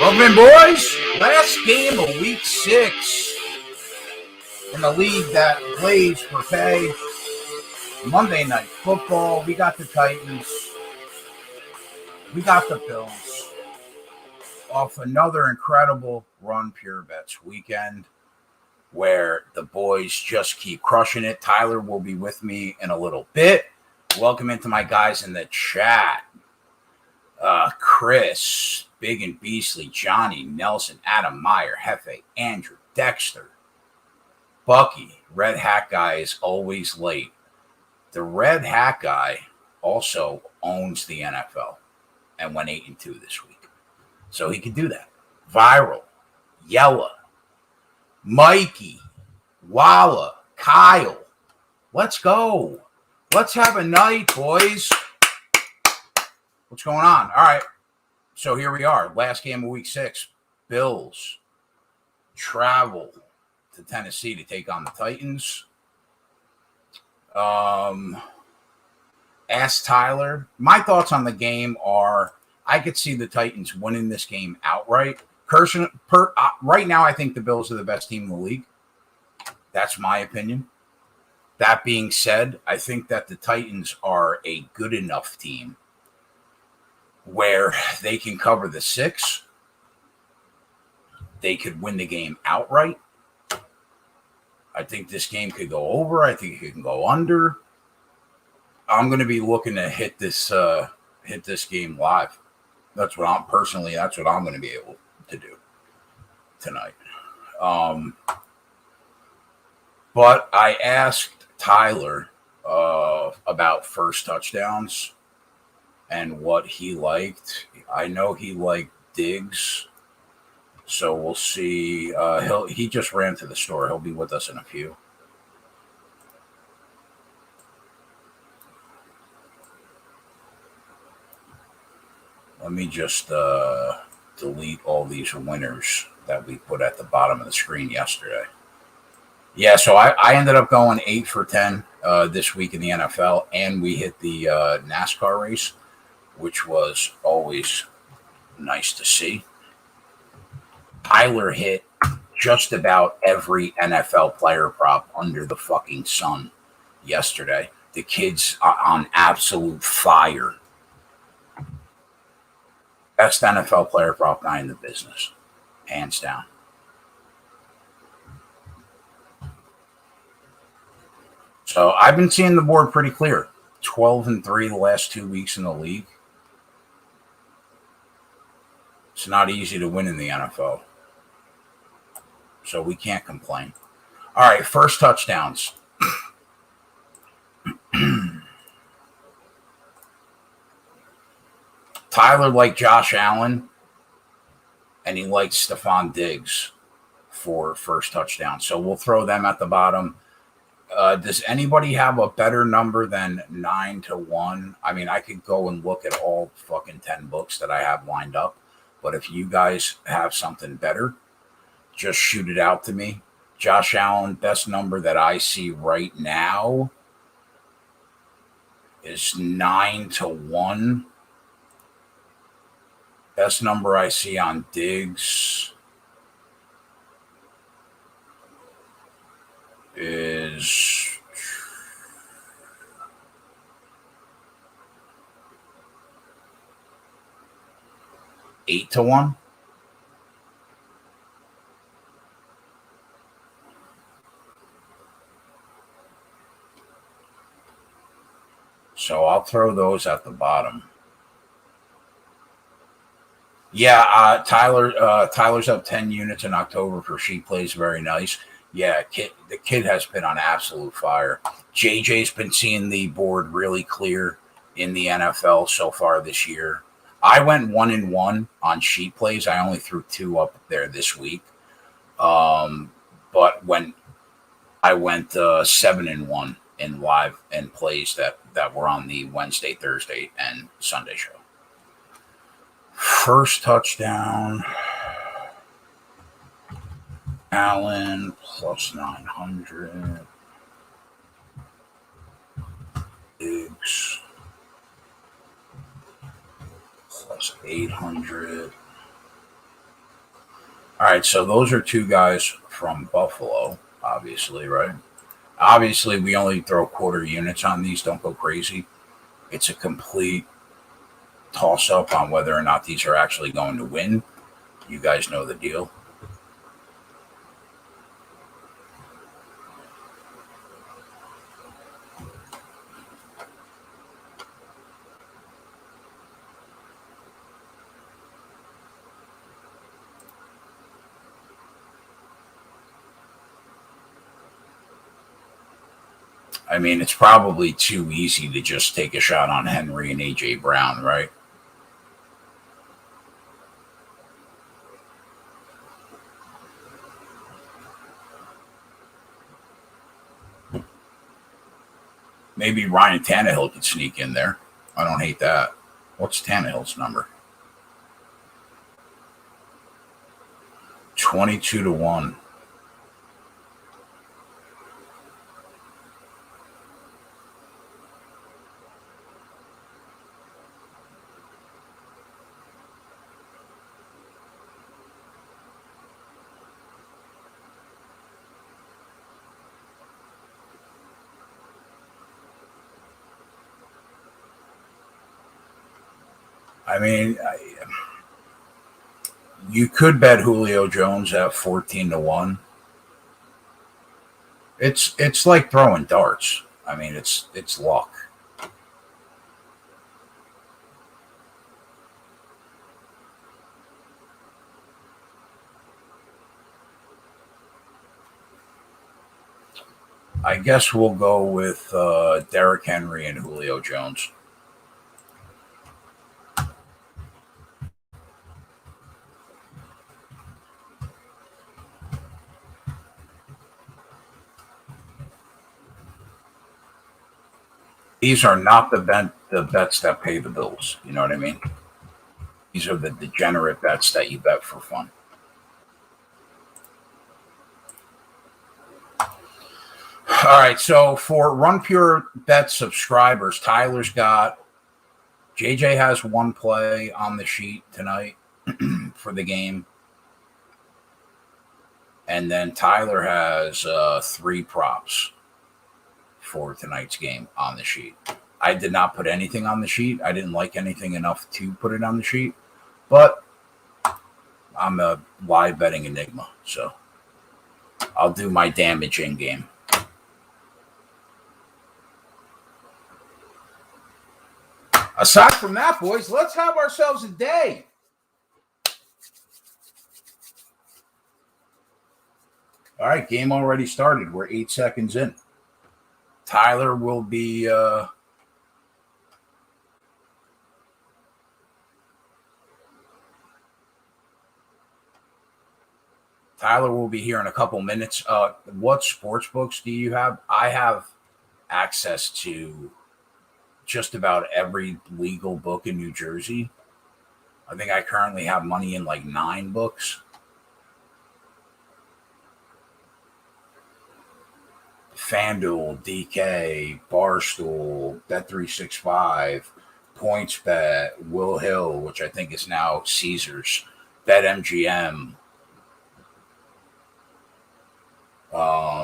Welcome in, boys. Last game of week 6 in the league that plays for pay. Monday Night Football. We got the Titans. We got the Bills. Off another incredible Run Pure Bets weekend where the boys just keep crushing it. Tyler will be with me in a little bit. Welcome into my guys in the chat. Chris, Big and Beastly, Johnny, Nelson, Adam Meyer, Hefe, Andrew, Dexter, Bucky. Red Hat Guy is always late. The Red Hat Guy also owns the NFL and went 8-2 this week. So he can do that. Viral, Yella, Mikey, Walla, Kyle. Let's go. Let's have a night, boys. What's going on? All right. So here we are. Last game of week 6. Bills travel to Tennessee to take on the Titans. Ask Tyler. My thoughts on the game are I could see the Titans winning this game outright. Right now, I think the Bills are the best team in the league. That's my opinion. That being said, I think that the Titans are a good enough team where they can cover the 6. They could win the game outright. I think this game could go over. I think it can go under. I'm going to be looking to hit this game live. That's what I'm going to be able to do tonight. But I asked Tyler about first touchdowns and what he liked. I know he liked Diggs, so we'll see. He just ran to the store. He'll be with us in a few. Let me just delete all these winners that we put at the bottom of the screen yesterday. Yeah, so I ended up going 8 for 10 this week in the NFL, and we hit the NASCAR race, which was always nice to see. Tyler hit just about every NFL player prop under the fucking sun yesterday. The kid's on absolute fire. Best NFL player prop guy in the business, hands down. So I've been seeing the board pretty clear. 12-3 the last 2 weeks in the league. It's not easy to win in the NFL. So we can't complain. All right, first touchdowns. Tyler liked Josh Allen, and he liked Stephon Diggs for first touchdown. So we'll throw them at the bottom. Does anybody have a better number than 9-1? I mean, I could go and look at all fucking 10 books that I have lined up. But if you guys have something better, just shoot it out to me. Josh Allen, best number that I see right now is 9-1. Best number I see on Diggs is 8-1. So I'll throw those at the bottom. Yeah, Tyler's up 10 units in October for sheet plays. Very nice. Yeah, the kid has been on absolute fire. JJ's been seeing the board really clear in the NFL so far this year. I went 1-1 on sheet plays. I only threw 2 up there this week. But when I went 7-1 in live and plays that were on the Wednesday, Thursday, and Sunday show. First touchdown, Allen plus 900. Diggs plus 800. All right, so those are two guys from Buffalo, obviously, right? Obviously, we only throw quarter units on these. Don't go crazy. It's a complete toss up on whether or not these are actually going to win. You guys know the deal. I mean, it's probably too easy to just take a shot on Henry and A.J. Brown, right? Maybe Ryan Tannehill could sneak in there. I don't hate that. What's Tannehill's number? 22-1. I mean, you could bet Julio Jones at 14-1. It's like throwing darts. I mean, it's luck. I guess we'll go with Derrick Henry and Julio Jones. These are not the bets that pay the bills. You know what I mean? These are the degenerate bets that you bet for fun. All right, so for Run Pure Bet subscribers, Tyler's got JJ has one play on the sheet tonight for the game. And then Tyler has 3 props for tonight's game on the sheet. I did not put anything on the sheet. I didn't like anything enough to put it on the sheet. But I'm a live betting enigma, so I'll do my damage in game. Aside from that, boys, let's have ourselves a day. All right, game already started. We're 8 seconds in. Tyler will be here in a couple minutes. What sports books do you have? I have access to just about every legal book in New Jersey. I think I currently have money in like 9 books. FanDuel, DK, Barstool, Bet365, PointsBet, Will Hill, which I think is now Caesars, BetMGM,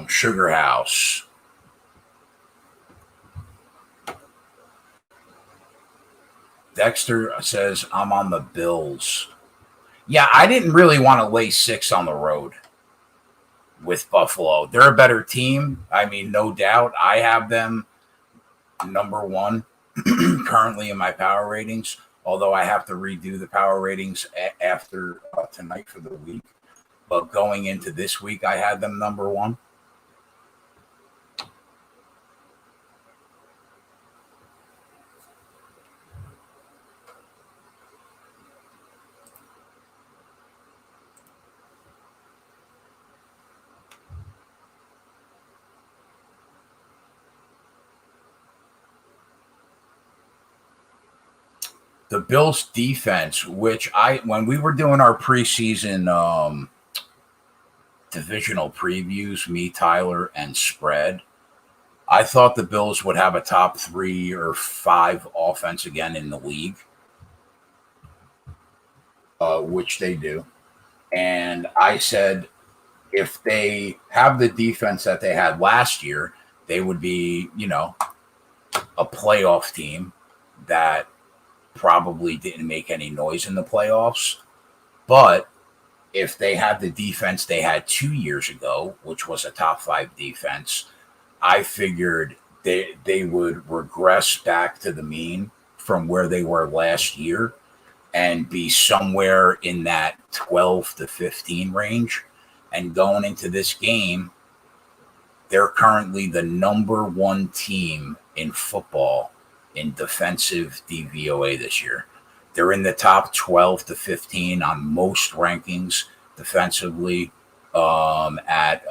Sugar House. Dexter says, I'm on the Bills. Yeah, I didn't really want to lay 6 on the road with Buffalo. They're a better team. I mean, no doubt. I have them number 1 currently in my power ratings, although I have to redo the power ratings after tonight for the week. But going into this week, I had them number 1. The Bills defense, which when we were doing our preseason divisional previews, me, Tyler, and spread, I thought the Bills would have a top 3 or 5 offense again in the league, which they do. And I said, if they have the defense that they had last year, they would be, a playoff team that probably didn't make any noise in the playoffs. But if they had the defense they had 2 years ago, which was a top five defense, I figured they would regress back to the mean from where they were last year and be somewhere in that 12 to 15 range. And going into this game, they're currently the number one team in football in defensive DVOA this year. They're in the top 12 to 15 on most rankings defensively at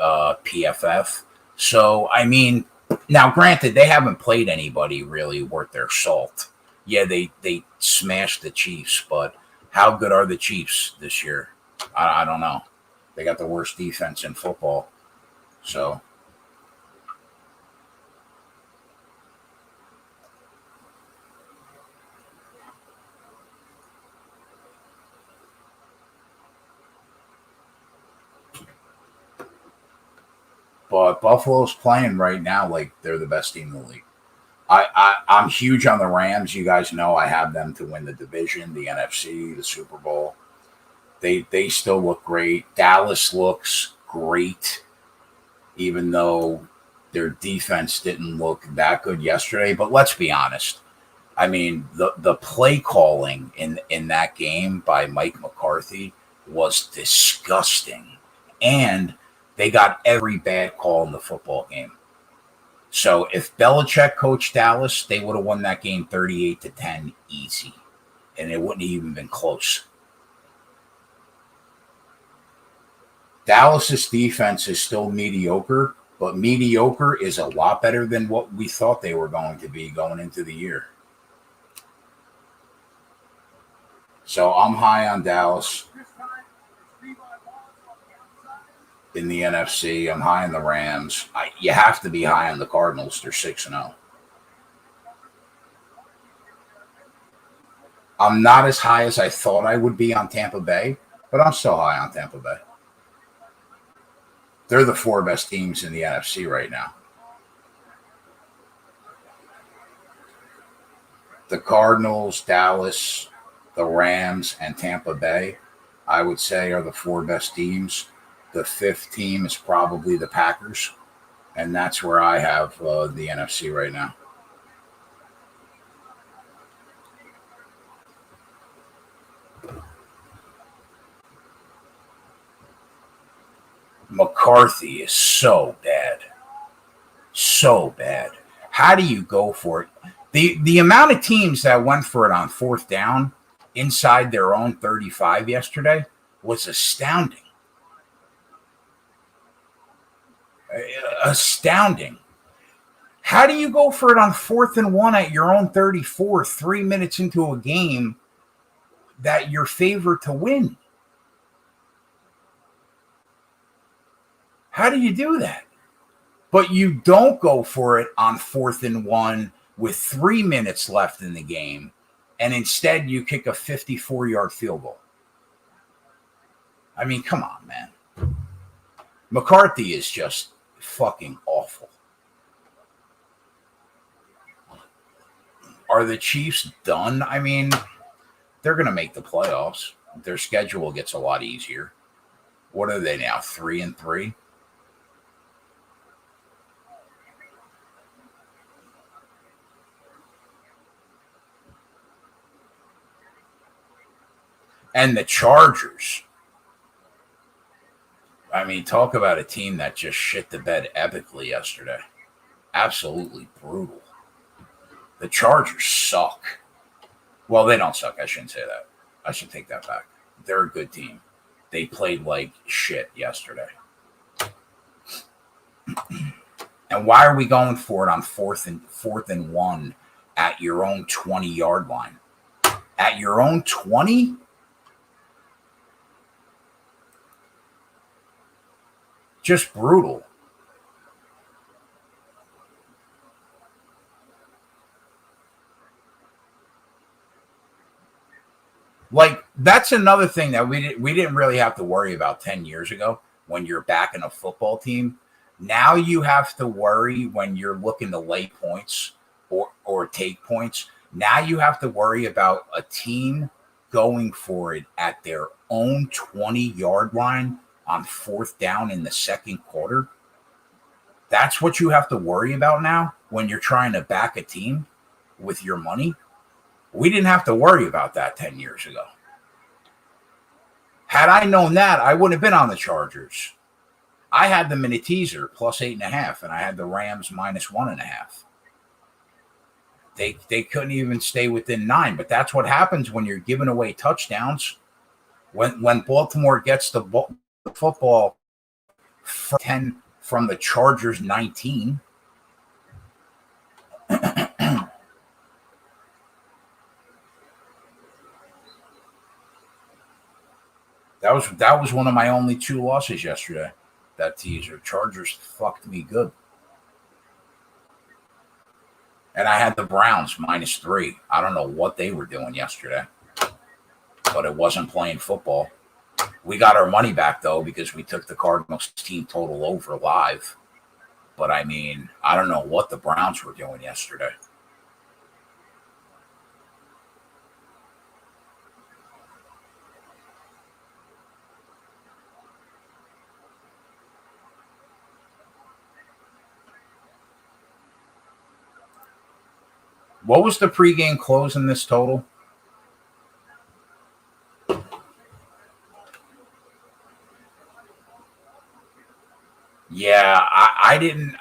PFF. So, I mean, now granted, they haven't played anybody really worth their salt. Yeah, they smashed the Chiefs, but how good are the Chiefs this year? I don't know. They got the worst defense in football. So, but Buffalo's playing right now like they're the best team in the league. I'm huge on the Rams. You guys know I have them to win the division, the NFC, the Super Bowl. They still look great. Dallas looks great, even though their defense didn't look that good yesterday. But let's be honest. I mean, the play calling in that game by Mike McCarthy was disgusting. And they got every bad call in the football game. So if Belichick coached Dallas, they would have won that game 38-10 easy. And it wouldn't have even been close. Dallas's defense is still mediocre, but mediocre is a lot better than what we thought they were going to be going into the year. So I'm high on Dallas in the NFC. I'm high on the Rams. You have to be high on the Cardinals. They're 6-0. I'm not as high as I thought I would be on Tampa Bay, but I'm still high on Tampa Bay. They're the four best teams in the NFC right now. The Cardinals, Dallas, the Rams, and Tampa Bay, I would say, are the four best teams. The fifth team is probably the Packers, and that's where I have the NFC right now. McCarthy is so bad. So bad. How do you go for it? The amount of teams that went for it on fourth down inside their own 35 yesterday was astounding. Astounding. How do you go for it on 4th and 1 at your own 34, 3 minutes into a game that you're favored to win? How do you do that? But you don't go for it on 4th and 1 with 3 minutes left in the game, and instead you kick a 54-yard field goal. I mean, come on, man. McCarthy is just fucking awful. Are the Chiefs done? I mean, they're going to make the playoffs. Their schedule gets a lot easier. What are they now? 3-3? And the Chargers. I mean, talk about a team that just shit the bed epically yesterday. Absolutely brutal. The Chargers suck. Well, they don't suck. I shouldn't say that. I should take that back. They're a good team. They played like shit yesterday. And why are we going for it on 4th and 1 at your own 20-yard line? At your own 20? Just brutal. Like, That's another thing that we didn't really have to worry about 10 years ago when you're backing a football team. Now you have to worry when you're looking to lay points or take points. Now you have to worry about a team going for it at their own 20-yard line on fourth down in the second quarter. That's what you have to worry about now when you're trying to back a team with your money. We didn't have to worry about that 10 years ago. Had I known that, I wouldn't have been on the Chargers. I had them in a teaser plus 8.5, and I had the Rams minus 1.5. They couldn't even stay within 9, but that's what happens when you're giving away touchdowns. When Baltimore gets the football 10 from the Chargers 19. That was one of my only 2 losses yesterday. That teaser. Chargers fucked me good. And I had the Browns minus 3. I don't know what they were doing yesterday, but it wasn't playing football. We got our money back, though, because we took the Cardinals team total over live. But, I mean, I don't know what the Browns were doing yesterday. What was the pregame close in this total? Yeah, I didn't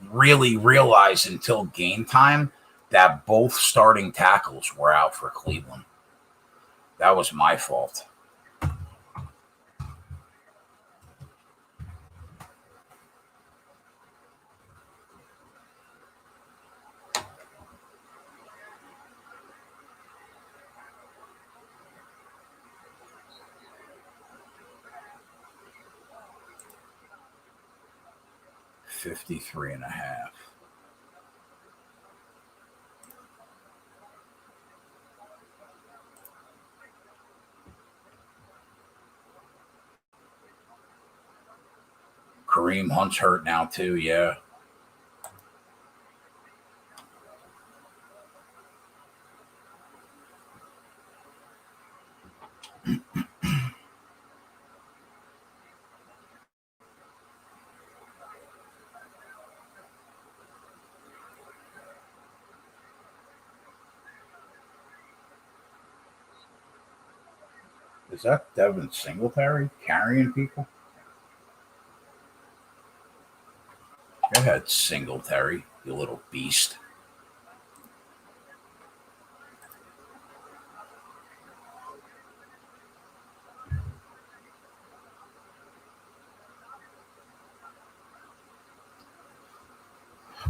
really realize until game time that both starting tackles were out for Cleveland. That was my fault. $53.5. Kareem Hunt's hurt now too. Yeah. Is that Devin Singletary carrying people? Go ahead, Singletary, you little beast.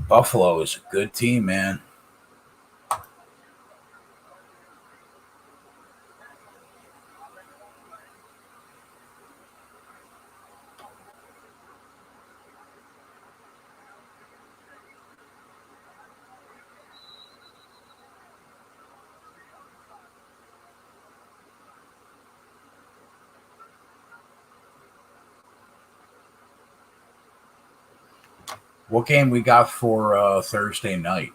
Buffalo is a good team, man. What game we got for Thursday night?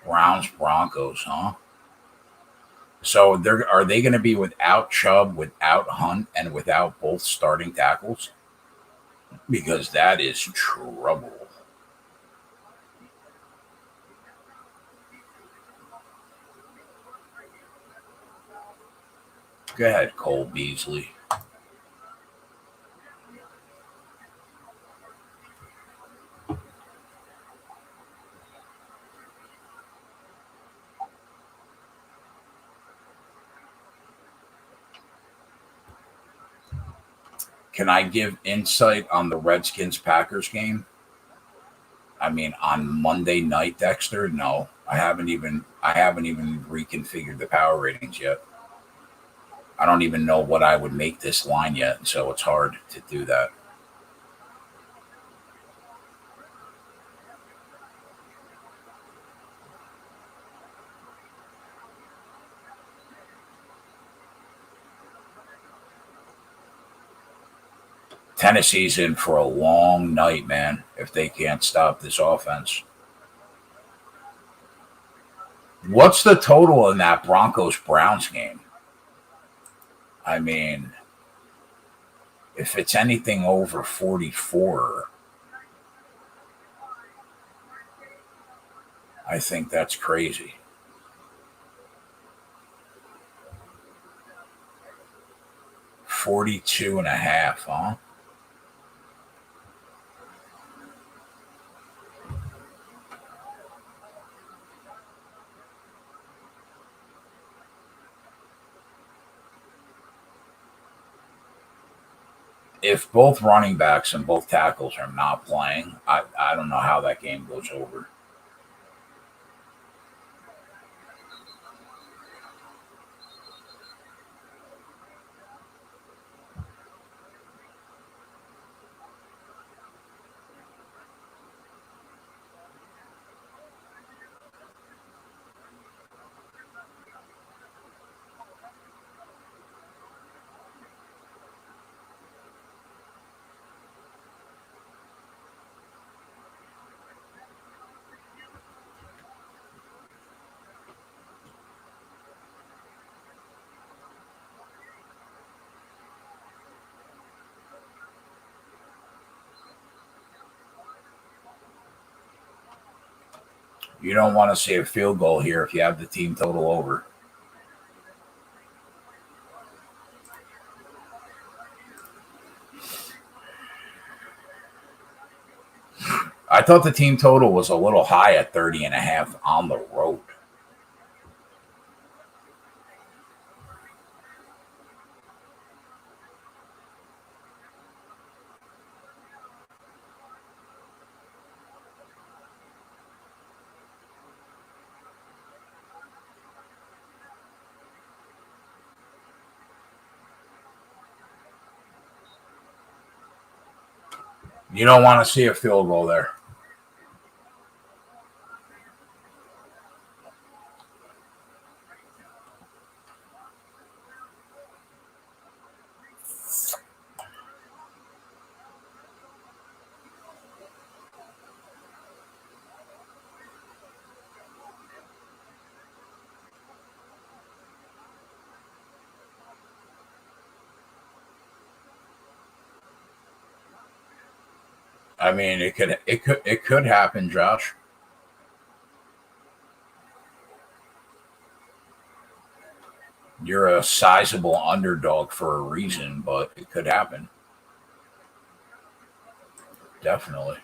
Browns Broncos, huh? So are they going to be without Chubb, without Hunt, and without both starting tackles? Because that is trouble. Go ahead, Cole Beasley. Can I give insight on the Redskins-Packers game? I mean, on Monday night, Dexter, no. I haven't even reconfigured the power ratings yet. I don't even know what I would make this line yet, so it's hard to do that. Tennessee's in for a long night, man, if they can't stop this offense. What's the total in that Broncos Browns game? I mean, if it's anything over 44, I think that's crazy. 42.5, huh? If both running backs and both tackles are not playing, I don't know how that game goes over. You don't want to see a field goal here if you have the team total over. I thought the team total was a little high at 30.5 on the road. You don't want to see a field goal there. I mean, it could happen, Josh. You're a sizable underdog for a reason, but it could happen. Definitely.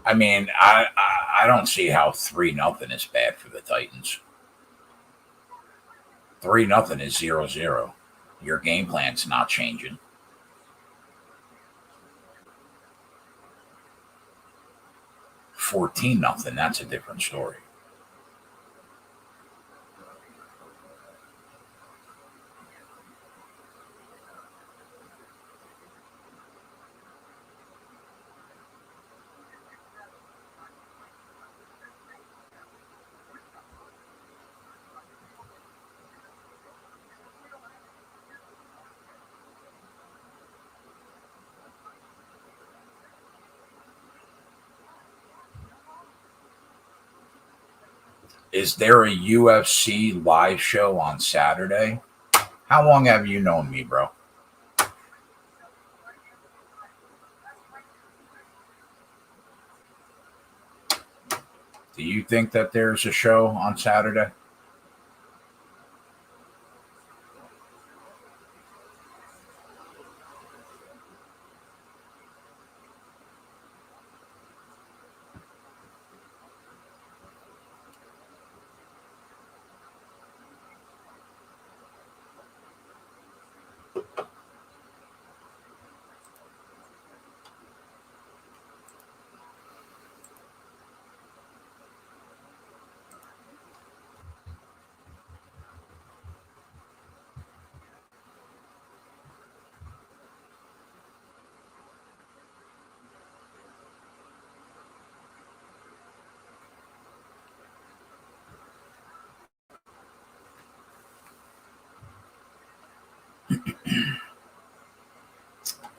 I mean, I don't see how 3-0 is bad for the Titans. 3-0 is 0-0. Your game plan's not changing. 14-0, that's a different story. Is there a UFC live show on Saturday? How long have you known me, bro? Do you think that there's a show on Saturday?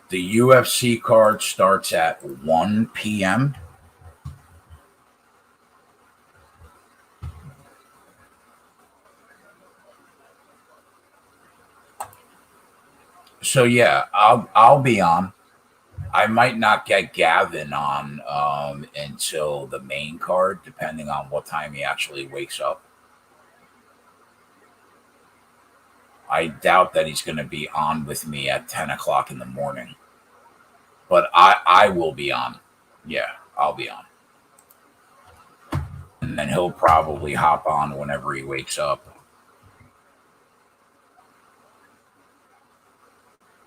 The UFC card starts at 1 p.m. So yeah, I'll be on. I might not get Gavin on until the main card, depending on what time he actually wakes up. I doubt that he's going to be on with me at 10 o'clock in the morning, but I will be on. Yeah, I'll be on. And then he'll probably hop on whenever he wakes up.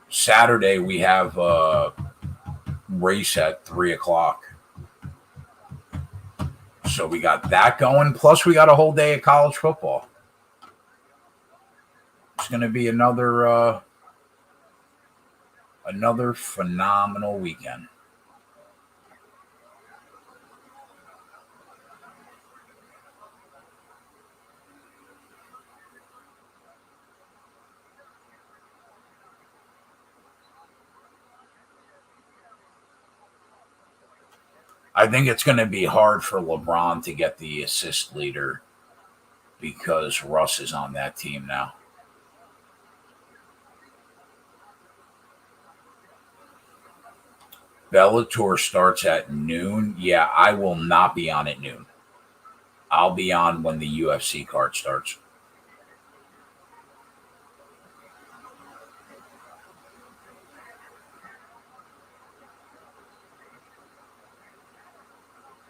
Saturday, we have a race at 3 o'clock. So we got that going. Plus, we got a whole day of college football. It's going to be another phenomenal weekend. I think it's going to be hard for LeBron to get the assist leader because Russ is on that team now. Bellator starts at noon. Yeah, I will not be on at noon. I'll be on when the UFC card starts.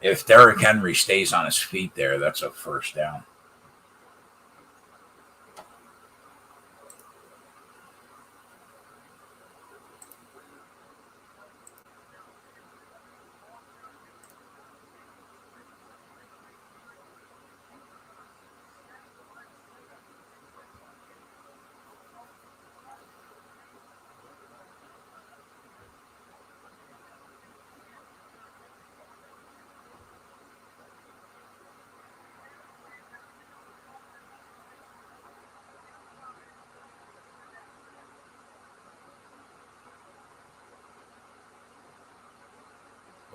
If Derrick Henry stays on his feet there, that's a first down.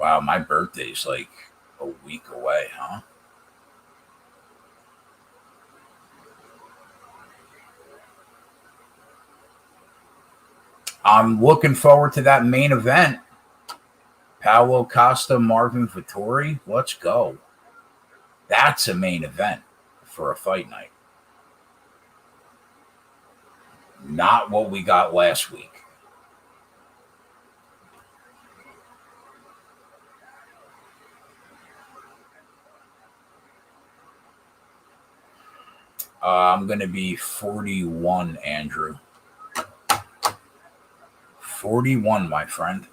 Wow, my birthday's like a week away, huh? I'm looking forward to that main event. Paulo Costa, Marvin Vettori. Let's go. That's a main event for a fight night. Not what we got last week. I'm going to be 41, Andrew. 41, my friend.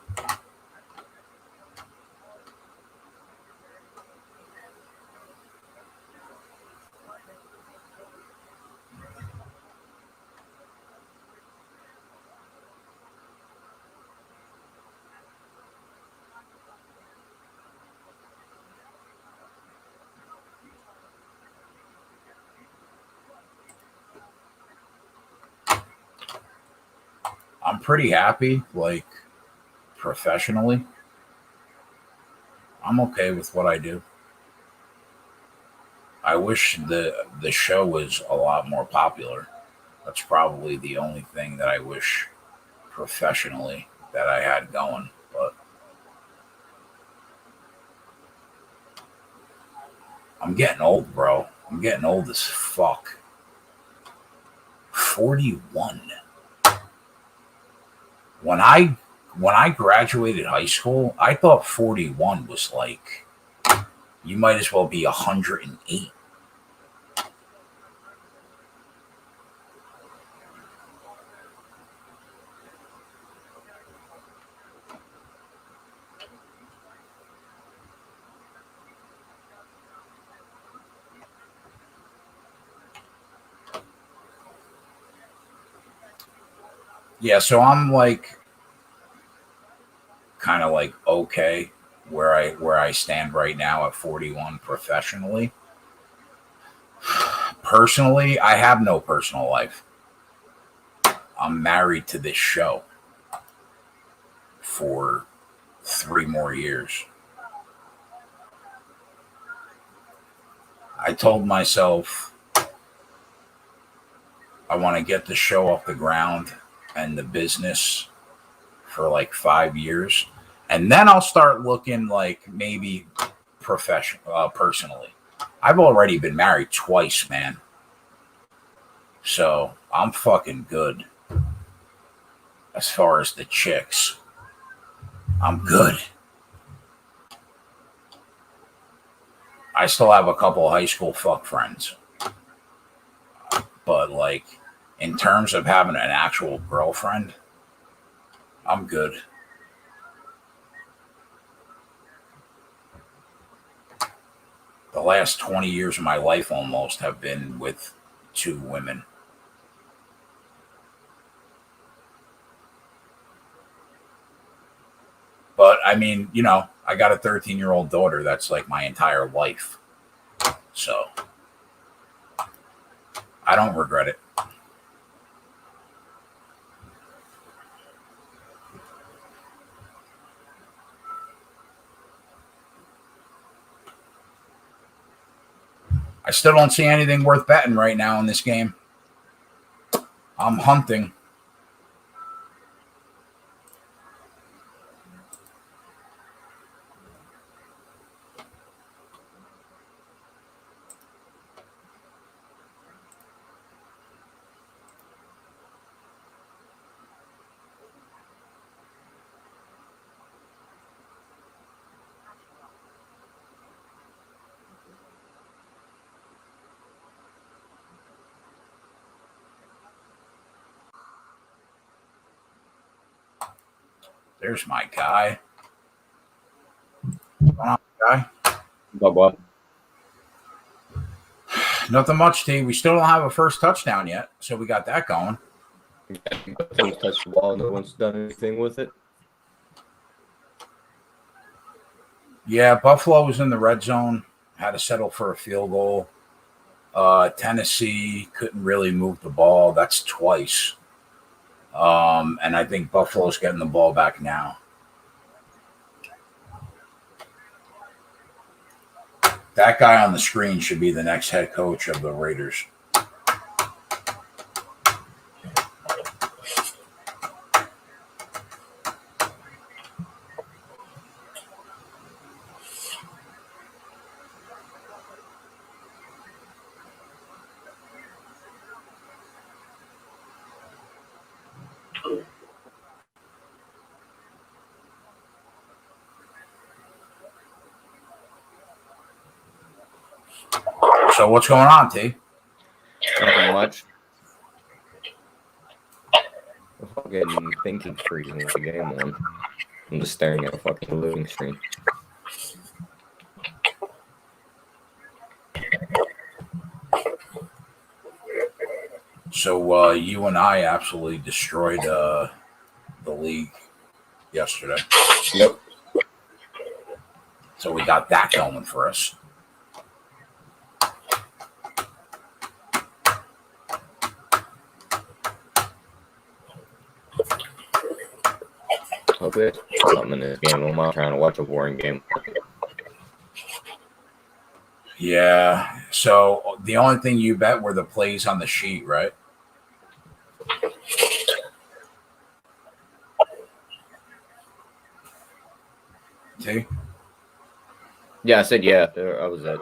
I'm pretty happy, like professionally. I'm okay with what I do. I wish the show was a lot more popular. That's probably the only thing that I wish professionally that I had going. But I'm getting old, bro. I'm getting old as fuck. 41. When I graduated high school, I thought 41 was like you might as well be 108. Yeah, so I'm like kind of like okay where I stand right now at 41 professionally. Personally, I have no personal life. I'm married to this show for 3 more years. I told myself I want to get the show off the ground and the business for like 5 years. And then I'll start looking like maybe personally. I've already been married twice, man. So I'm fucking good. As far as the chicks, I'm good. I still have a couple of high school fuck friends. But like, in terms of having an actual girlfriend, I'm good. The last 20 years of my life almost have been with 2 women. But I mean, you know, I got a 13-year-old daughter that's like my entire life. So I don't regret it. I still don't see anything worth betting right now in this game. I'm hunting. There's my guy. What's going on, guy? What? Nothing much, T. We still don't have a first touchdown yet, so we got that going. Team's touched the ball. No one's done anything with it. Yeah, Buffalo was in the red zone. Had to settle for a field goal. Tennessee couldn't really move the ball. That's twice. And I think Buffalo's getting the ball back now. That guy on the screen should be the next head coach of the Raiders. So what's going on, T? Nothing much. I'm fucking thinking freezing with the game on. I'm just staring at a fucking loading screen. So you and I absolutely destroyed the league yesterday. Yep. So we got that going for us. Hopefully there's something in this game. I'm not trying to watch a boring game. Yeah. So the only thing you bet were the plays on the sheet, right? T? Yeah, I said yeah. I was at.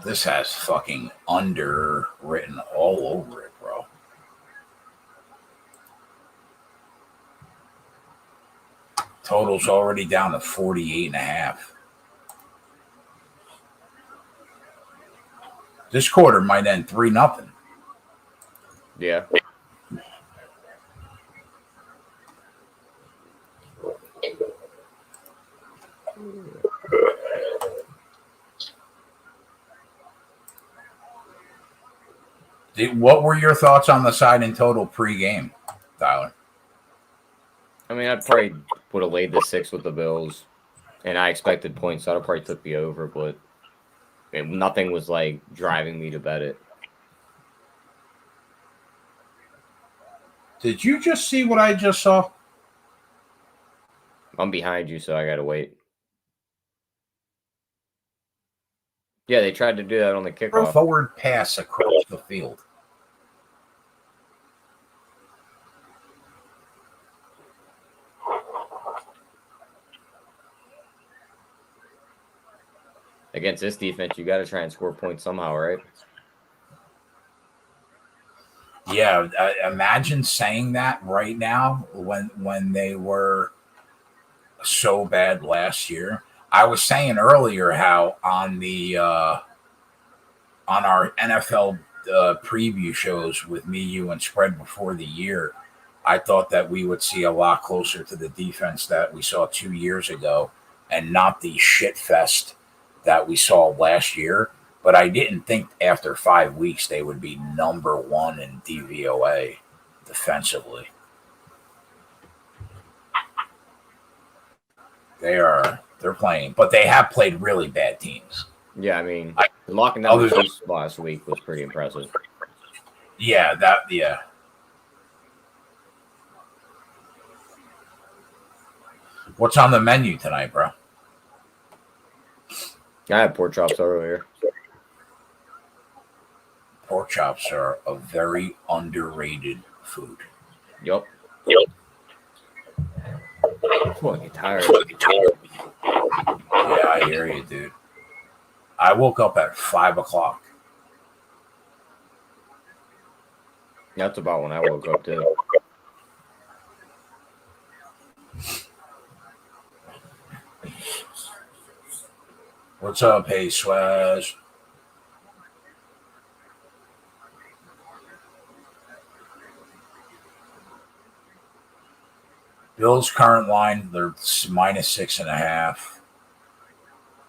This has fucking under written all over it, bro. Total's already down to 48.5. This quarter might end 3-0. Yeah. What were your thoughts on the side in total pre-game, Tyler? I mean, I probably would have laid the 6 with the Bills, and I expected points, so I'd have probably took the over, but Nothing was like driving me to bet it. Did you just see what I just saw? I'm behind you, so I gotta wait. Yeah, they tried to do that on the kickoff. Forward pass across the field. Against this defense, you got to try and score points somehow, right? Yeah, imagine saying that right now when they were so bad last year. I was saying earlier how on our NFL preview shows with me, you, and Spread before the year, I thought that we would see a lot closer to the defense that we saw 2 years ago, and not the shit fest that we saw last year. But I didn't think after 5 weeks they would be number one in DVOA defensively. They're playing, but they have played really bad teams. Yeah, I mean, locking down the Chiefs last week was pretty impressive. Yeah. What's on the menu tonight, bro? I had pork chops earlier. Pork chops are a very underrated food. Yep. I'm getting tired. Yeah, I hear you, dude. I woke up at 5 o'clock. That's about when I woke up too. What's up, hey Swaz? Bill's current line, they're -6.5.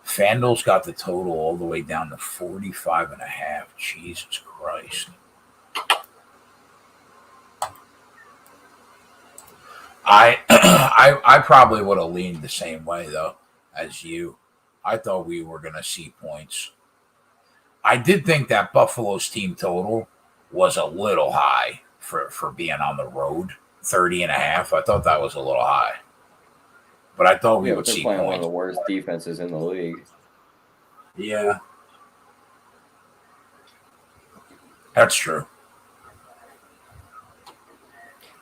FanDuel's got the total all the way down to 45.5. Jesus Christ. I probably would have leaned the same way though as you. I thought we were going to see points. I did think that Buffalo's team total was a little high for being on the road, 30.5. I thought that was a little high. But I thought we would see playing points. One of the worst defenses in the league. Yeah. That's true.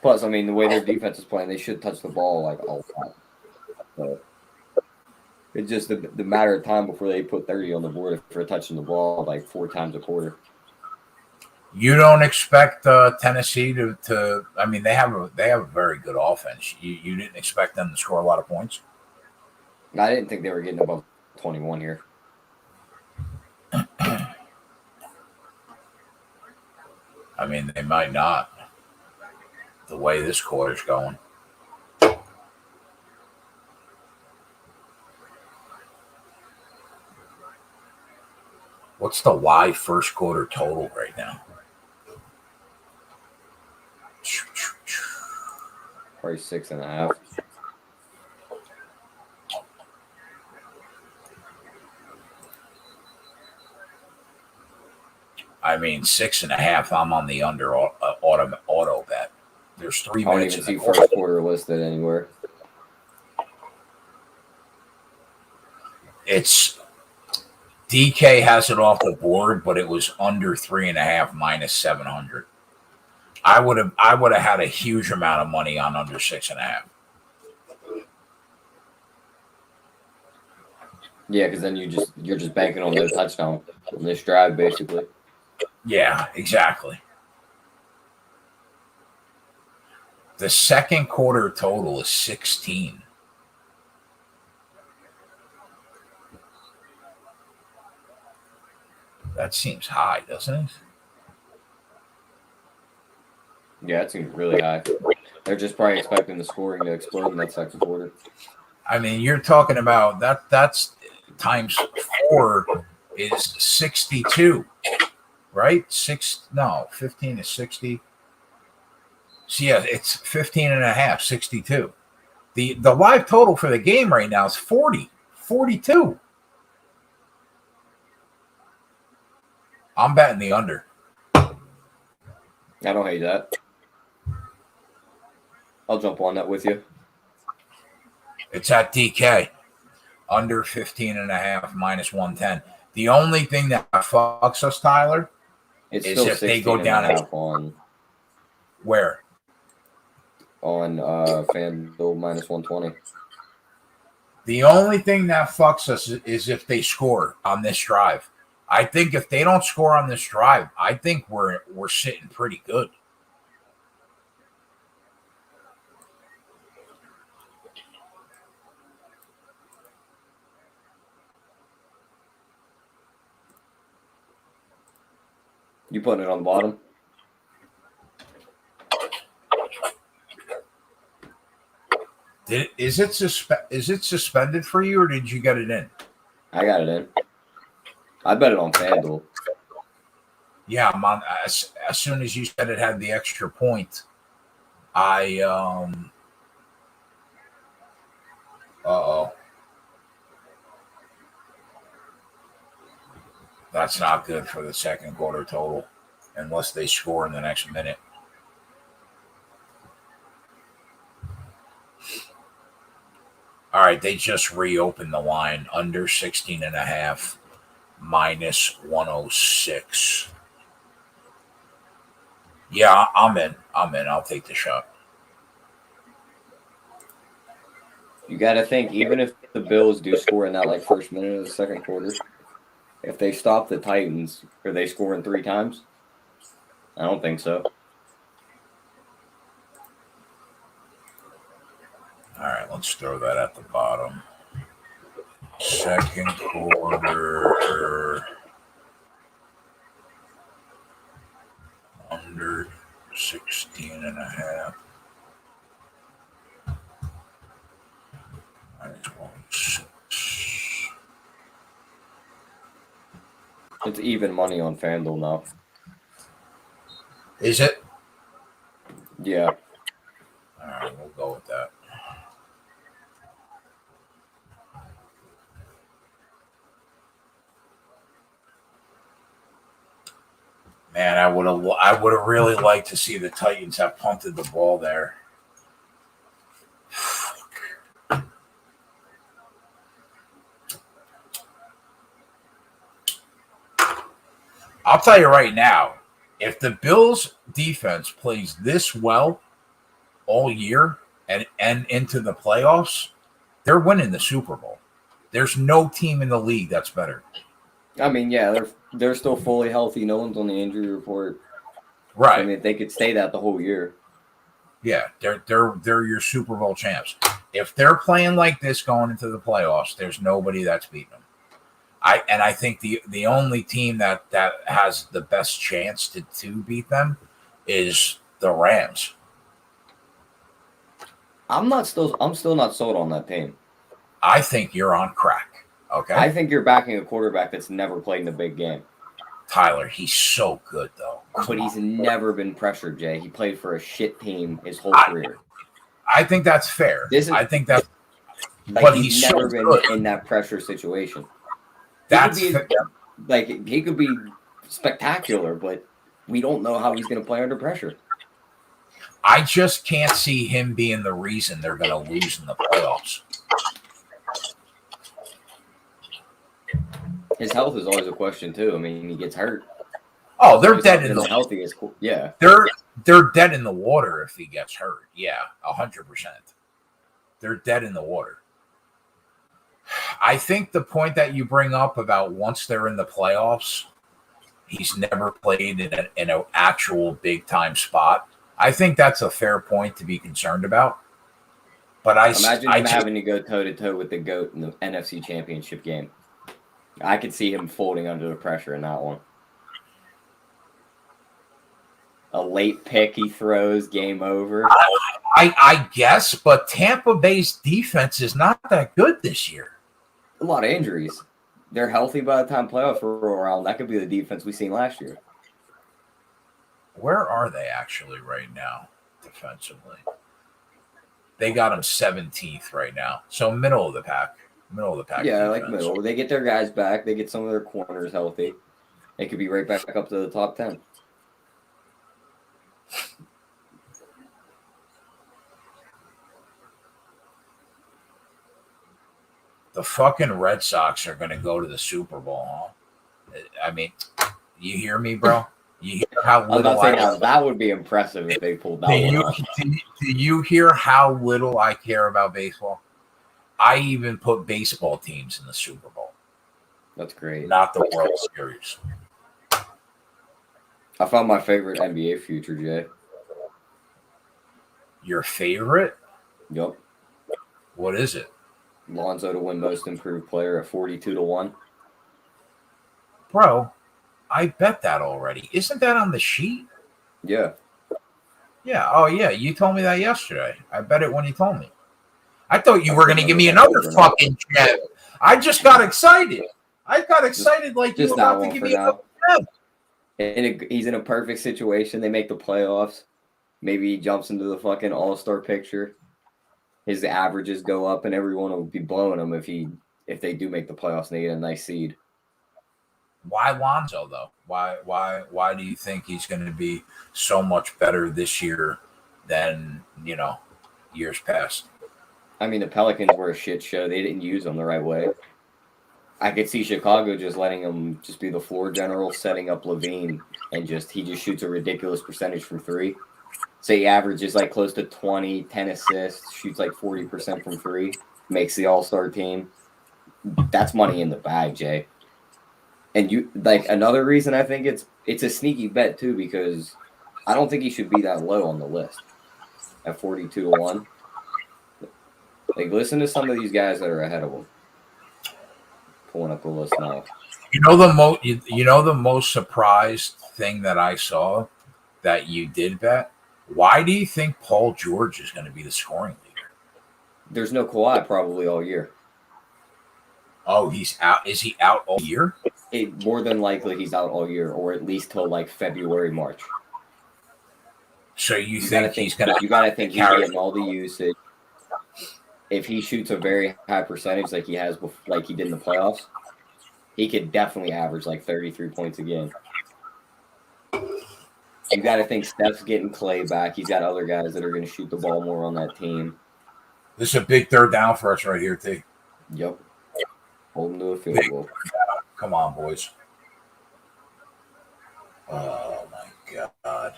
Plus, I mean, the way their defense is playing, they should touch the ball like all the time. So it's just the matter of time before they put 30 on the board for touching the ball like 4 times a quarter. You don't expect Tennessee to. I mean, they have a very good offense. You didn't expect them to score a lot of points. I didn't think they were getting above 21 here. I mean, they might not. The way this quarter's going. What's the live first quarter total right now? Probably 6.5. I mean, 6.5. I'm on the under auto bet. There's 3 minutes. I don't even see first quarter listed anywhere. It's DK has it off the board, but it was under 3.5 -700. I would have had a huge amount of money on under 6.5. Yeah, because then you're just banking on no touchdown on this drive, basically. Yeah, exactly. The second quarter total is 16. That seems high, doesn't it? Yeah, it seems really high. They're just probably expecting the scoring to explode in that second quarter. I mean, you're talking about that's times 4 is 62, right? 15 is 60. So yeah, it's 15.5, 62. The live total for the game right now is 42. I'm betting the under. I don't hate that. I'll jump on that with you. It's at DK. Under 15.5, minus 110. The only thing that fucks us, Tyler, It's is still if they go 16 down and a half on where? On FanDuel minus 120. The only thing that fucks us is if they score on this drive. I think if they don't score on this drive, I think we're sitting pretty good. You putting it on the bottom? Is it suspended for you, or did you get it in? I got it in. I bet it on FanDuel. Yeah, I'm on. As soon as you said it had the extra point, I Uh-oh. That's not good for the second quarter total, unless they score in the next minute. All right, they just reopened the line under 16.5, minus 106. Yeah, I'm in. I'll take the shot. You got to think, even if the Bills do score in that first minute of the second quarter, if they stop the Titans, are they scoring 3 times? I don't think so. All right, let's throw that at the bottom. Second quarter under 16.5. Minus 106. It's even money on FanDuel now. Is it? Yeah. All right, we'll go with that. Man, I would have really liked to see the Titans have punted the ball there. I'll tell you right now, if the Bills defense plays this well all year and into the playoffs, they're winning the Super Bowl. There's no team in the league that's better. I mean, yeah, they're still fully healthy. No one's on the injury report. Right. I mean, if they could stay that the whole year. Yeah, they're your Super Bowl champs. If they're playing like this going into the playoffs, there's nobody that's beating them. I think the only team that has the best chance to beat them is the Rams. I'm still not sold on that team. I think you're on crack. Okay. I think you're backing a quarterback that's never played in a big game. Tyler, he's so good though. But he's never been pressured, Jay. He played for a shit team his whole career. I think that's fair. I think that's but he's never been in that pressure situation. He could be spectacular, but we don't know how he's going to play under pressure. I just can't see him being the reason they're going to lose in the playoffs. His health is always a question too. I mean, he gets hurt. Oh, they're dead in the healthiest. Yeah, they're dead in the water if he gets hurt. Yeah, 100%. They're dead in the water. I think the point that you bring up about once they're in the playoffs, he's never played in an actual big time spot. I think that's a fair point to be concerned about. But imagine him having to go toe to toe with the GOAT in the NFC Championship game. I could see him folding under the pressure in that one. A late pick he throws, game over. I guess, but Tampa Bay's defense is not that good this year. A lot of injuries. They're healthy by the time playoffs roll around. That could be the defense we seen last year. Where are they actually right now defensively? They got them 17th right now. So middle of the pack. Yeah, defense. Middle. They get their guys back. They get some of their corners healthy. It could be right back up to the top 10. The fucking Red Sox are going to go to the Super Bowl, huh? I mean, you hear me, bro? You hear how I'm little not saying how that would be impressive if they pulled that one off. Do you hear how little I care about baseball? I even put baseball teams in the Super Bowl. That's great. Not the World Series. I found my favorite NBA future, Jay. Your favorite? Yep. What is it? Lonzo to win Most Improved Player at 42-1. Bro, I bet that already. Isn't that on the sheet? Yeah. Yeah. Oh, yeah. You told me that yesterday. I bet it when you told me. I thought you were going to give me another fucking gem. I just got excited. I got excited like you were about to give me another gem. And he's in a perfect situation. They make the playoffs. Maybe he jumps into the fucking all-star picture. His averages go up, and everyone will be blowing him if they do make the playoffs and they get a nice seed. Why Lonzo though? Why do you think he's going to be so much better this year than years past? I mean, the Pelicans were a shit show. They didn't use him the right way. I could see Chicago just letting him just be the floor general, setting up Levine, and he just shoots a ridiculous percentage from three. Say he averages like close to 20, 10 assists, shoots like 40% from three, makes the all-star team. That's money in the bag, Jay. And you like another reason I think it's a sneaky bet too, because I don't think he should be that low on the list at 42-1. Like, listen to some of these guys that are ahead of him. Pulling up the list now. The most surprised thing that I saw that you did bet. Why do you think Paul George is going to be the scoring leader? There's no Kawhi probably all year. Oh, he's out. Is he out all year? More than likely he's out all year, or at least till like February, March. So you think he's going to? You got to think he's getting all the usage. If he shoots a very high percentage like he has, like he did in the playoffs, he could definitely average like 33 points a game. You got to think Steph's getting Clay back. He's got other guys that are going to shoot the ball more on that team. This is a big third down for us right here, T. Yep. Hold him to a field goal. Come on, boys. Oh, my God.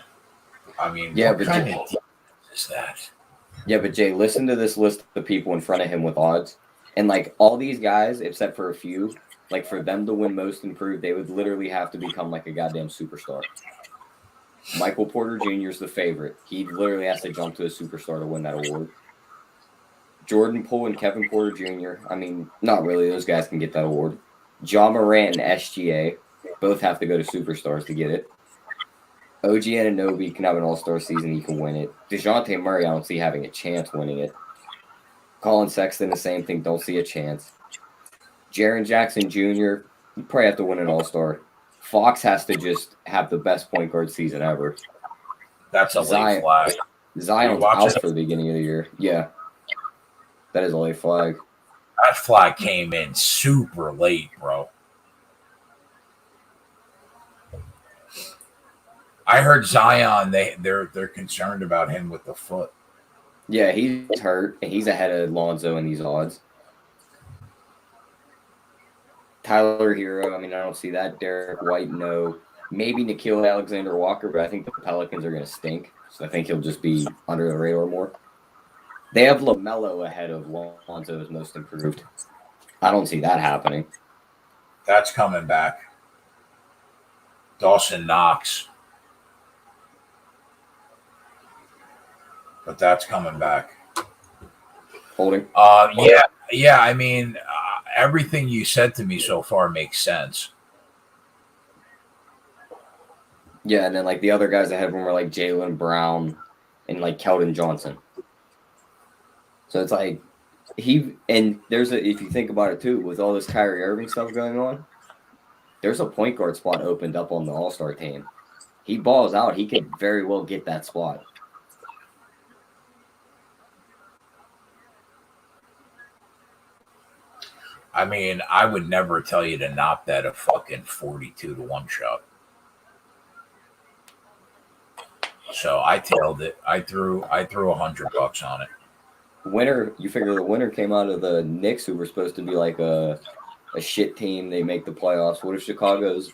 I mean, what kind of defense is that? Yeah, but Jay, listen to this list of people in front of him with odds. And, like, all these guys, except for a few, like, for them to win Most Improved, they would literally have to become, like, a goddamn superstar. Michael Porter Jr. is the favorite. He literally has to jump to a superstar to win that award. Jordan Poole and Kevin Porter Jr., I mean, not really. Those guys can get that award. Ja Morant and SGA both have to go to superstars to get it. OG Anunoby can have an all-star season. He can win it. DeJounte Murray, I don't see having a chance winning it. Colin Sexton, the same thing. Don't see a chance. Jaren Jackson Jr., you probably have to win an all-star. Fox has to just have the best point guard season ever. That's a late flag. Zion's out for the beginning of the year. Yeah. That is a late flag. That flag came in super late, bro. I heard Zion, they're concerned about him with the foot. Yeah, he's hurt, and he's ahead of Lonzo in these odds. Tyler Hero, I mean, I don't see that. Derek White, no. Maybe Nickeil Alexander-Walker, but I think the Pelicans are going to stink, so I think he'll just be under the radar more. They have LaMelo ahead of Lonzo as Most Improved. I don't see that happening. That's coming back. Dawson Knox. But that's coming back. Holding? Yeah. I mean, everything you said to me so far makes sense. Yeah, and then like the other guys ahead of him were like Jaylen Brown and like Keldon Johnson. So it's like if you think about it too, with all this Kyrie Irving stuff going on, there's a point guard spot opened up on the All-Star team. He balls out, he could very well get that spot. I mean, I would never tell you to not bet a fucking 42-1 shot. So I tailed it. I threw $100 on it. Winner, you figure the winner came out of the Knicks, who were supposed to be like a shit team. They make the playoffs. What if Chicago's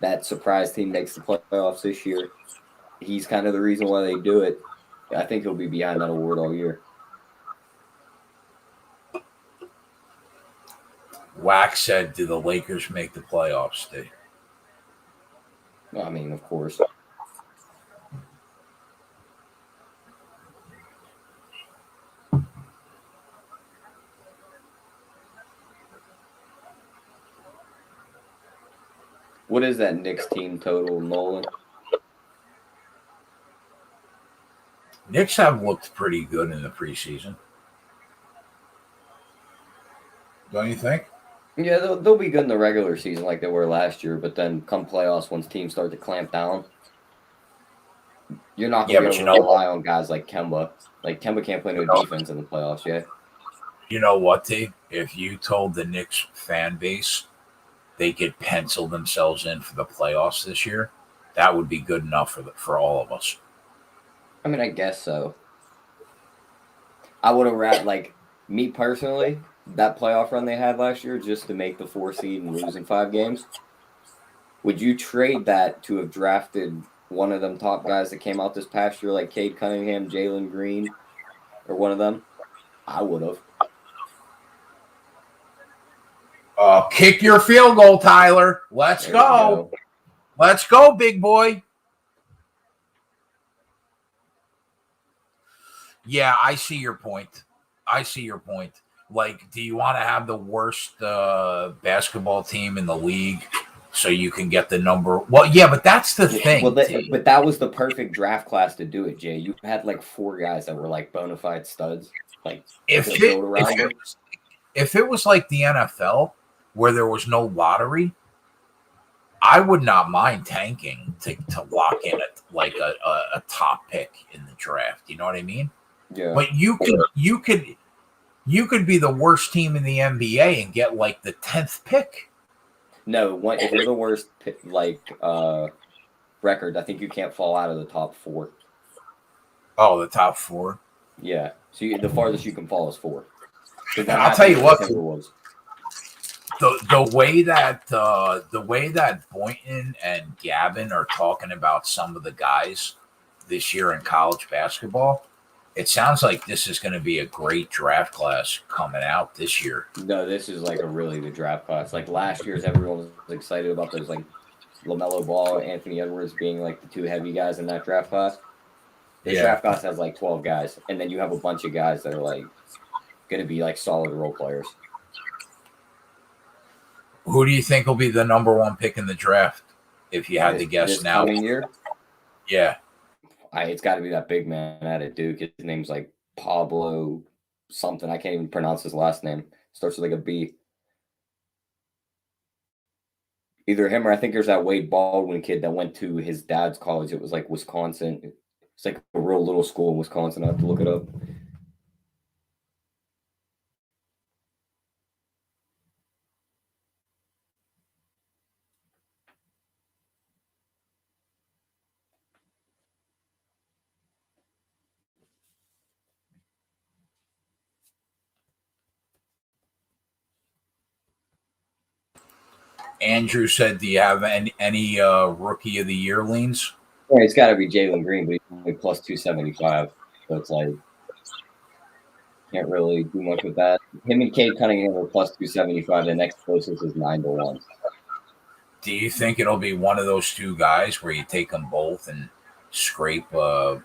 that surprise team makes the playoffs this year? He's kind of the reason why they do it. I think he'll be behind that award all year. Wax said, "Do the Lakers make the playoffs, Steve?" I mean, of course. What is that Knicks team total, Nolan? Knicks have looked pretty good in the preseason. Don't you think? Yeah, they'll be good in the regular season like they were last year, but then come playoffs, once teams start to clamp down, you're not going to be able to rely on guys like Kemba. Like, Kemba can't play no defense in the playoffs yet. You know what, T? If you told the Knicks fan base they could pencil themselves in for the playoffs this year, that would be good enough for all of us. I mean, I guess so. I would have rather, like, me personally, that playoff run they had last year just to make the 4 seed and lose in 5 games. Would you trade that to have drafted one of them top guys that came out this past year, like Cade Cunningham, Jalen Green, or one of them? I would have. Kick your field goal, Tyler. Let's go. Let's go, big boy. Yeah, I see your point. Like, do you want to have the worst basketball team in the league so you can get the number? Well, yeah, but that's the thing. Well, but that was the perfect draft class to do it, Jay. You had like 4 guys that were like bona fide studs. Like, if it was like the NFL where there was no lottery, I would not mind tanking to lock in a top pick in the draft. You know what I mean? Yeah. But you could be the worst team in the NBA and get like the 10th pick. No, if you're the worst record, I think you can't fall out of the top 4. Oh, the top 4. Yeah. So the farthest you can fall is 4. I'll tell you what. The way that Boynton and Gavin are talking about some of the guys this year in college basketball, it sounds like this is going to be a great draft class coming out this year. No, this is like a really good draft class. Like last year's, everyone was excited about those like LaMelo Ball, Anthony Edwards being like the 2 heavy guys in that draft class. This draft class has like 12 guys, and then you have a bunch of guys that are like going to be like solid role players. Who do you think will be the number 1 pick in the draft? If you had to guess this now, coming year, yeah, it's got to be that big man out of Duke. His name's like Pablo something. I can't even pronounce his last name. Starts with like a B. Either him or I think there's that Wade Baldwin kid that went to his dad's college. It was like Wisconsin. It's like a real little school in Wisconsin. I have to look it up. Andrew said, "Do you have any rookie of the year leans?" Yeah, it's got to be Jalen Green, but he's only plus 275. So it's like can't really do much with that. Him and Cade Cunningham are plus 275. The next closest is 9-1. Do you think it'll be one of those 2 guys where you take them both and scrape over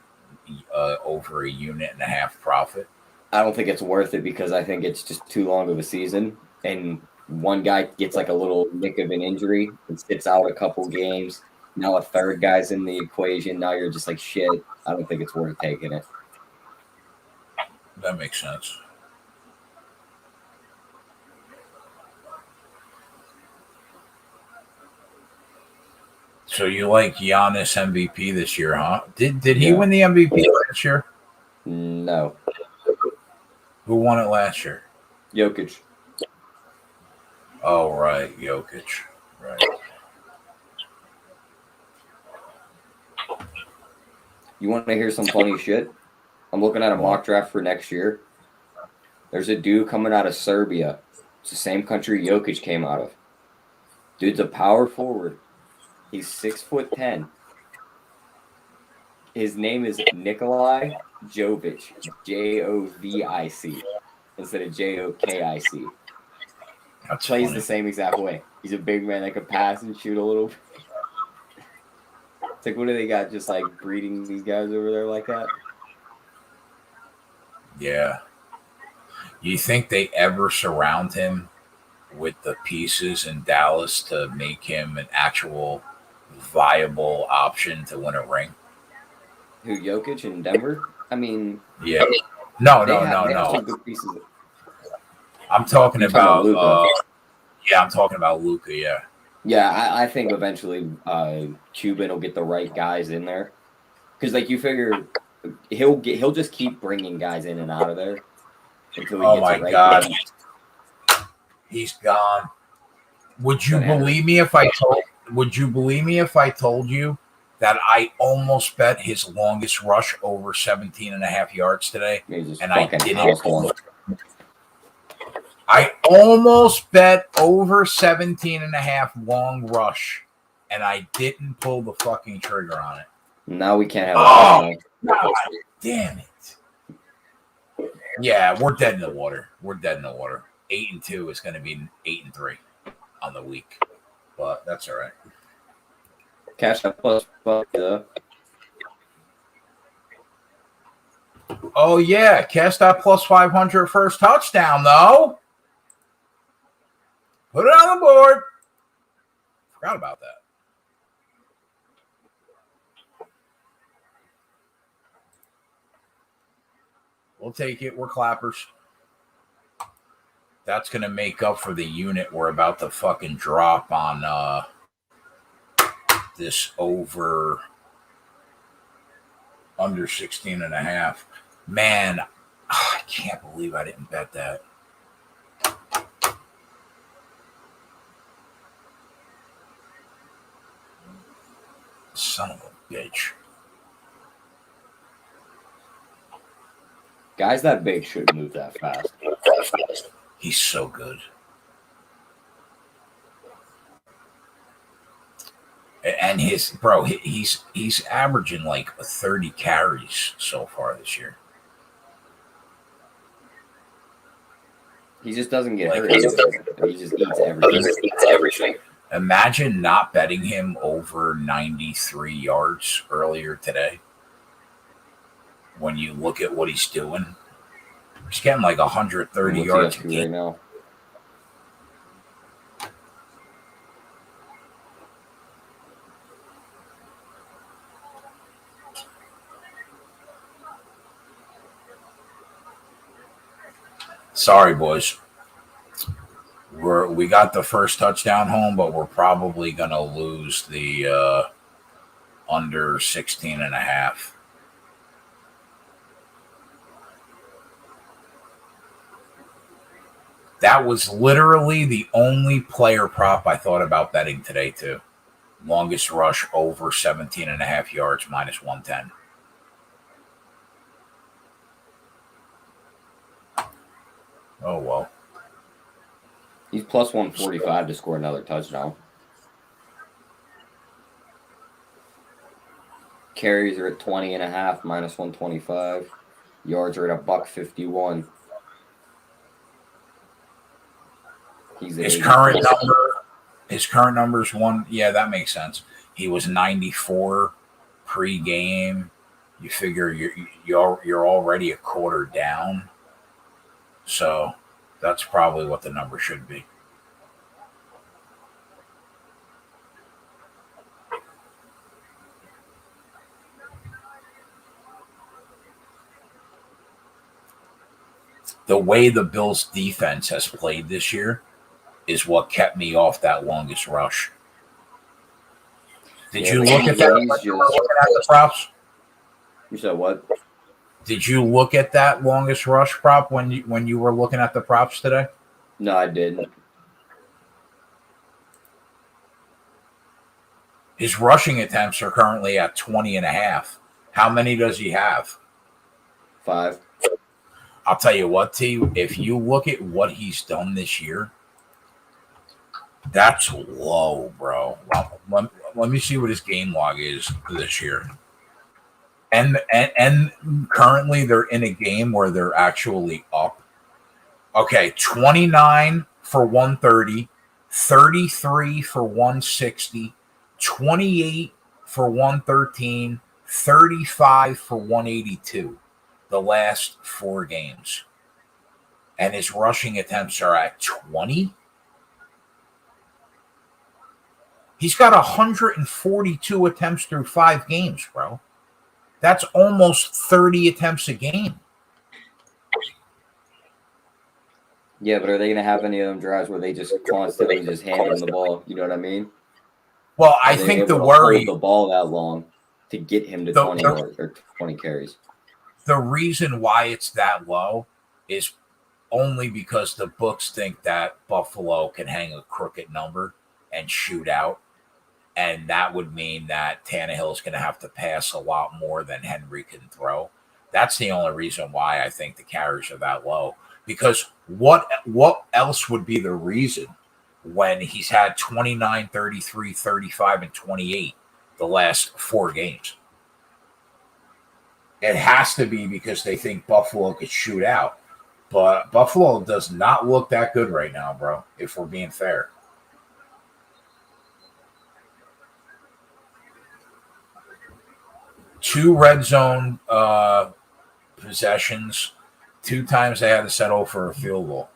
1.5 units profit? I don't think it's worth it because I think it's just too long of a season, and one guy gets like a little nick of an injury and sits out a couple games. Now a third guy's in the equation. Now you're just like, shit, I don't think it's worth taking it. That makes sense. So you like Giannis MVP this year, huh? Did he win the MVP last year? No. Who won it last year? Jokic. Oh, right. Jokic. Right. You want to hear some funny shit? I'm looking at a mock draft for next year. There's a dude coming out of Serbia. It's the same country Jokic came out of. Dude's a power forward. He's 6'10". His name is Nikolai Jovic, Jovic, instead of Jokic. That's Plays funny. the same exact way. He's a big man that can pass and shoot a little. It's like, what do they got just like breeding these guys over there like that? Yeah. You think they ever surround him with the pieces in Dallas to make him an actual viable option to win a ring? Who, Jokic in Denver? I mean, Yeah. No. they have some good pieces. I'm talking about Luka. Yeah, I'm talking about Luka. Yeah. Yeah, I think eventually Cuban will get the right guys in there, because like you figure he'll just keep bringing guys in and out of there until he Oh gets my it right. God, he's gone. Would you believe me if I told? Would you believe me if I told you that I almost bet his longest rush over 17 and a half yards today, and I didn't. I almost bet over 17 and a half long rush, and I didn't pull the fucking trigger on it. Now we can't have a God, damn it. Yeah, we're dead in the water. 8-2 is going to be 8-3 on the week, but that's all right. Cash that plus. Oh yeah, cash that plus 500 first touchdown though. Put it on the board. Forgot about that. We'll take it. We're clappers. That's going to make up for the unit we're about to fucking drop on this over under 16 and a half. Man, I can't believe I didn't bet that. Son of a bitch. Guys that big shouldn't move that fast. He's so good. And he's averaging like 30 carries so far this year. He just doesn't get hurt. He just eats everything. Imagine not betting him over 93 yards earlier today. When you look at what he's doing, he's getting like 130 yards a game. Right now. Sorry, boys. We got the first touchdown home, but we're probably going to lose the under 16 and a half. That was literally the only player prop I thought about betting today, too. Longest rush over 17 and a half yards, minus 110. Oh, well. He's plus 145 to score another touchdown. Carries are at 20 and a half, minus 125. Yards are at $151. His current number is one. Yeah, that makes sense. He was 94 pre-game. You figure you're already a quarter down, so that's probably what the number should be. The way the Bills' defense has played this year is what kept me off that longest rush. Did you look at that when you were looking at the props? You said what? Did you look at that longest rush prop when you were looking at the props today? No, I didn't. His rushing attempts are currently at 20 and a half. How many does he have? 5. I'll tell you what, T, if you look at what he's done this year, that's low, bro. Well, let me see what his game log is this year. And currently they're in a game where they're actually up. Okay, 29 for 130, 33 for 160, 28 for 113, 35 for 182 the last 4 games. And his rushing attempts are at 20. He's got 142 attempts through 5 games, bro. That's almost 30 attempts a game. Yeah, but are they going to have any of them drives where they just constantly just hand him the ball? You know what I mean? Well, I think the worry the ball that long to get him to 20 or 20 carries. The reason why it's that low is only because the books think that Buffalo can hang a crooked number and shoot out. And that would mean that Tannehill's going to have to pass a lot more than Henry can throw. That's the only reason why I think the carries are that low. Because what else would be the reason when he's had 29, 33, 35, and 28 the last 4 games? It has to be because they think Buffalo could shoot out. But Buffalo does not look that good right now, bro, if we're being fair. Two red zone possessions. 2 times they had to settle for a field goal.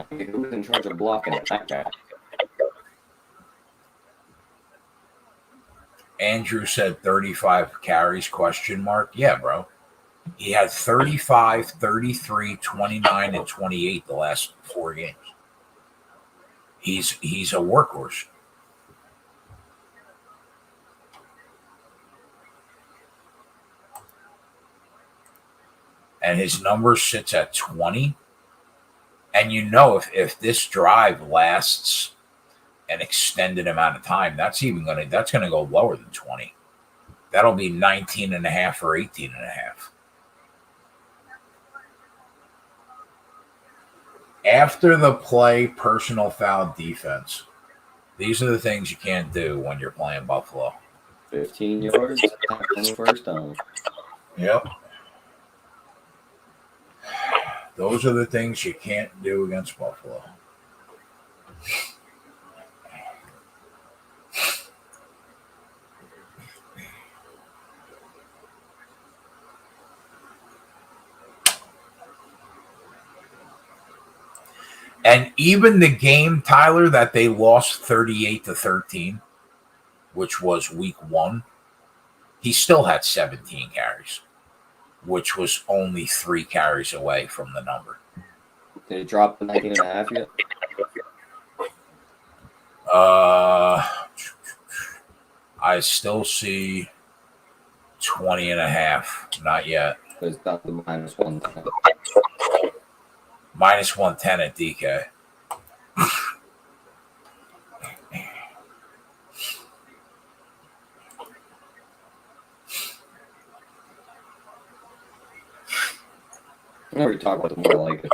Who's in charge of blocking that guy? Andrew said 35 carries, question mark. Yeah, bro. He had 35, 33, 29, and 28 the last 4 games. He's a workhorse. And his number sits at 20. And you know if this drive lasts an extended amount of time, that's gonna go lower than 20. That'll be 19 and a half or 18 and a half. After the play, personal foul defense. These are the things you can't do when you're playing Buffalo. 15 yards on the first down. Yep. Those are the things you can't do against Buffalo. And even the game, Tyler, that they lost 38-13, which was week 1, he still had 17 carries, which was only 3 carries away from the number. Did it drop to 19 and a half yet? I still see 20 and a half. Not yet. It's down to -110. -110 at DK. Whenever you talk about the more like it,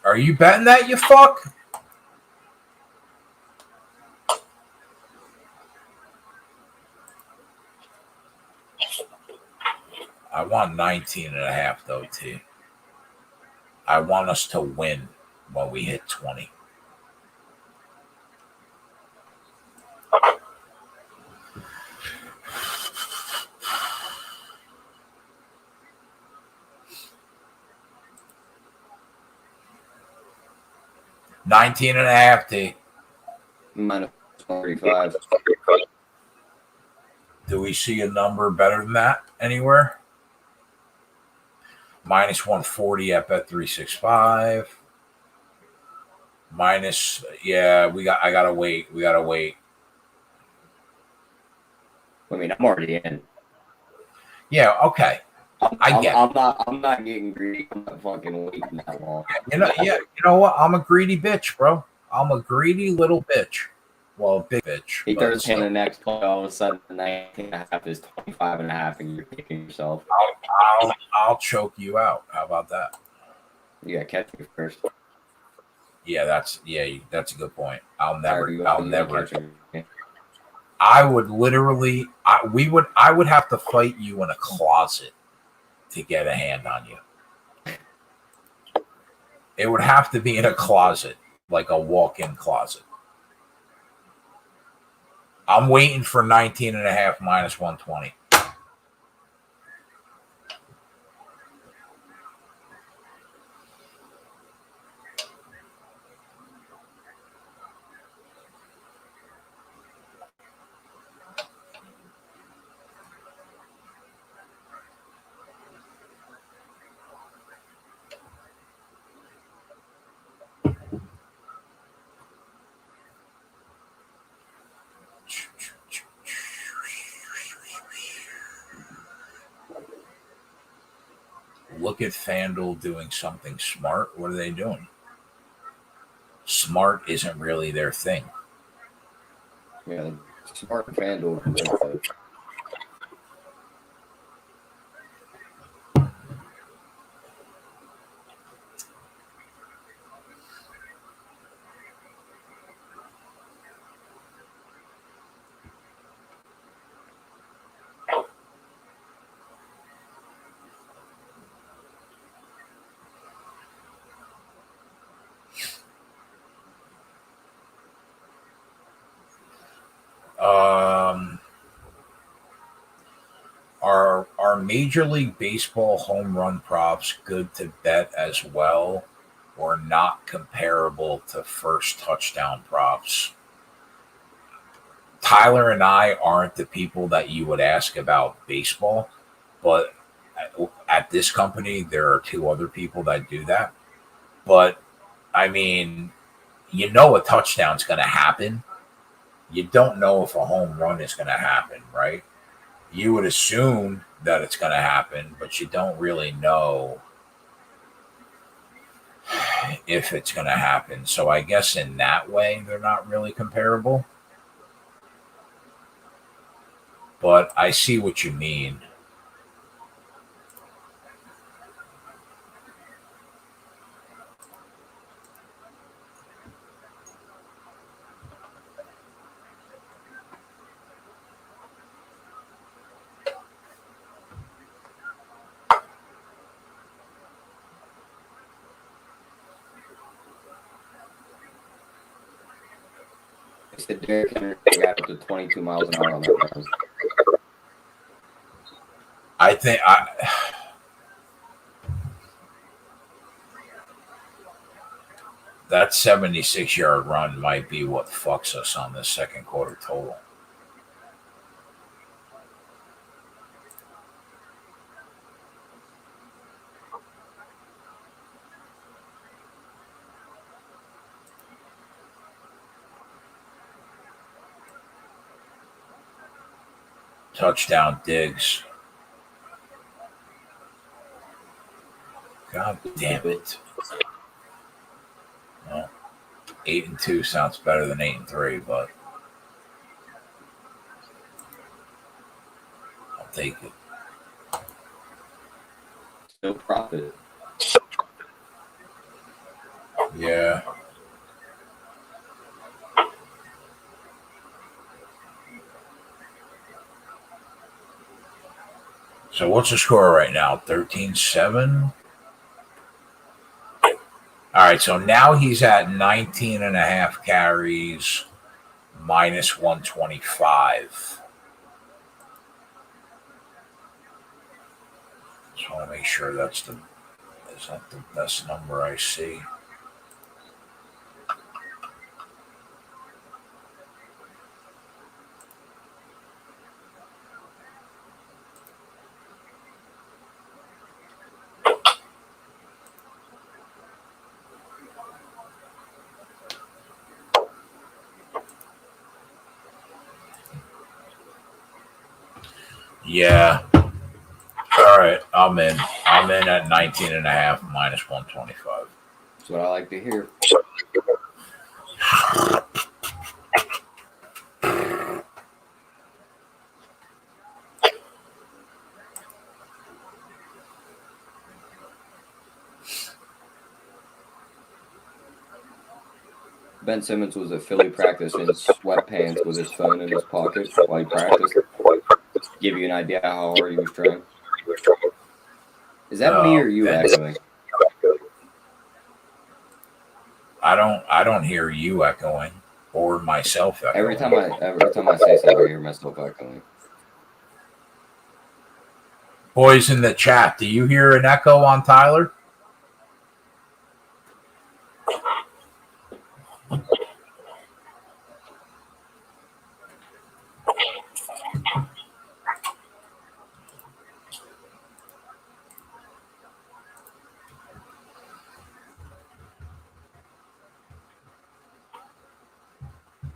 Are you betting that, you fuck? I want 19 and a half, though, T. I want us to win when we hit 20. $19.5, T. -135. Do we see a number better than that anywhere? -140 at Bet365. Minus, yeah, I gotta wait. We gotta wait. I mean, I'm already in. Yeah, okay. I get it. I'm not getting greedy. I'm not fucking waiting that long. You know what? I'm a greedy bitch, bro. I'm a greedy little bitch. Well, big bitch. He but throws in the next play, all of a sudden the 19.5 is 25.5, and you're kicking yourself. I'll choke you out. How about that? You gotta catch me first. Yeah, that's a good point. I'll never. Catch me. I would literally. I would have to fight you in a closet to get a hand on you. It would have to be in a closet, like a walk-in closet. I'm waiting for 19.5 minus 120. Look at FanDuel doing something smart. What are they doing? Smart isn't really their thing. Yeah, smart FanDuel. Are Major League Baseball home run props good to bet as well, or not comparable to first touchdown props? Tyler and I aren't the people that you would ask about baseball, but at this company, there are two other people that do that. But I mean, you know, a touchdown's going to happen. You don't know if a home run is going to happen, right? You would assume that it's going to happen, but you don't really know if it's going to happen. So I guess in that way, they're not really comparable. But I see what you mean. They said Derrick Henry got up to 22 miles an hour on that ground. I think that 76-yard run might be what fucks us on the second quarter total. Touchdown Diggs. God damn it. Well, 8-2 sounds better than 8-3, but I'll take it. No profit. Yeah. So what's the score right now? 13-7? All right, so now he's at 19.5 carries, minus 125. Just want to make sure is that the best number I see? Yeah. All right. I'm in. I'm in at 19.5 minus 125. That's what I like to hear. Ben Simmons was at Philly practice in sweatpants with his phone in his pocket while he practiced. Give you an idea how hard he was trying. Is that me or you echoing? I don't hear you echoing or myself echoing. Every time I say something, I hear myself echoing. Boys in the chat, do you hear an echo on Tyler?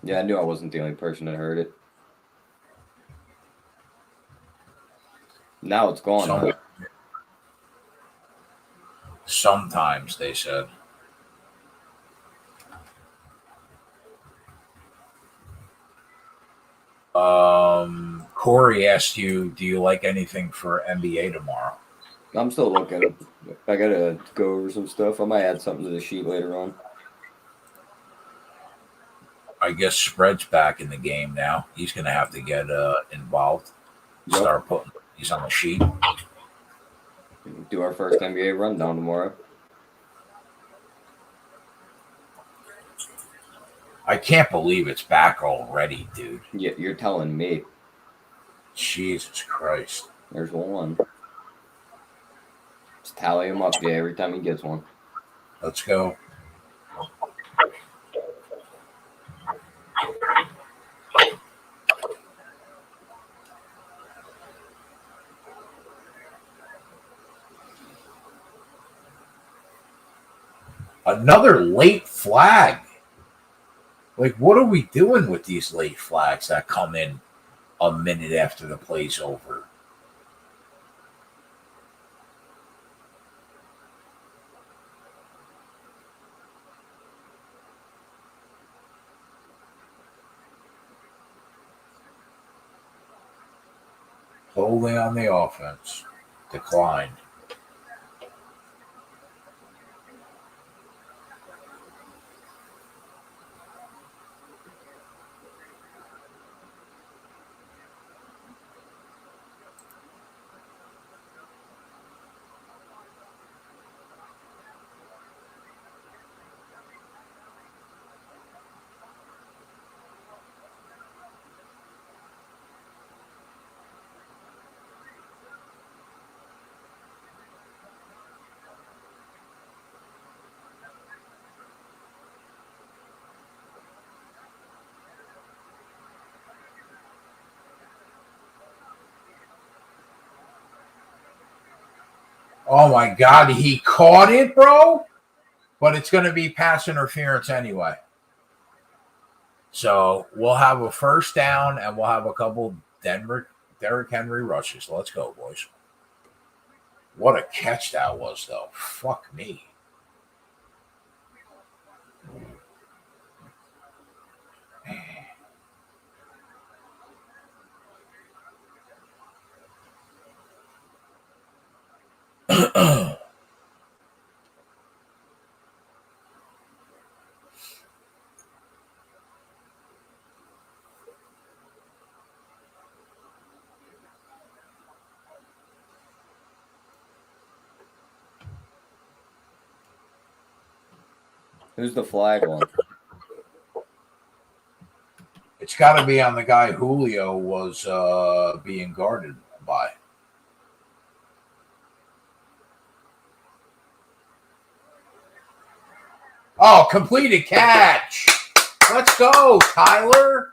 Yeah, I knew I wasn't the only person that heard it. Now it's gone. Sometimes, they said. Corey asked you, do you like anything for NBA tomorrow? I'm still looking. I gotta go over some stuff. I might add something to the sheet later on. I guess Spread's back in the game now. He's going to have to get involved. Yep. Start putting these on the sheet. Do our first NBA rundown tomorrow. I can't believe it's back already, dude. Yeah, you're telling me. Jesus Christ. There's one. Just tally him up, yeah, every time he gets one. Let's go. Another late flag. Like, what are we doing with these late flags that come in a minute after the play's over? Holding on the offense. Declined. Oh my God, he caught it, bro. But it's going to be pass interference anyway. So we'll have a first down and we'll have a couple Derrick Henry rushes. Let's go, boys. What a catch that was, though. Fuck me. Who's the flag on? It's got to be on the guy Julio was being guarded by. Oh, completed catch. Let's go, Tyler.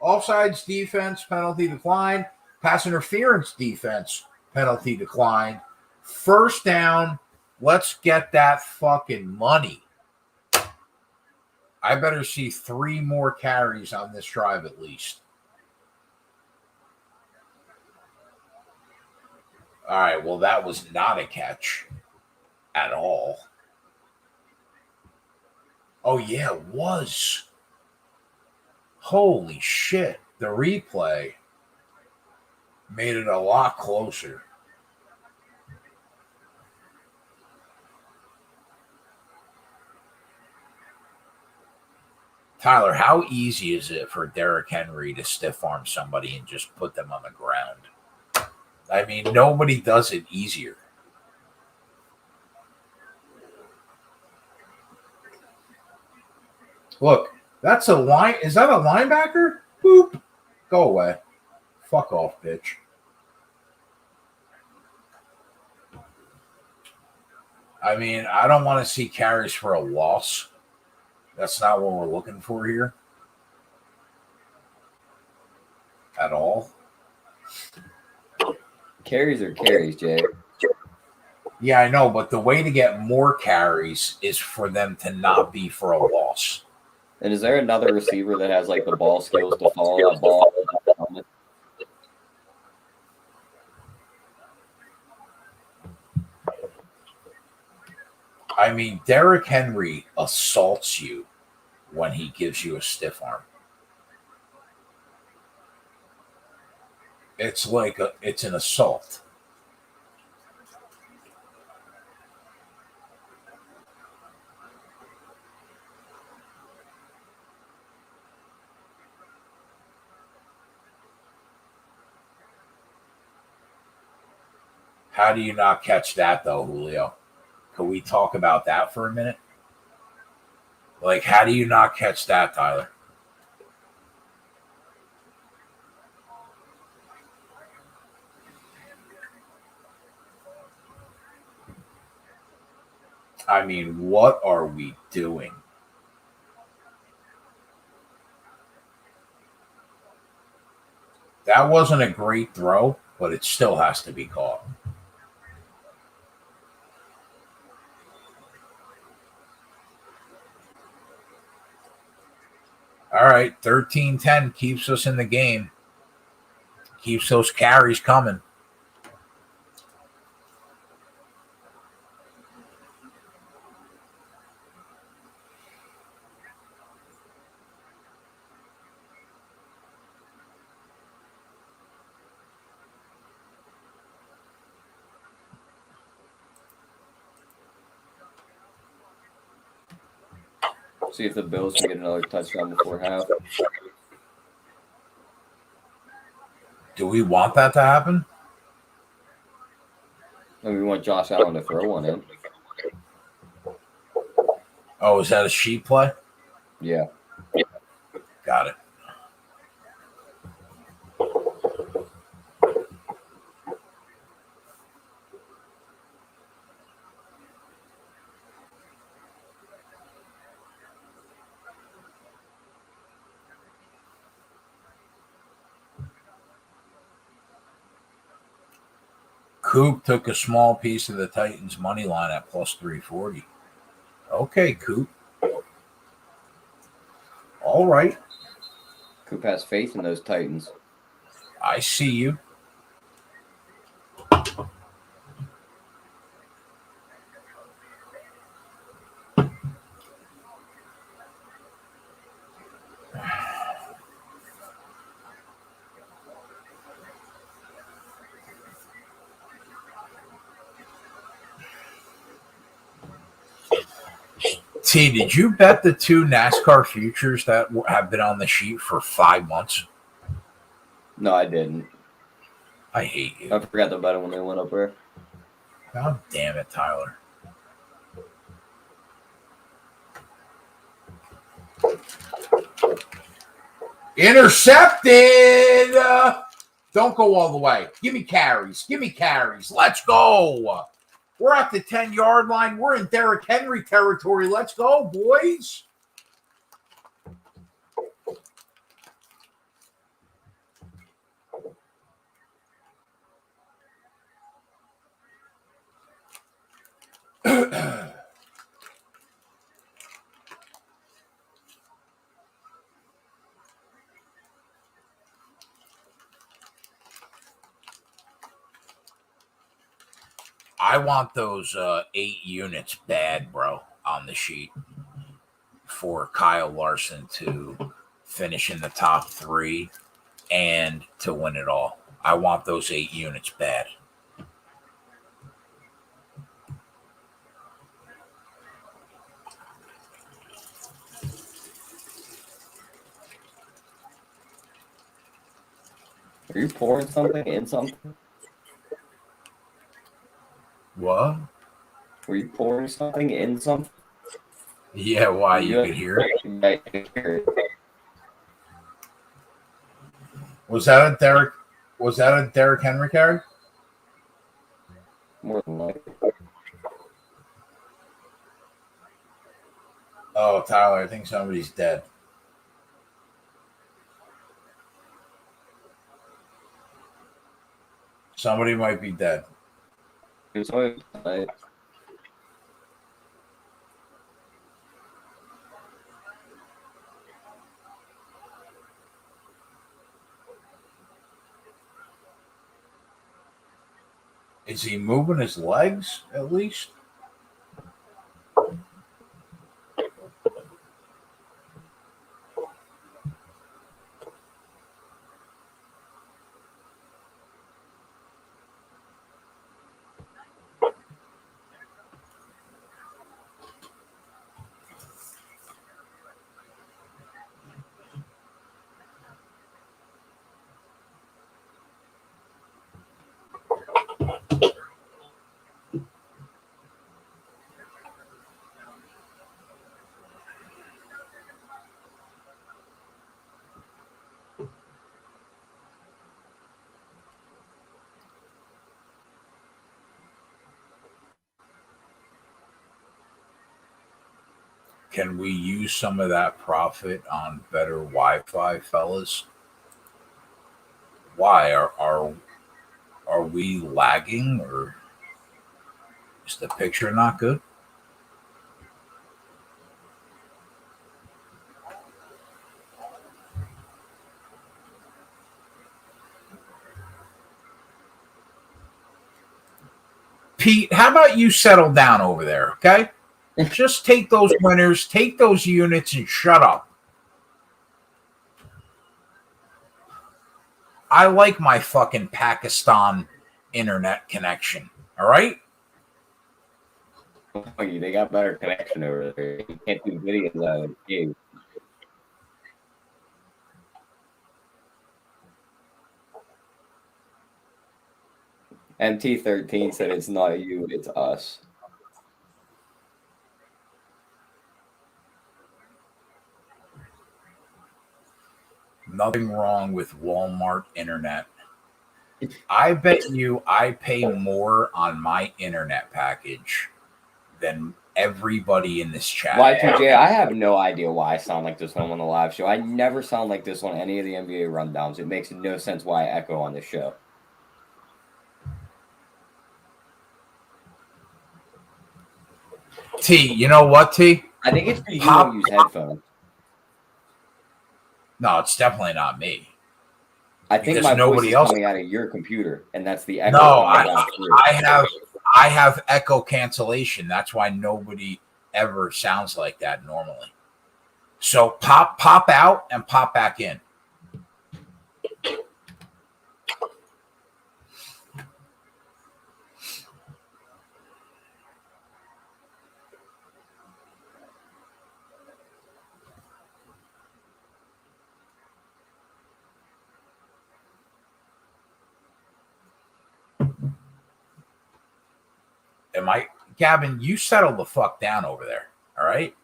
Offsides defense, penalty declined. Pass interference defense, penalty declined. First down. Let's get that fucking money. I better see 3 more carries on this drive at least. All right, well, that was not a catch at all. Oh, yeah, it was. Holy shit. The replay made it a lot closer. Tyler, how easy is it for Derrick Henry to stiff arm somebody and just put them on the ground? I mean, nobody does it easier. Look, that's a line. Is that a linebacker? Boop. Go away. Fuck off, bitch. I mean, I don't want to see carries for a loss. That's not what we're looking for here at all. Carries are carries, Jay. Yeah, I know, but the way to get more carries is for them to not be for a loss. And is there another receiver that has like the ball skills to follow that ball? I mean, Derrick Henry assaults you when he gives you a stiff arm. It's like it's an assault. How do you not catch that, though, Julio? Can we talk about that for a minute? Like, how do you not catch that, Tyler? I mean, what are we doing? That wasn't a great throw, but it still has to be caught. All right, 13-10 keeps us in the game. Keeps those carries coming. See if the Bills can get another touchdown before half. Do we want that to happen? And we want Josh Allen to throw one in. Oh, is that a sheet play? Yeah. Got it. Coop took a small piece of the Titans money line at plus 340. Okay, Coop. All right. Coop has faith in those Titans. I see you. T, did you bet the two NASCAR futures that have been on the sheet for 5 months? No, I didn't. I hate you. I forgot to bet it when they went up there. God damn it, Tyler. Intercepted! Don't go all the way. Give me carries. Give me carries. Let's go. We're at the 10-yard line. We're in Derrick Henry territory. Let's go, boys. I want those 8 units bad, bro, on the sheet for Kyle Larson to finish in the top 3 and to win it all. I want those 8 units bad. Are you pouring something in something? What? Were you pouring something in something? Yeah, why? You could hear it? Yeah, I can hear it. Was that a Derrick Henry carry? More than likely. Oh, Tyler, I think somebody's dead. Somebody might be dead. It's always like, Is he moving his legs at least? Can we use some of that profit on better Wi-Fi, fellas? Why are we lagging, or is the picture not good? Pete, how about you settle down over there, okay? Just take those winners, take those units, and shut up. I like my fucking Pakistan internet connection, all right? they got better connection over there. You can't do videos out of the game. MT13 said it's not you, it's us. Nothing wrong with Walmart internet. I bet you I pay more on my internet package than everybody in this chat. Y2J, I have no idea why I sound like this when I'm on the live show. I never sound like this on any of the NBA rundowns. It makes no sense why I echo on this show. T, you know what, T? I think it's because you don't use headphones. No, it's definitely not me. I think Because my voice nobody is else. coming out of your computer, and that's the echo. No, I have echo cancellation. That's why nobody ever sounds like that normally. So pop out and pop back in. Gavin, you settle the fuck down over there. All right.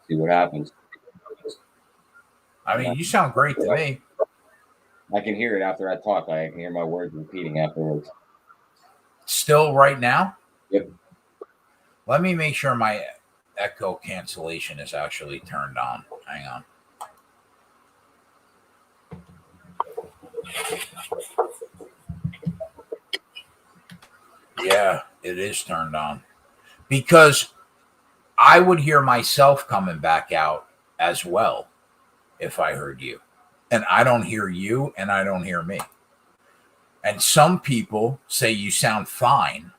See what happens. I mean, you sound great to me. I can hear it after I talk. I can hear my words repeating afterwards. Still right now? Yep. Let me make sure my echo cancellation is actually turned on. Hang on. Yeah, it is turned on. Because I would hear myself coming back out as well if I heard you. and I don't hear you, and I don't hear me. And some people say you sound fine.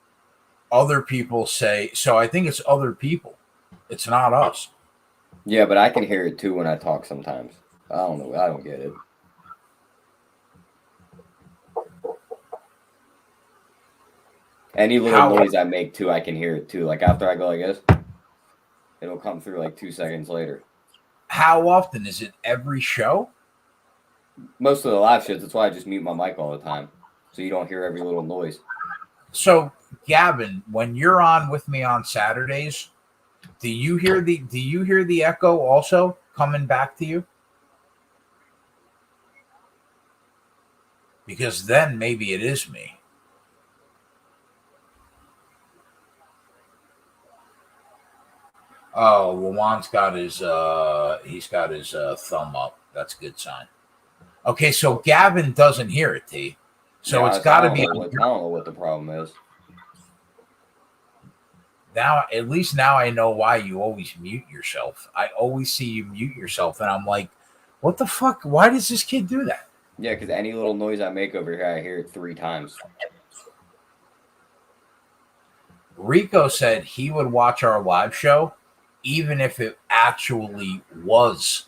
Other people say, so I think it's other people. It's not us. Yeah, but I can hear it too when I talk sometimes. I don't know. I don't get it. Any little noise I make too, I can hear it too. Like after I go like this, it'll come through like 2 seconds later. How often? Is it every show? Most of the live shows, that's why I just mute my mic all the time. So you don't hear every little noise. So, Gavin, when you're on with me on Saturdays, do you hear the echo also coming back to you? Because then maybe it is me. Oh, Lawan's got his thumb up. That's a good sign. Okay, so Gavin doesn't hear it, T. So yeah, it's got to be. I don't know what the problem is. Now, at least now I know why you always mute yourself. I always see you mute yourself, and I'm like, what the fuck? Why does this kid do that? Yeah, because any little noise I make over here, I hear it 3 times. Rico said he would watch our live show even if it actually was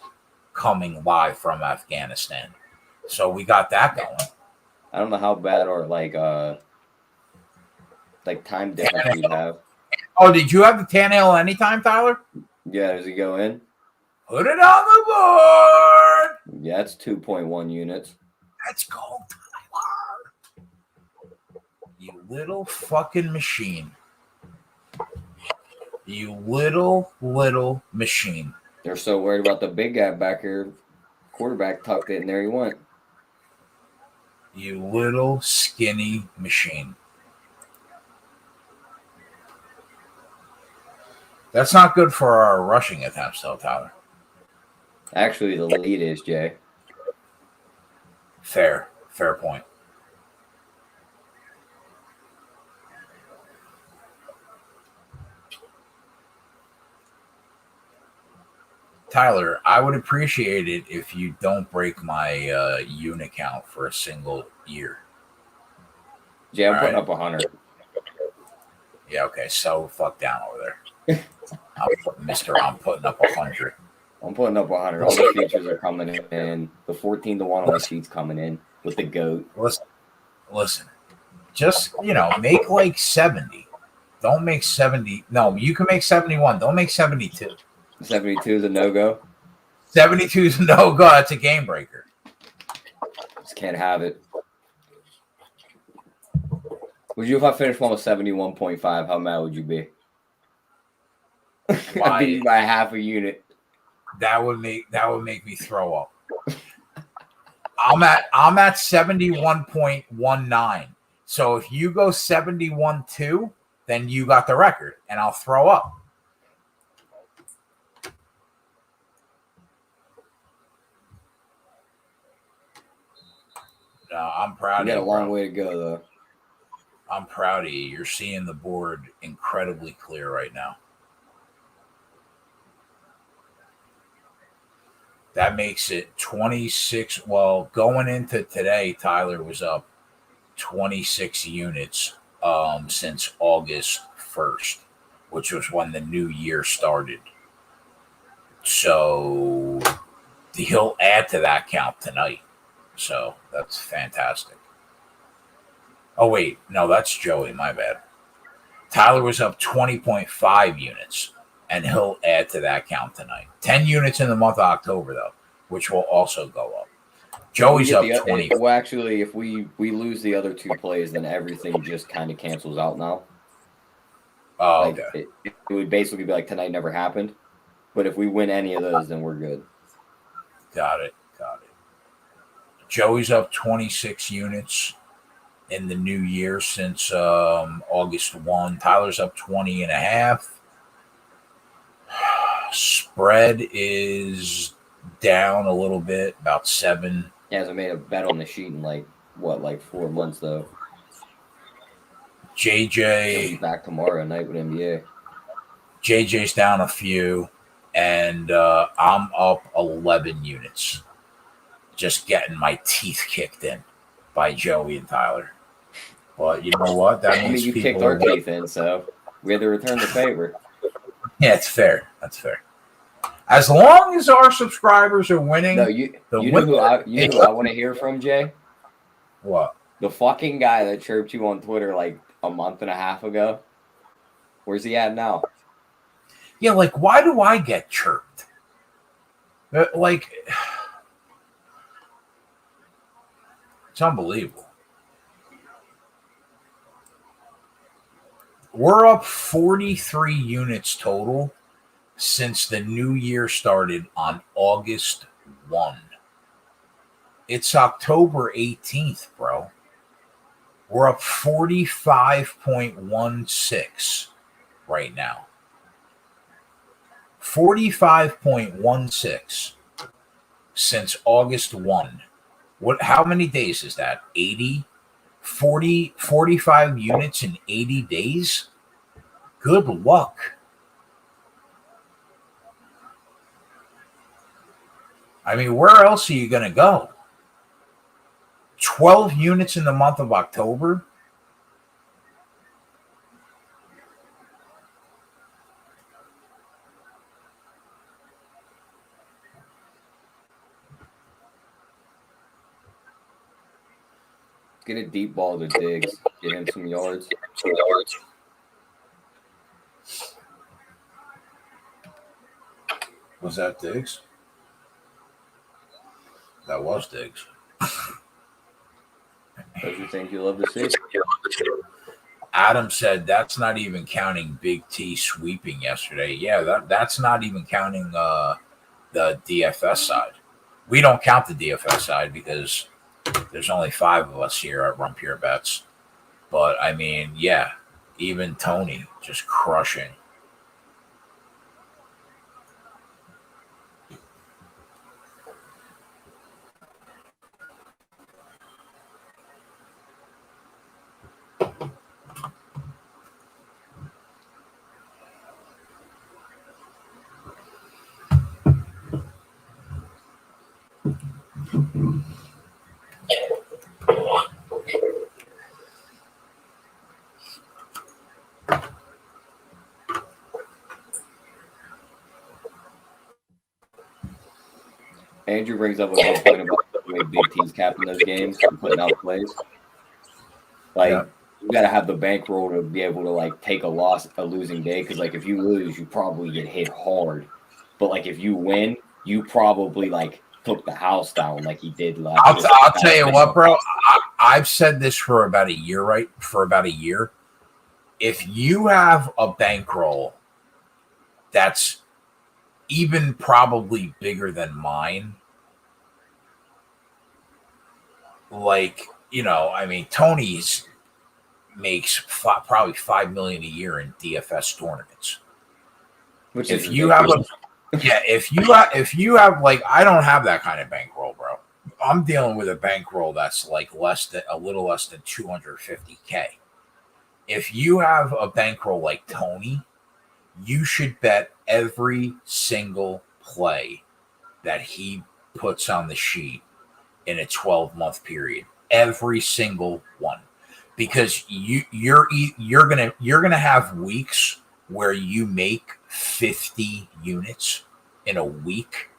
coming live from Afghanistan. So we got that going. I don't know how bad or like time difference we have. Oh, did you have the Tannehill anytime, Tyler? Yeah, does he go in? Put it on the board. Yeah, it's 2.1 units. Let's go, Tyler. You little fucking machine. You little machine. They're so worried about the big guy back here. Quarterback tucked it, and there he went. You little skinny machine. That's not good for our rushing attempts, though, Tyler. Actually, the lead is, Jay. Fair point. Tyler, I would appreciate it if you don't break my unit count for a single year. Jay, I'm putting up 100. Yeah, okay. So fuck down over there. I'm putting up 100. I'm putting up 100. All the features are coming in. The 14-1 on the sheet's coming in with the GOAT. Listen. Just, make like 70. Don't make 70. No, you can make 71. Don't make 72. 72 is a no-go? 72 is a no-go. That's a game breaker. Just can't have it. Would you, if I finished one with 71.5, how mad would you be? I beat you by half a unit. That would make me throw up. I'm at 71.19. So if you go 71.2, then you got the record, and I'll throw up. No, I'm proud of you. You got a long way to go, though. I'm proud of you. You're seeing the board incredibly clear right now. That makes it 26. Well, going into today, Tyler was up 26 units since August 1st, which was when the new year started. So he'll add to that count tonight. So that's fantastic. Oh, wait. No, that's Joey. My bad. Tyler was up 20.5 units, and he'll add to that count tonight. 10 units in the month of October, though, which will also go up. Joey's up 20. Well, actually, if we lose the other 2 plays, then everything just kind of cancels out now. Oh, okay. It would basically be like tonight never happened. But if we win any of those, then we're good. Got it. Joey's up 26 units in the new year since August 1. Tyler's up 20 and a half. Spread is down a little bit, about 7. He hasn't made a bet on the sheet in like 4 months though. JJ He'll be back tomorrow night with NBA. JJ's down a few, and I'm up 11 units. just getting my teeth kicked in by Joey and Tyler. But you know what? That means you people kicked our teeth in, so we had to return the favor. Yeah, it's fair. That's fair. As long as our subscribers are winning, no, you know who I want to hear from, Jay? What? The fucking guy that chirped you on Twitter like a month and a half ago. Where's he at now? Yeah, like, why do I get chirped? Like, it's unbelievable. We're up 43 units total since the new year started on August 1. It's October 18th, bro. We're up 45.16 right now. 45.16 since August 1. How many days is that? 80? 40, 45 units in 80 days? Good luck. I mean, where else are you going to go? 12 units in the month of October? Get a deep ball to Diggs. Get him some yards. Was that Diggs? That was Diggs. Those are things you love to see. Adam said that's not even counting Big T sweeping yesterday. Yeah, that's not even counting the DFS side. We don't count the DFS side because there's only 5 of us here at Run Pure Bets. But, I mean, yeah, even Tony just crushing. Andrew brings up a good point about the way Big T's capping those games and putting out plays. Like, you got to have the bankroll to be able to, like, take a losing day. Because, like, if you lose, you probably get hit hard. But, like, if you win, you probably, like, took the house down like he did last year. I'll tell you what, bro. I've said this for about a year, right? For about a year. If you have a bankroll that's even probably bigger than mine, like, you know, I mean, Tony's makes probably $5 million a year in DFS tournaments. Which if you have like, I don't have that kind of bankroll, bro. I'm dealing with a bankroll that's like a little less than 250K. If you have a bankroll like Tony, you should bet every single play that he puts on the sheet in a 12-month period. Every single one. Because you're gonna have weeks where you make 50 units in a week.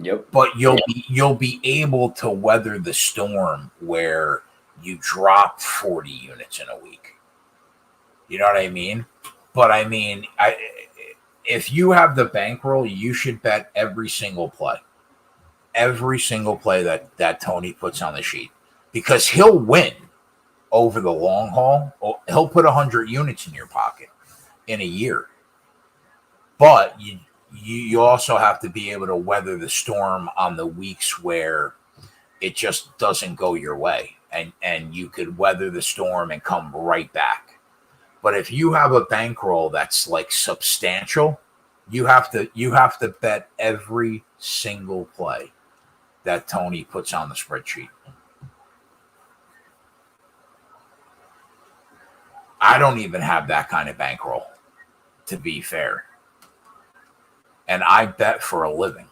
Yep. But you'll be able to weather the storm where you drop 40 units in a week. You know what I mean? But I mean, if you have the bankroll, you should bet every single play. Every single play that Tony puts on the sheet. Because he'll win over the long haul. He'll put 100 units in your pocket in a year. But you also have to be able to weather the storm on the weeks where it just doesn't go your way. And you could weather the storm and come right back. But if you have a bankroll that's like substantial, you have to bet every single play that Tony puts on the spreadsheet. I don't even have that kind of bankroll, to be fair. And I bet for a living.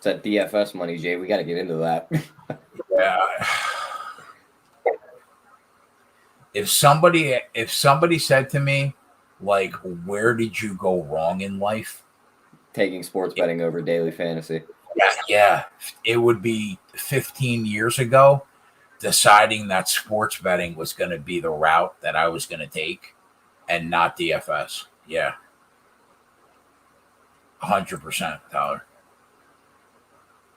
It's that DFS money, Jay. We got to get into that. Yeah. If somebody said to me, like, where did you go wrong in life? Taking sports betting over daily fantasy. Yeah, it would be 15 years ago, deciding that sports betting was going to be the route that I was going to take and not DFS. Yeah. 100%, Tyler.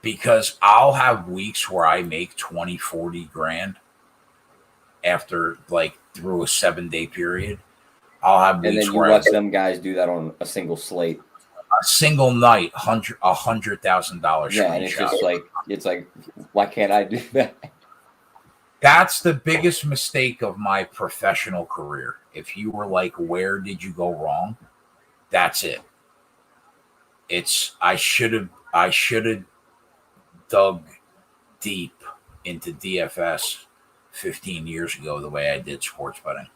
Because I'll have weeks where I make 20, 40 grand after, like, through a 7-day period. I'll have weeks and then you where watch them guys do that on a single slate. A single night, $100,000. Yeah, and it's just like, why can't I do that? That's the biggest mistake of my professional career. If you were like, where did you go wrong? That's it. I should have dug deep into DFS 15 years ago the way I did sports betting.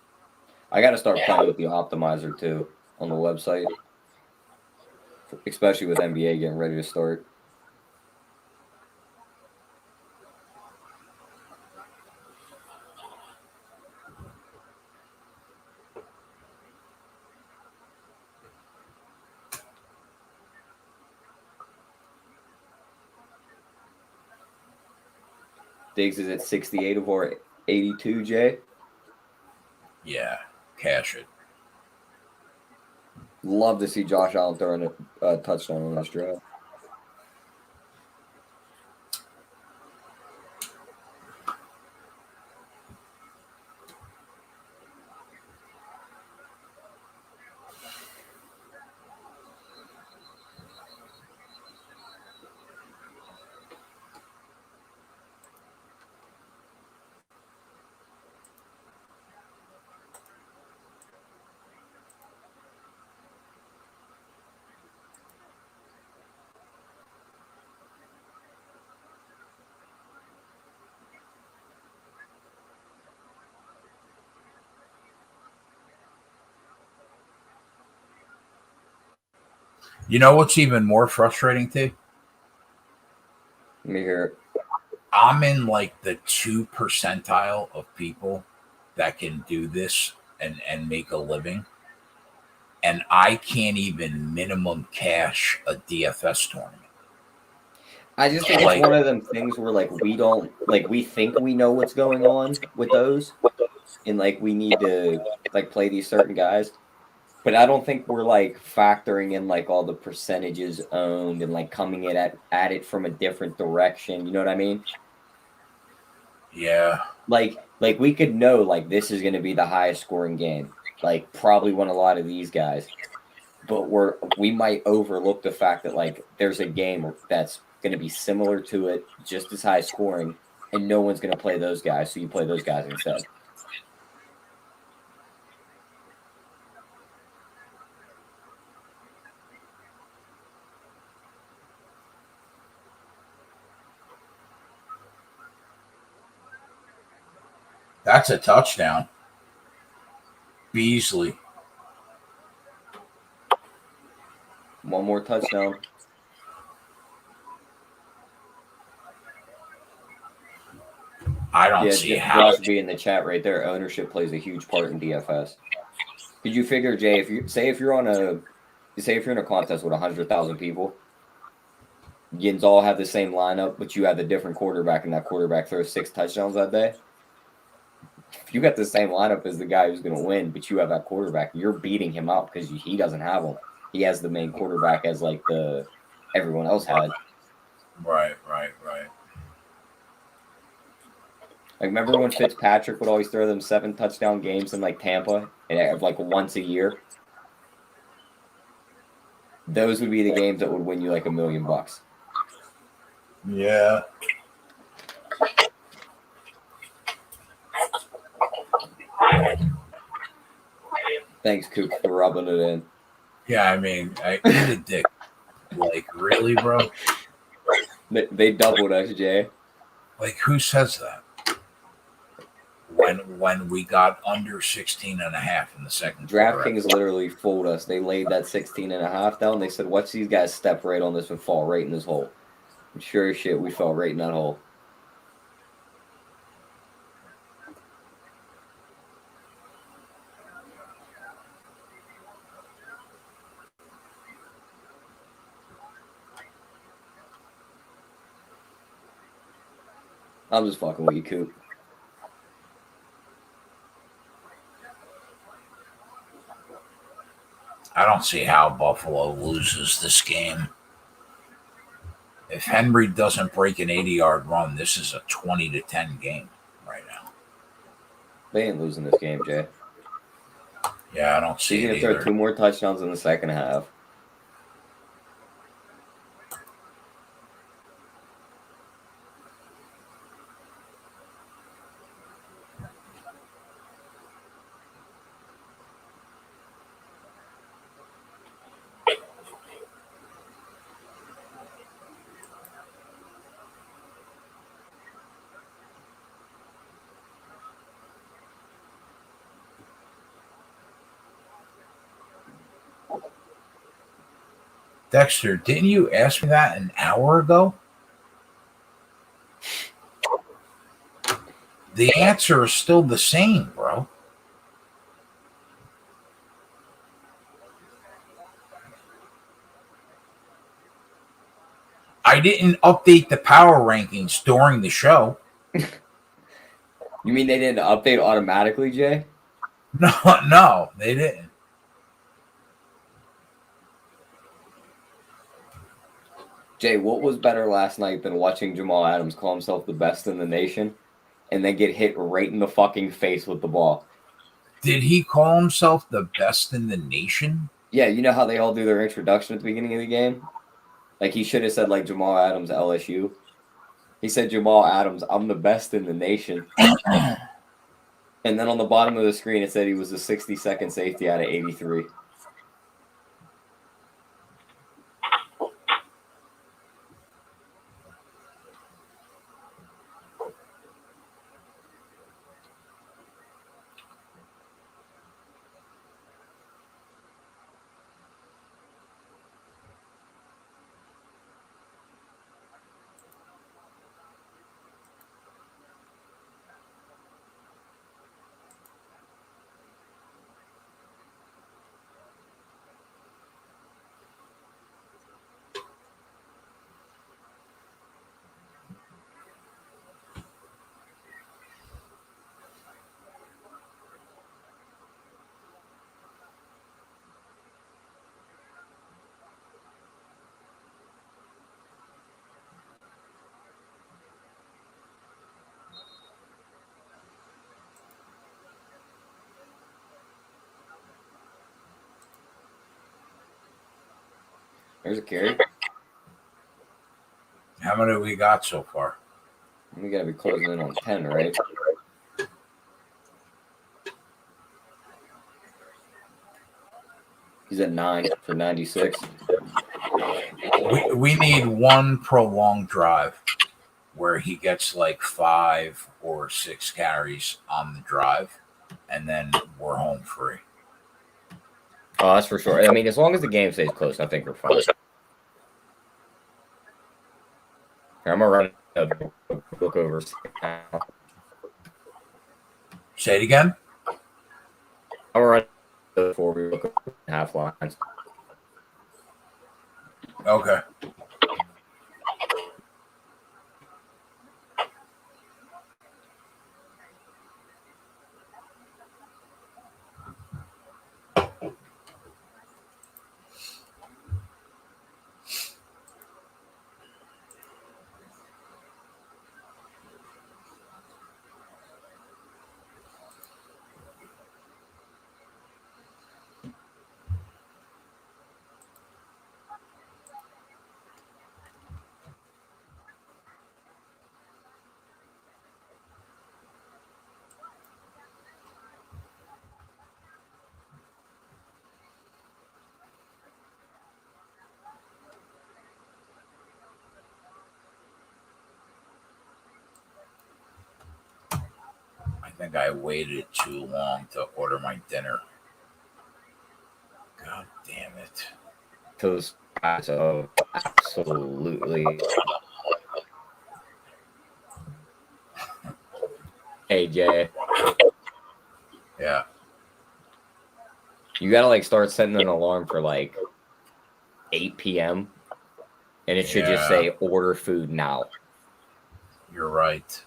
I got to start playing with the optimizer too on the website, especially with NBA getting ready to start. Diggs is at 68 of our 82, Jay. Yeah, cash it. Love to see Josh Allen throwing a touchdown on this drive. You know what's even more frustrating, too? Let me hear it. I'm in like the 2 percentile of people that can do this and make a living. And I can't even minimum cash a DFS tournament. I just think it's one of them things where like we think we know what's going on with those, and like we need to like play these certain guys. But I don't think we're like factoring in like all the percentages owned and like coming in at it from a different direction. You know what I mean? Yeah. Like we could know like this is going to be the highest scoring game. Like probably won a lot of these guys. But we might overlook the fact that like there's a game that's going to be similar to it, just as high scoring, and no one's going to play those guys, so you play those guys instead. That's a touchdown. Beasley. One more touchdown. I don't see how. Josh B in the chat right there. Ownership plays a huge part in DFS. Did you figure, Jay? If you're in a contest with 100,000 people, you all have the same lineup, but you have the different quarterback, and that quarterback throws 6 touchdowns that day. If you got the same lineup as the guy who's going to win, but you have that quarterback, you're beating him out because he doesn't have him. He has the main quarterback as like everyone else had. Right. Like, remember when Fitzpatrick would always throw them 7 touchdown games in like Tampa, and like once a year? Those would be the games that would win you like $1 million. Yeah. Thanks, Coop, for rubbing it in. Yeah, I mean, I eat a dick. Like, really, bro? They doubled us, Jay. Like, who says that? When we got under 16.5 in the second DraftKings literally fooled us. They laid that 16.5 down. They said, watch these guys step right on this and fall right in this hole. Sure as shit, we fell right in that hole. I'm just fucking with you, Coop. I don't see how Buffalo loses this game. If Henry doesn't break an 80-yard run, this is a 20-10 game right now. They ain't losing this game, Jay. Yeah, I don't see He's it gonna throw either. 2 more touchdowns in the second half. Dexter, didn't you ask me that an hour ago? The answer is still the same, bro. I didn't update the power rankings during the show. You mean they didn't update automatically, Jay? No, they didn't. Jay, what was better last night than watching Jamal Adams call himself the best in the nation and then get hit right in the fucking face with the ball? Did he call himself the best in the nation? Yeah, you know how they all do their introduction at the beginning of the game? Like, he should have said, like, Jamal Adams, LSU. He said, Jamal Adams, I'm the best in the nation. And then on the bottom of the screen, it said he was a 60-second safety out of 83. There's a carry. How many we got so far? We got to be closing in on 10, right? He's at 9 for 96. We need one prolonged drive where he gets like 5 or 6 carries on the drive, and then we're home free. Oh, that's for sure. I mean, as long as the game stays close, I think we're fine. Here, I'm going to run a look over. Say it again. I'm going to run before we look over half lines. Okay. I think I waited too long to order my dinner. God damn it. Those guys, oh, absolutely. AJ. Yeah. You gotta start setting an alarm for 8 p.m. and it should just say order food now. You're right.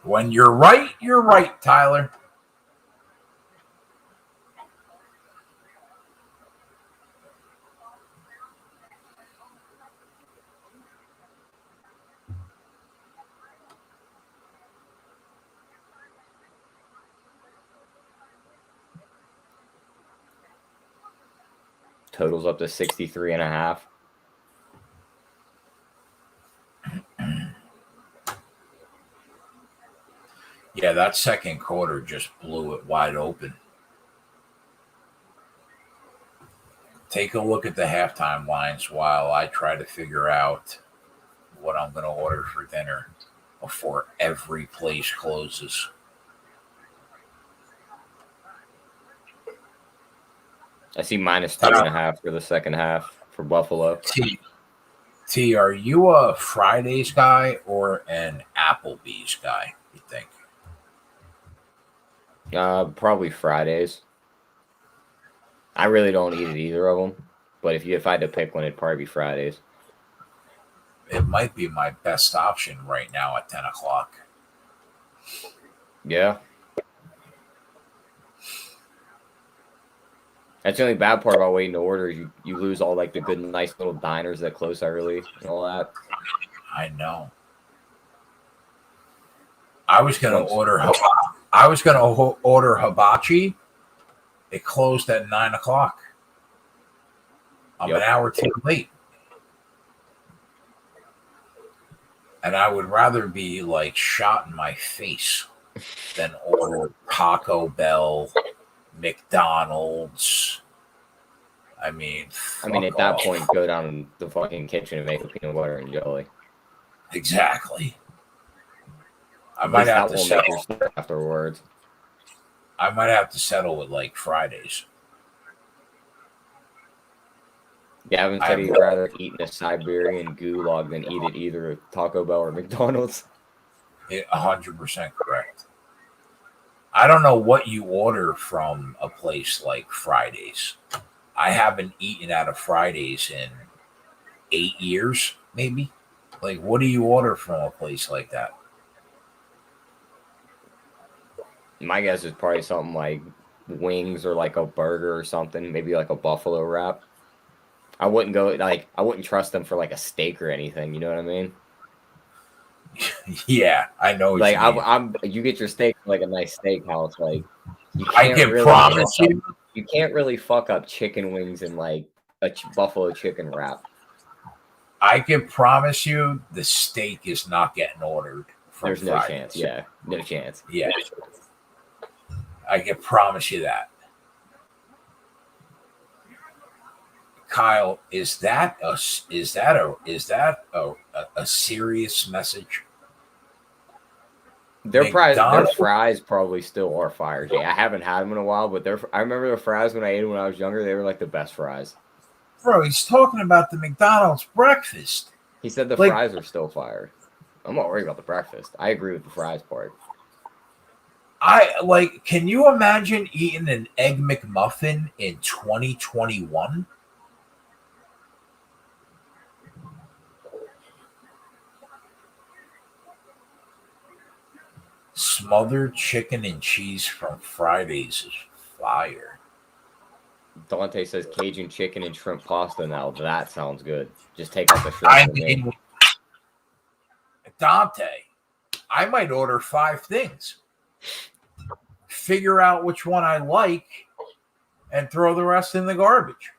When you're right, Tyler. Totals up to 63.5. Yeah, that second quarter just blew it wide open. Take a look at the halftime lines while I try to figure out what I'm going to order for dinner before every place closes. I see minus 2.5 for the second half for Buffalo. T, are you a Fridays guy or an Applebee's guy, you think? Probably Fridays. I really don't eat at either of them, but if I had to pick one, it'd probably be Fridays. It might be my best option right now at 10 o'clock. Yeah. That's the only bad part about waiting to order. You lose all the good, nice little diners that close early and all that. I know. I was going to order hibachi. It closed at 9 o'clock. I'm an hour too late. And I would rather be shot in my face than order Taco Bell, McDonald's. I mean, at that point, go down in the fucking kitchen and make a peanut butter and jelly. Exactly. I might have to settle afterwards. I might have to settle with Fridays. Gavin said he'd rather eat in a Siberian gulag than eat at either Taco Bell or McDonald's. 100% correct. I don't know what you order from a place like Fridays. I haven't eaten at a Fridays in 8 years, maybe. What do you order from a place like that? My guess is probably something like wings or a burger or something, maybe a buffalo wrap. I wouldn't go I wouldn't trust them for a steak or anything. You know what I mean? Yeah, I know. What you get your steak from a nice steakhouse. I can promise you, you can't really fuck up chicken wings and a buffalo chicken wrap. I can promise you, the steak is not getting ordered. There's no chance. Yeah, no chance. Yeah, I can promise you that. Kyle, is that a serious message? Their fries probably still are fire. Yeah, I haven't had them in a while, but I remember the fries when I ate them when I was younger. They were the best fries. Bro, he's talking about the McDonald's breakfast. He said the fries are still fire. I'm not worried about the breakfast. I agree with the fries part. Can you imagine eating an Egg McMuffin in 2021? Smothered chicken and cheese from Fridays is fire. Dante says Cajun chicken and shrimp pasta. Now that sounds good. Just take out the shrimp. Dante, I might order 5 things. Figure out which one I like and throw the rest in the garbage.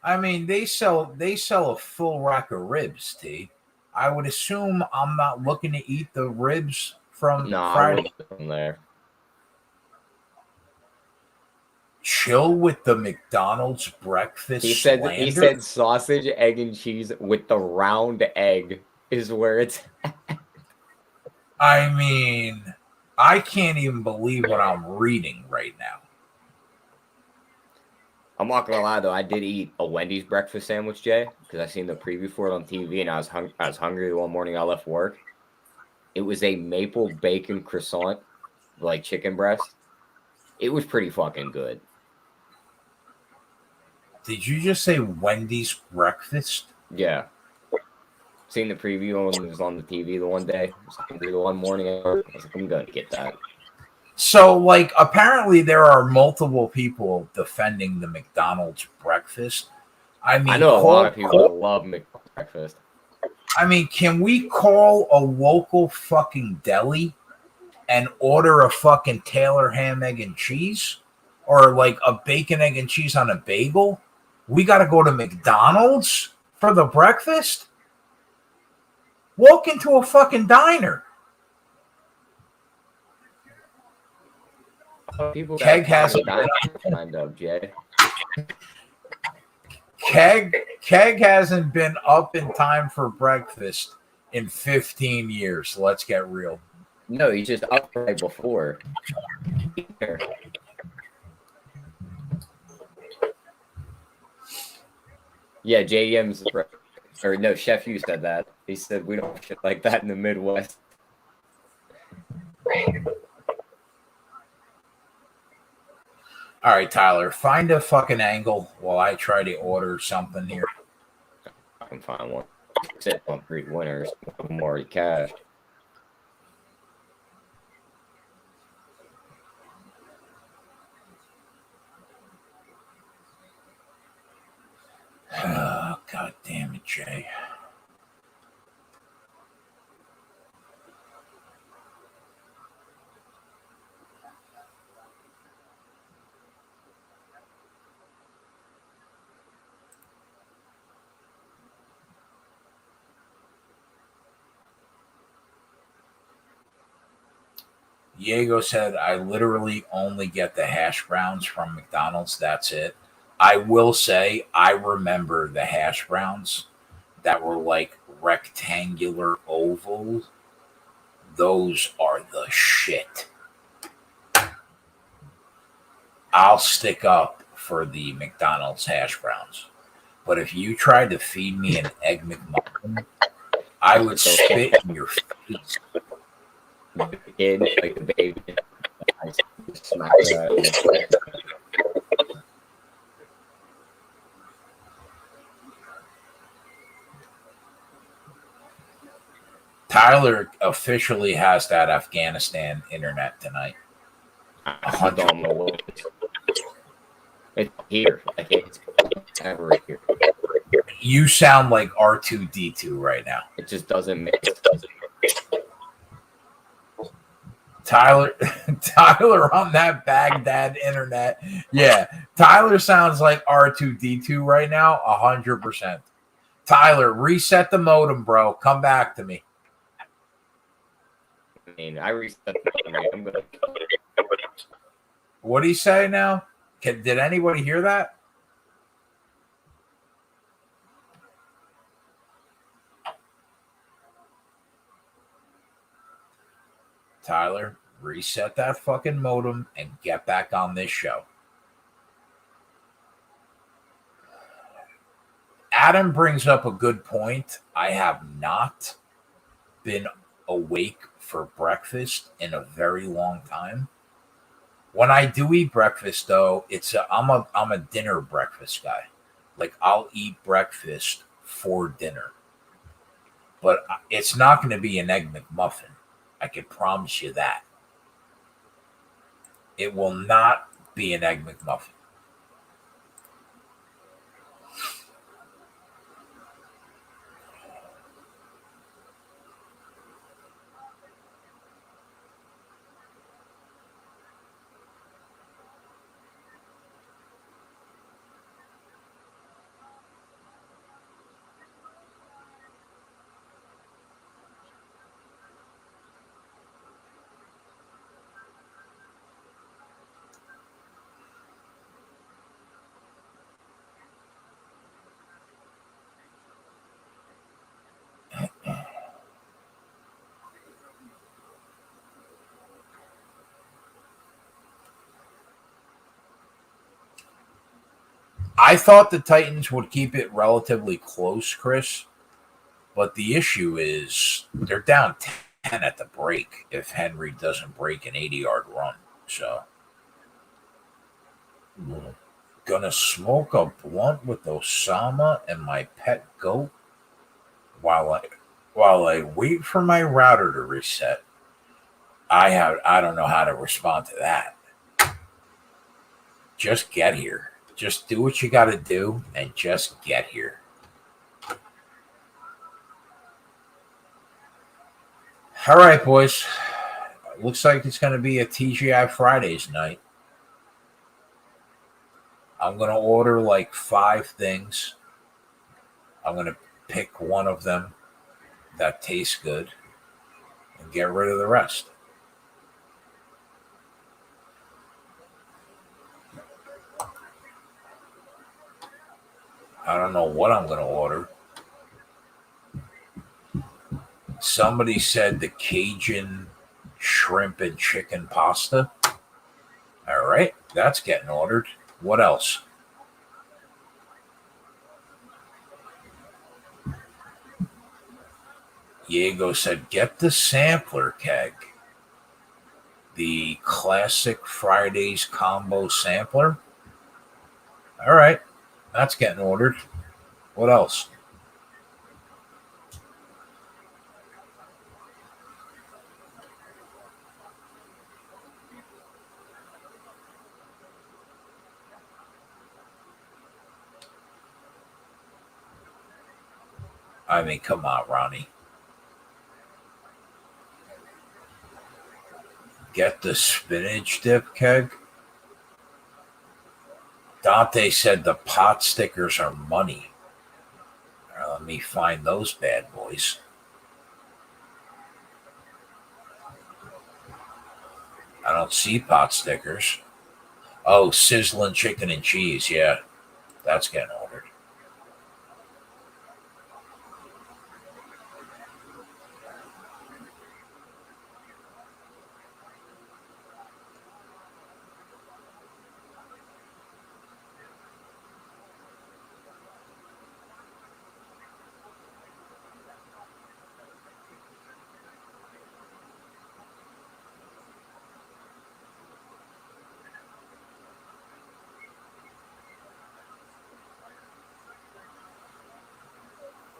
I mean, they sell a full rack of ribs, T. I would assume I'm not looking to eat the ribs from Friday. From there. Chill with the McDonald's breakfast. He said sausage, egg, and cheese with the round egg is where it's at. I mean, I can't even believe what I'm reading right now. I'm not gonna lie though, I did eat a Wendy's breakfast sandwich, Jay, because I seen the preview for it on TV, and I was hungry one morning. I left work. It was a maple bacon croissant, like chicken breast. It was pretty fucking good. Did you just say Wendy's breakfast? Yeah. Seen the preview when it was on the TV the one day. I was hungry the one morning. I was like, I'm gonna get that. So, like, apparently there are multiple people defending the McDonald's breakfast. I mean, I know a lot of people that love McDonald's breakfast. I mean, can we call a local fucking deli and order a fucking Taylor ham, egg, and cheese? Or like a bacon, egg, and cheese on a bagel? We got to go to McDonald's for the breakfast? Walk into a fucking diner. People Keg hasn't kind of, Jay. Keg hasn't been up in time for breakfast in 15 years. Let's get real. No, he's just up right before. Yeah, JM's or no, Chef Hugh said that. He said we don't have shit like that in the Midwest. All right, Tyler, find a fucking angle while I try to order something here. I can find one. Sit on 3 winners. I'm already cashed. Oh, God damn it, Jay. Diego said, I literally only get the hash browns from McDonald's. That's it. I will say, I remember the hash browns that were like rectangular oval. Those are the shit. I'll stick up for the McDonald's hash browns. But if you tried to feed me an Egg McMuffin, I would spit in your face. The kid, like the baby, I smack that. Tyler officially has that Afghanistan internet tonight. I don't know what it's here. Like it's ever here. You sound like R2D2 right now. It just doesn't make sense. Tyler on that Baghdad internet. Yeah, Tyler sounds like R2D2 right now, 100%. Tyler, reset the modem, bro. Come back to me. I mean, I reset the I'm gonna. What do you say now? Did anybody hear that? Tyler, reset that fucking modem and get back on this show. Adam brings up a good point. I have not been awake for breakfast in a very long time. When I do eat breakfast, though, I'm a dinner breakfast guy. Like I'll eat breakfast for dinner, but it's not going to be an Egg McMuffin. I can promise you that. It will not be an Egg McMuffin. I thought the Titans would keep it relatively close, Chris. But the issue is they're down 10 at the break if Henry doesn't break an 80-yard run. So, gonna smoke a blunt with Osama and my pet goat while I wait for my router to reset. I don't know how to respond to that. Just get here. Just do what you got to do and just get here. All right, boys. Looks like it's going to be a TGI Fridays night. I'm going to order like 5 things. I'm going to pick one of them that tastes good and get rid of the rest. I don't know what I'm going to order. Somebody said the Cajun shrimp and chicken pasta. All right, that's getting ordered. What else? Diego said, get the sampler keg. The classic Fridays combo sampler. All right, that's getting ordered. What else? I mean, come on, Ronnie. Get the spinach dip keg. Dante said the pot stickers are money. Let me find those bad boys. I don't see pot stickers. Oh, sizzling chicken and cheese. Yeah, that's getting ordered.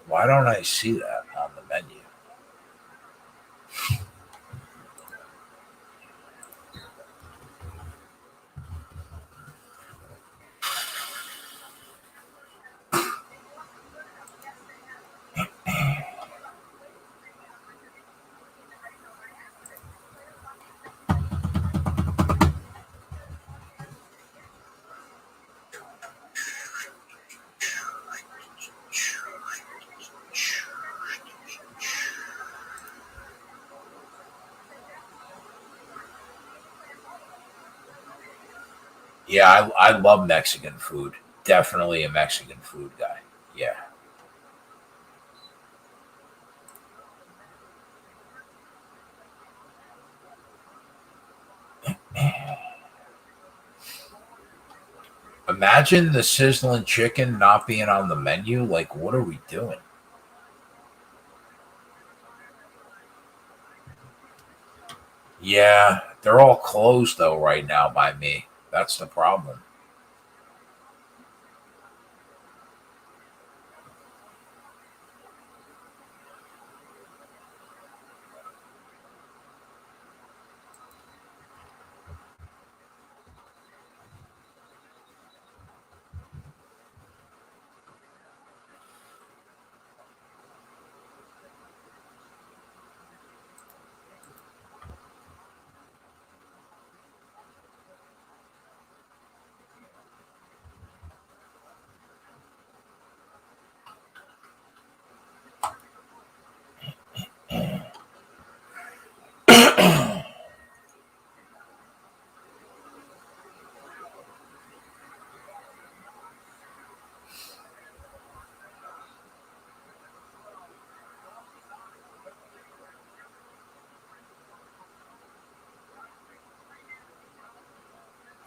Why don't I see that on the menu? Yeah, I love Mexican food. Definitely a Mexican food guy. Yeah. Imagine the sizzling chicken not being on the menu. Like, what are we doing? Yeah, they're all closed though right now by me. That's the problem.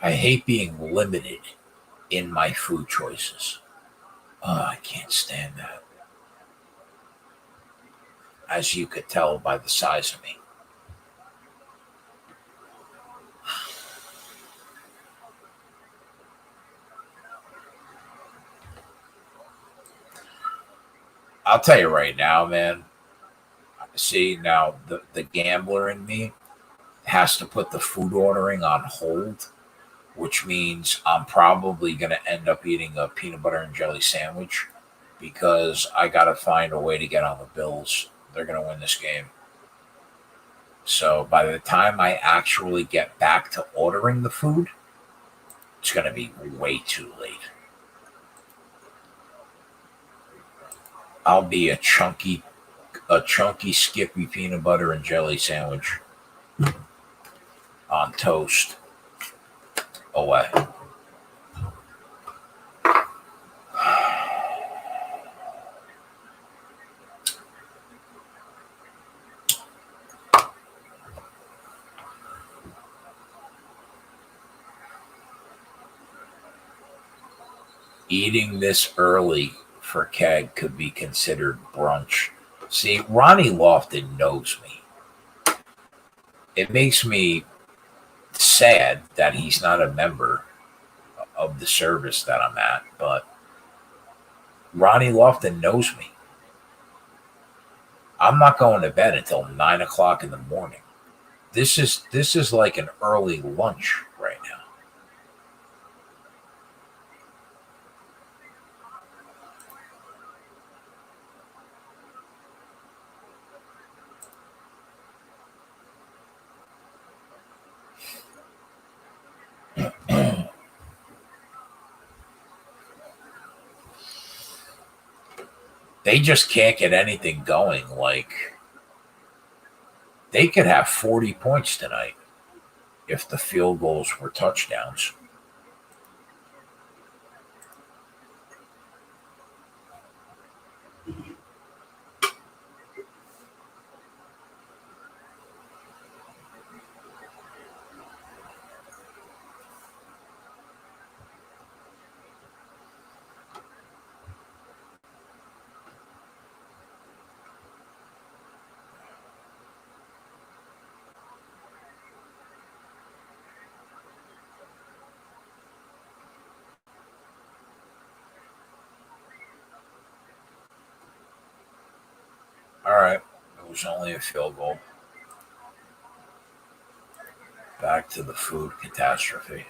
I hate being limited. in my food choices. Oh, I can't stand that. As you could tell by the size of me. I'll tell you right now, man. See, now the gambler in me has to put the food ordering on hold, which means I'm probably going to end up eating a peanut butter and jelly sandwich because I got to find a way to get on the Bills. They're going to win this game. So by the time I actually get back to ordering the food, it's going to be way too late. I'll be a chunky Skippy peanut butter and jelly sandwich on toast away. Eating this early for Keg could be considered brunch. See, Ronnie Lofton knows me. It makes me sad that he's not a member of the service that I'm at, but Ronnie Lofton knows me. I'm not going to bed until 9 o'clock in the morning. This is like an early lunch right now. They just can't get anything going. Like they could have 40 points tonight if the field goals were touchdowns. All right, it was only a field goal. Back to the food catastrophe.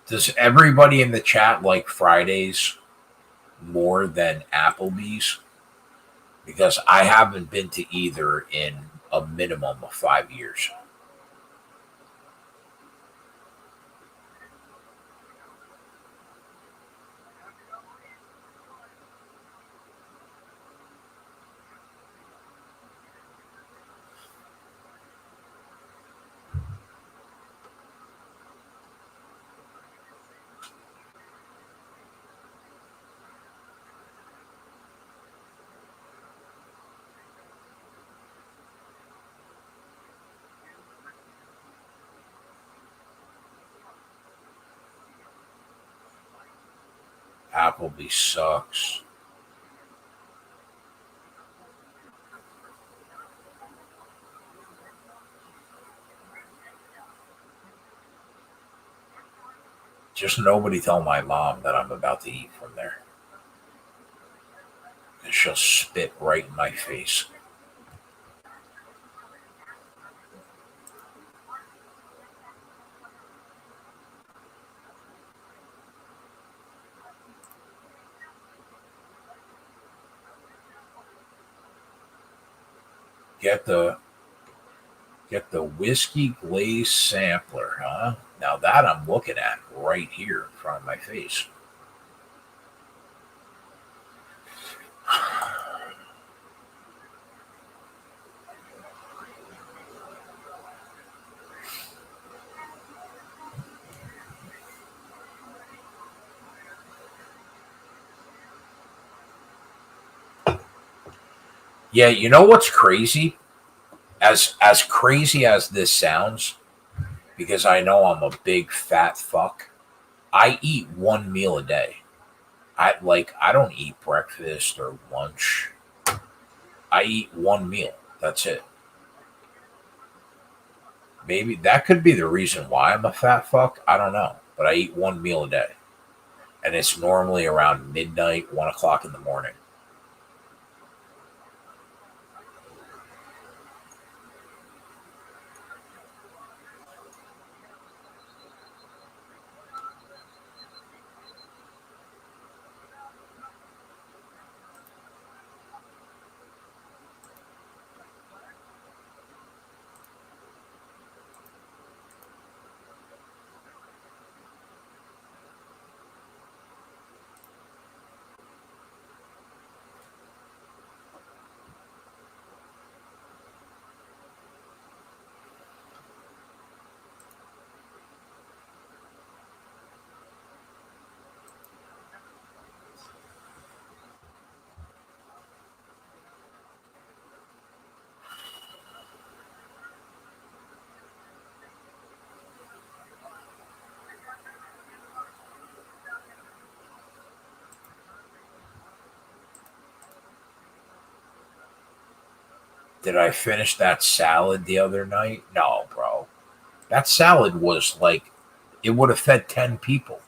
Does everybody in the chat like Fridays more than Applebee's? Because I haven't been to either in a minimum of 5 years. Applebee sucks. Just nobody tell my mom that I'm about to eat from there. She'll spit right in my face. Get the whiskey glaze sampler, huh? Now that I'm looking at right here in front of my face. Yeah, you know what's crazy? As crazy as this sounds, because I know I'm a big fat fuck, I eat one meal a day. I don't eat breakfast or lunch. I eat one meal. That's it. Maybe that could be the reason why I'm a fat fuck. I don't know. But I eat one meal a day. And it's normally around midnight, 1 o'clock in the morning. Did I finish that salad the other night? No, bro. That salad was like, it would have fed 10 people.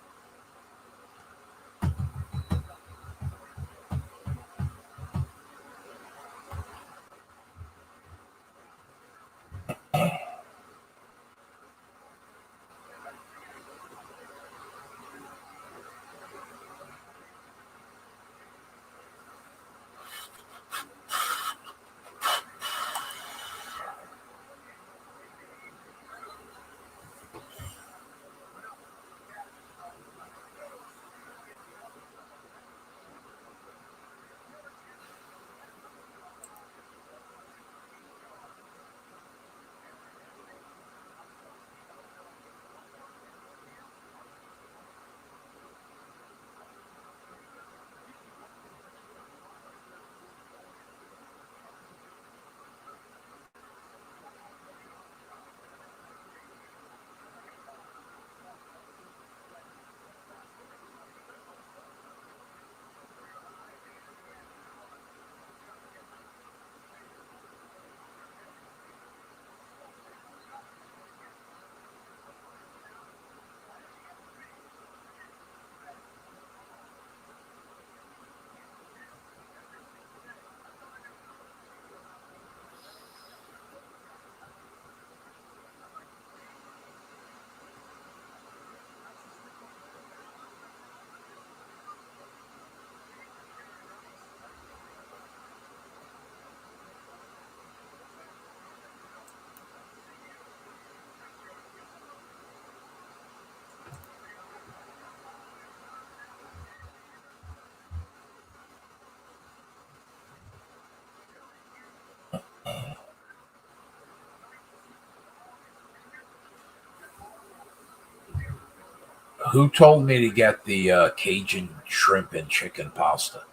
Who told me to get the Cajun shrimp and chicken pasta?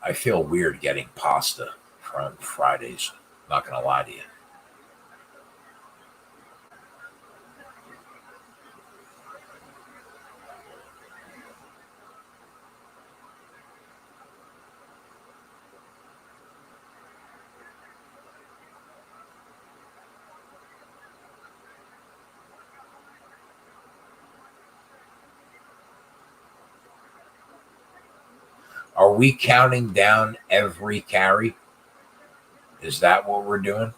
I feel weird getting pasta from Fridays. Not going to lie to you. Are we counting down every carry? Is that what we're doing?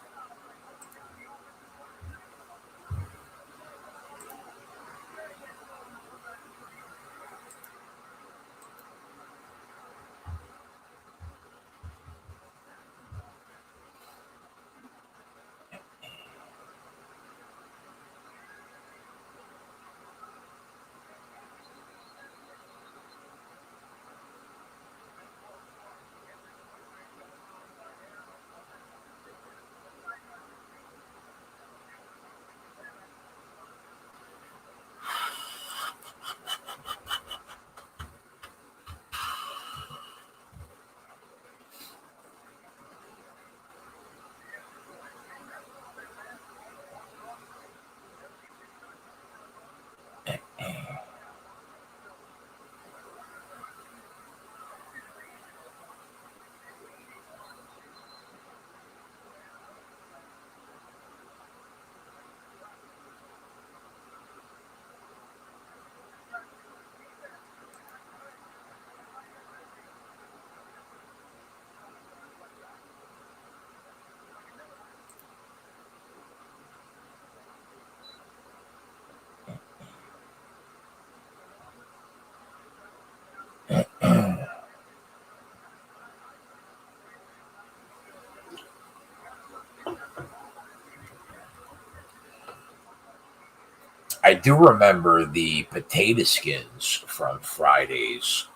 I do remember the potato skins from Fridays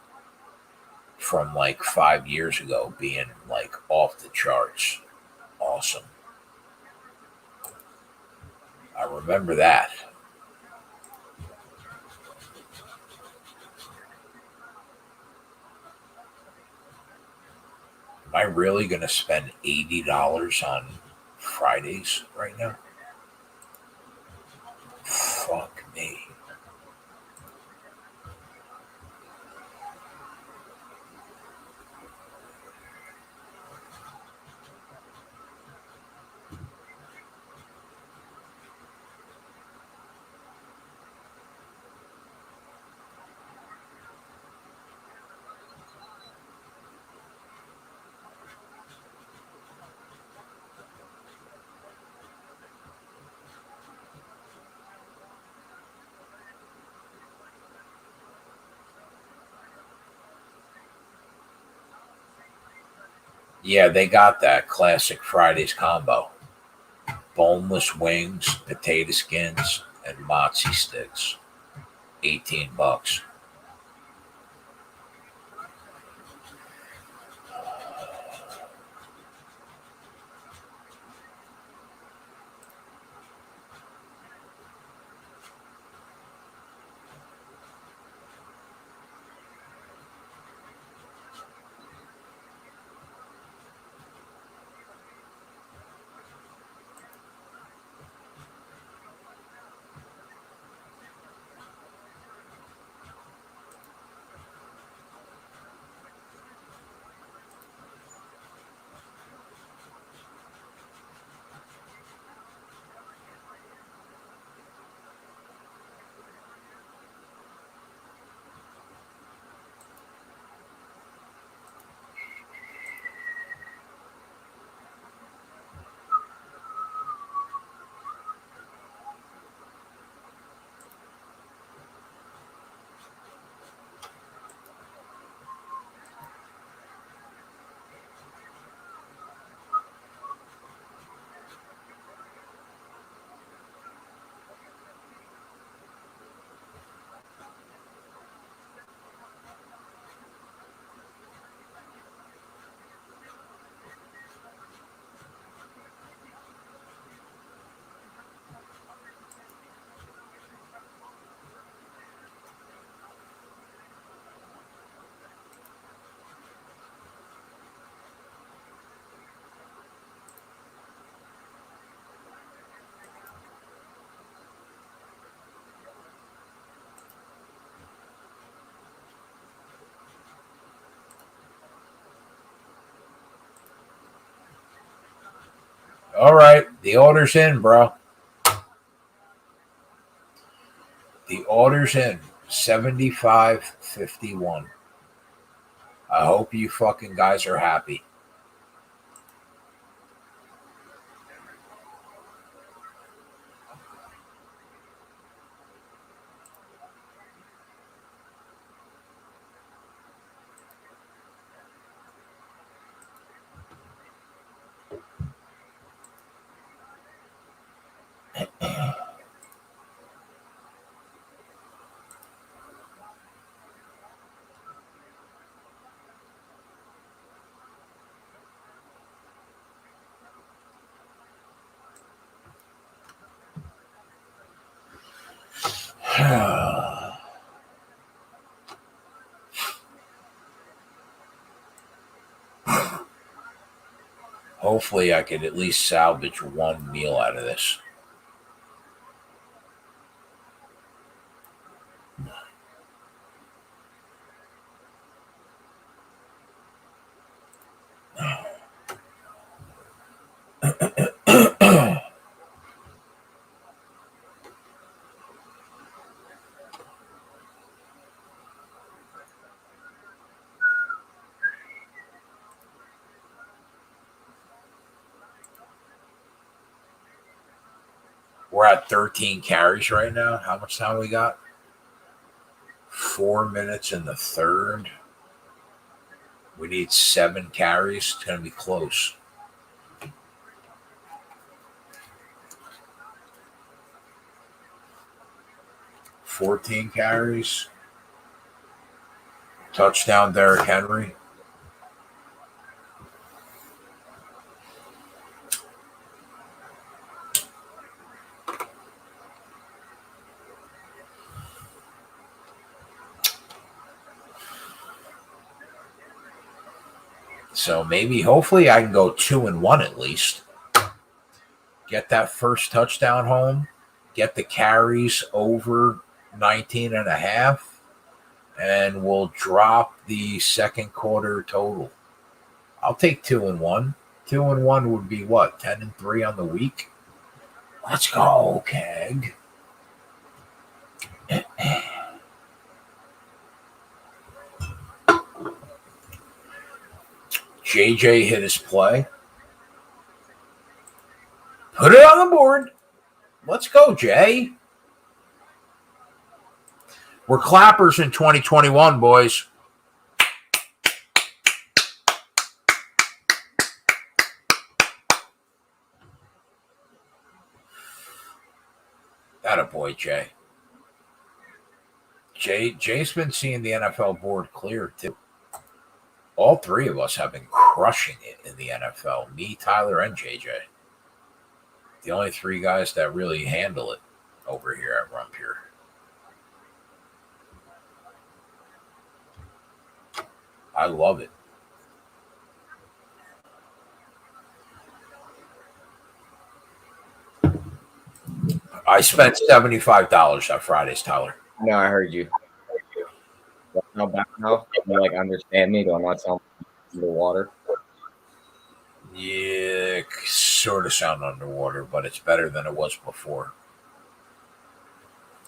from like 5 years ago being like off the charts. Awesome. I remember that. Am I really going to spend $80 on Fridays right now? Fuck me. Yeah, they got that classic Fridays combo. Boneless wings, potato skins, and mozzie sticks. $18. All right, the order's in, bro. The order's in. 75.51. I hope you fucking guys are happy. Hopefully, I can at least salvage one meal out of this. We're at 13 carries right now. How much time we got? 4 minutes in the third. We need 7 carries. It's going to be close. 14 carries. Touchdown, Derrick Henry. So maybe, hopefully, I can go 2-1 at least. Get that first touchdown home. Get the carries over 19.5. And we'll drop the second quarter total. I'll take 2-1. 2-1 would be what? 10-3 on the week. Let's go, Keg. JJ hit his play. Put it on the board. Let's go, Jay. We're clappers in 2021, boys. Attaboy, Jay. Jay's been seeing the NFL board clear, too. All three of us have been crushing it in the NFL. Me, Tyler, and JJ. The only three guys that really handle it over here at Rumpier. I love it. I spent $75 on Fridays, Tyler. No, I heard you. No back now. You like understand me? Do I not sound underwater? Yeah, sort of sound underwater, but it's better than it was before.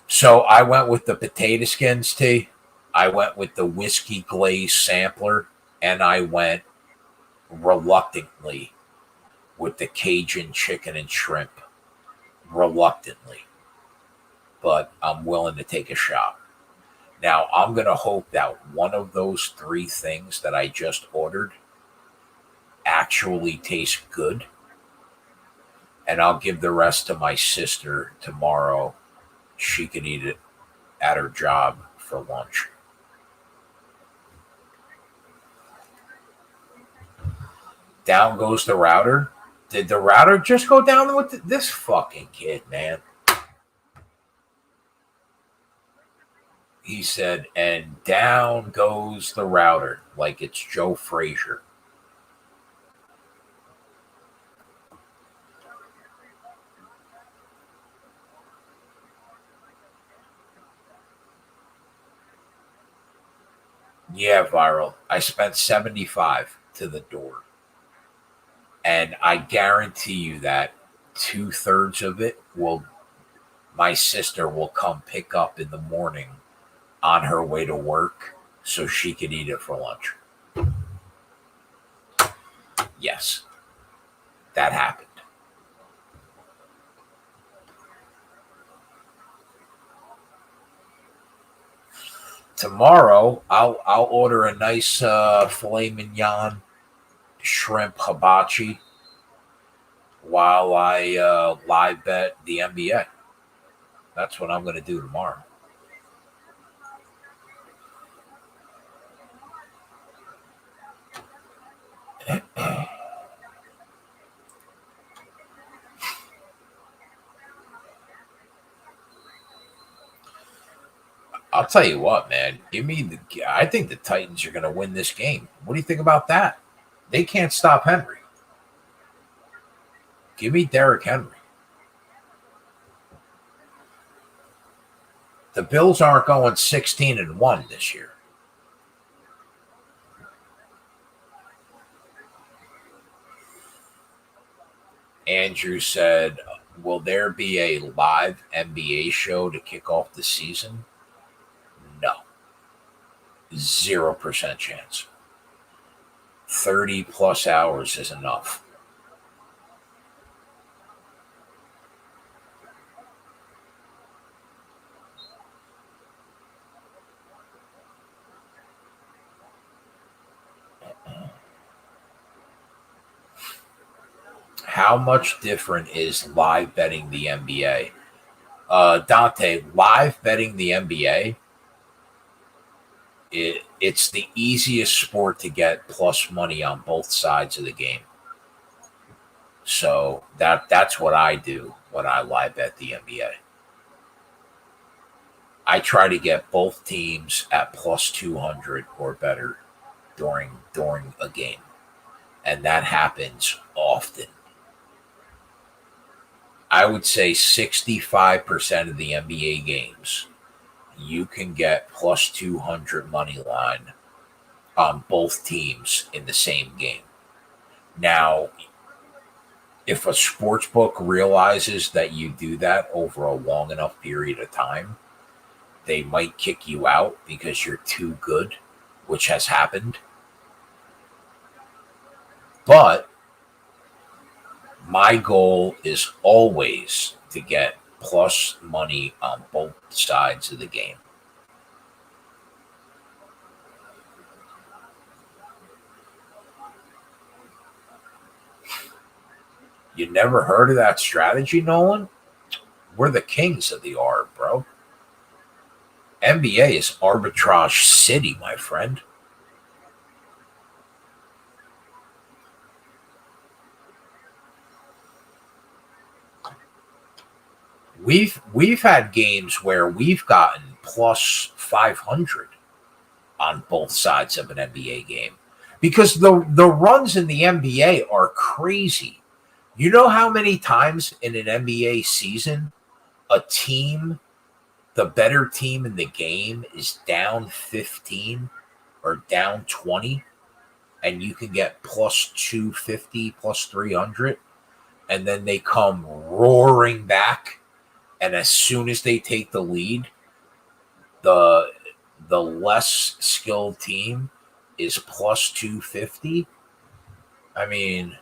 So I went with the potato skins tea. I went with the whiskey glaze sampler, and I went reluctantly with the Cajun chicken and shrimp. Reluctantly. But I'm willing to take a shot. Now, I'm going to hope that one of those three things that I just ordered actually tastes good. And I'll give the rest to my sister tomorrow. She can eat it at her job for lunch. Down goes the router. Did the router just go down with this fucking kid, man? He said, and down goes the router like it's Joe Frazier. Yeah, Viral. I spent $75 to the door. And I guarantee you that 2/3 of it my sister will come pick up in the morning on her way to work so she could eat it for lunch. Yes, that happened. Tomorrow, I'll order a nice filet mignon shrimp hibachi while I live bet the NBA. That's what I'm going to do tomorrow. I'll tell you what, man. I think the Titans are going to win this game. What do you think about that? They can't stop Henry. Give me Derrick Henry. The Bills aren't going 16-1 this year. Andrew said, will there be a live NBA show to kick off the season? No. 0% chance. 30 plus hours is enough. How much different is live betting the NBA? Dante, live betting the NBA, it's the easiest sport to get plus money on both sides of the game. So that's what I do when I live bet the NBA. I try to get both teams at plus 200 or better during a game, and that happens often. I would say 65% of the NBA games you can get plus 200 money line on both teams in the same game. Now, if a sports book realizes that you do that over a long enough period of time, they might kick you out because you're too good, which has happened. But my goal is always to get plus money on both sides of the game. You never heard of that strategy, Nolan? We're the kings of the arb, bro. NBA is arbitrage city, my friend. We've had games where we've gotten plus 500 on both sides of an NBA game because the runs in the NBA are crazy. You know how many times in an NBA season a team, the better team in the game, is down 15 or down 20, and you can get plus 250, plus 300, and then they come roaring back, and as soon as they take the lead, the the less skilled team is plus 250. I mean,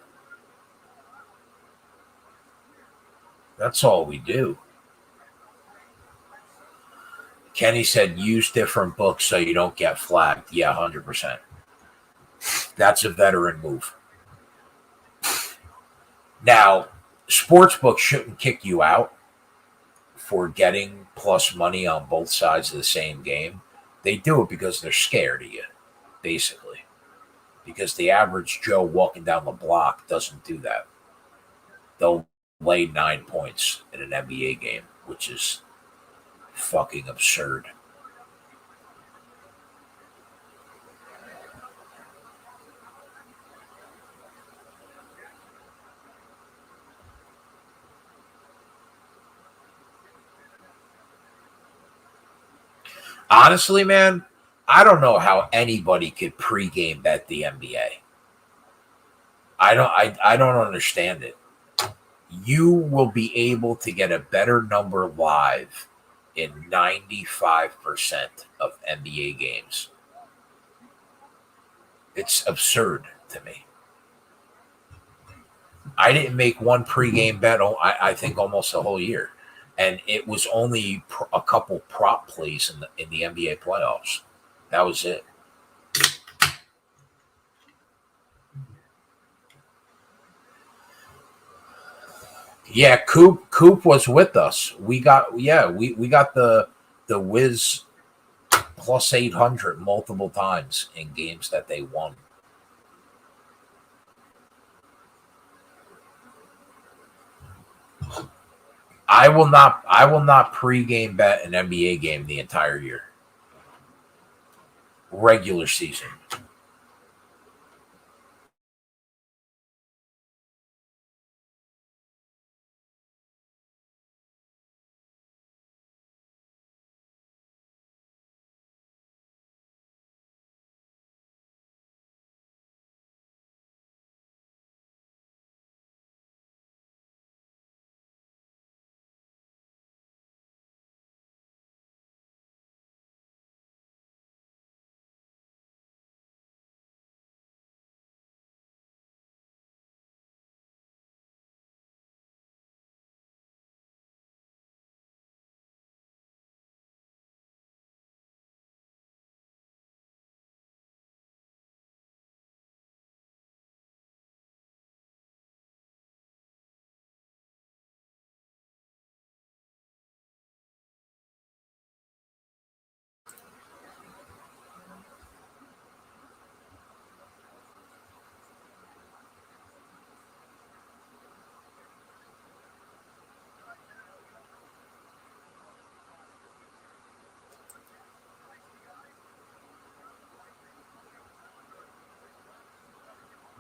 that's all we do. Kenny said use different books so you don't get flagged. Yeah, 100%. That's a veteran move. Now, sportsbooks shouldn't kick you out for getting plus money on both sides of the same game. They do it because they're scared of you, basically. Because the average Joe walking down the block doesn't do that. They'll lay 9 points in an NBA game, which is fucking absurd. Honestly, man, I don't know how anybody could pregame bet the NBA. I don't understand it. You will be able to get a better number live in 95% of NBA games. It's absurd to me. I didn't make one pregame bet, I think, almost a whole year. And it was only a couple prop plays in the NBA playoffs. That was it. Yeah, Coop was with us. We got the Wiz plus 800 multiple times in games that they won. I will not pregame bet an NBA game the entire year. Regular season.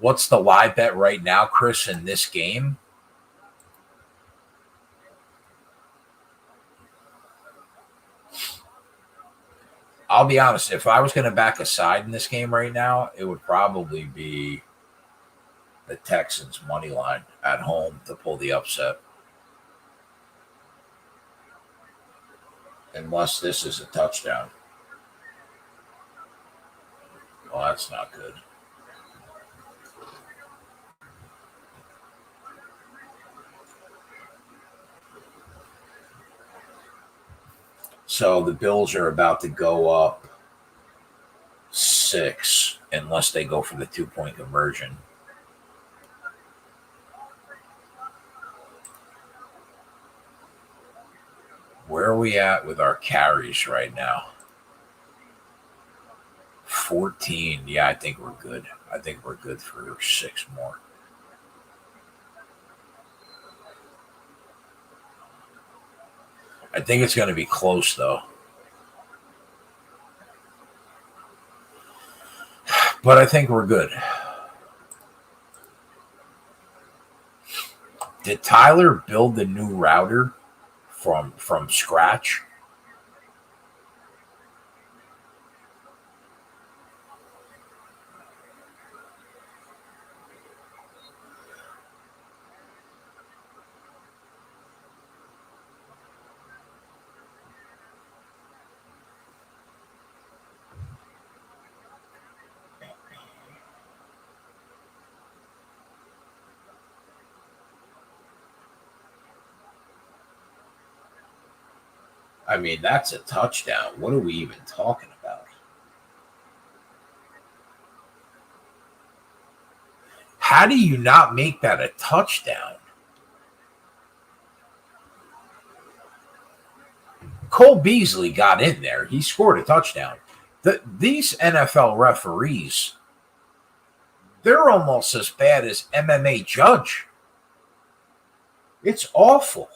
What's the live bet right now, Chris, in this game? I'll be honest. If I was going to back a side in this game right now, it would probably be the Texans' money line at home to pull the upset. Unless this is a touchdown. Well, that's not good. So the Bills are about to go up 6 unless they go for the 2-point conversion. Where are we at with our carries right now? 14. Yeah, I think we're good. I think we're good for 6 more. I think it's going to be close, though. But I think we're good. Did Tyler build the new router from scratch? I mean, that's a touchdown. What are we even talking about? How do you not make that a touchdown? Cole Beasley got in there. He scored a touchdown. These NFL referees, they're almost as bad as MMA judge. It's awful.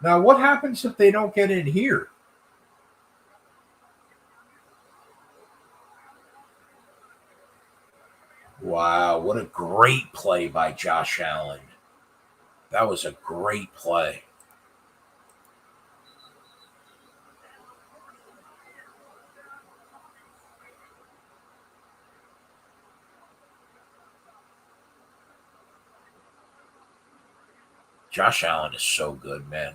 Now, what happens if they don't get in here? Wow, what a great play by Josh Allen. That was a great play. Josh Allen is so good, man.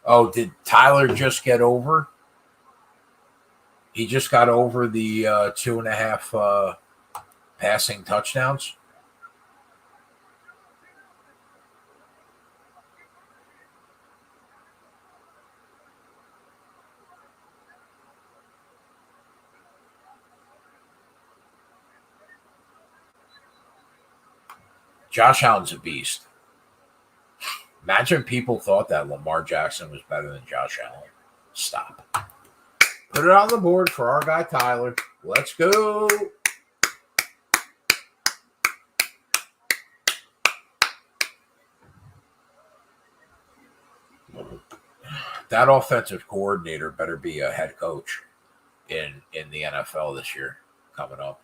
Oh, did Tyler just get over? He just got over the 2.5 passing touchdowns. Josh Allen's a beast. Imagine people thought that Lamar Jackson was better than Josh Allen. Stop. Put it on the board for our guy Tyler. Let's go. That offensive coordinator better be a head coach in the NFL this year coming up.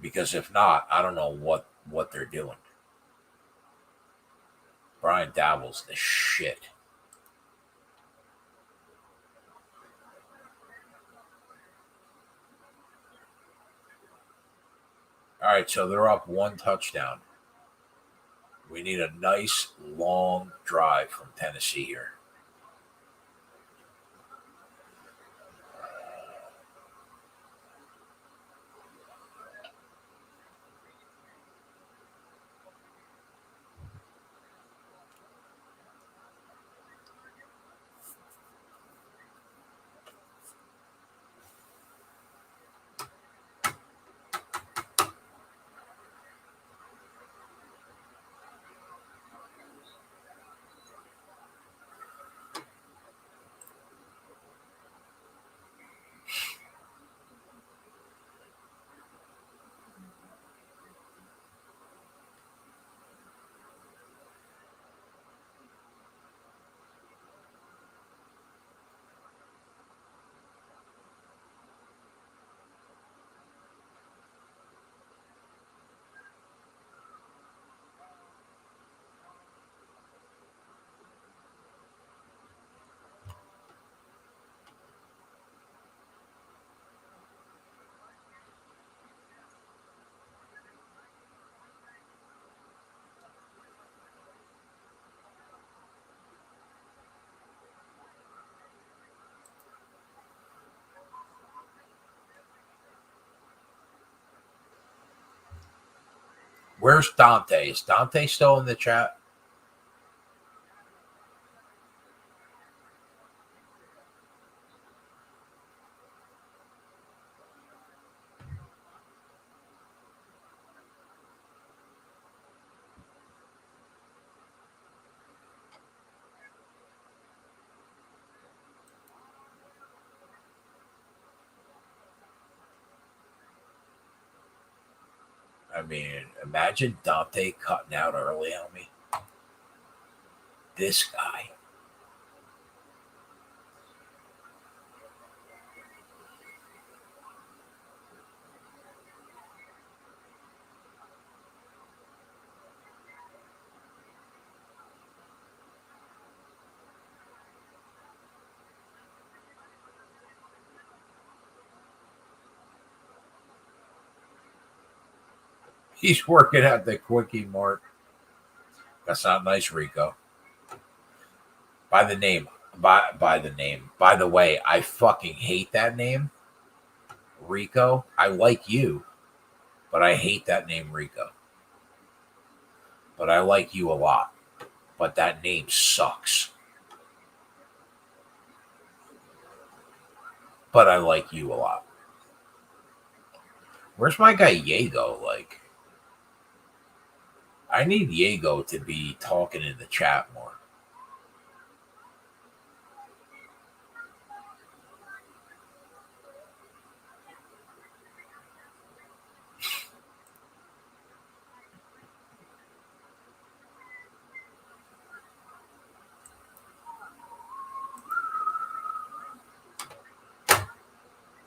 Because if not, I don't know what they're doing. Brian Daboll's the shit. All right, so they're up 1 touchdown. We need a nice long drive from Tennessee here. Where's Dante? Is Dante still in the chat? I mean, imagine Dante cutting out early on me. This guy. He's working at the Quickie Mart. That's not nice, Rico. By the name. By the name. By the way, I fucking hate that name. Rico. I like you, but I hate that name, Rico. But I like you a lot. But that name sucks. But I like you a lot. Where's my guy Diego? Like, I need Diego to be talking in the chat more.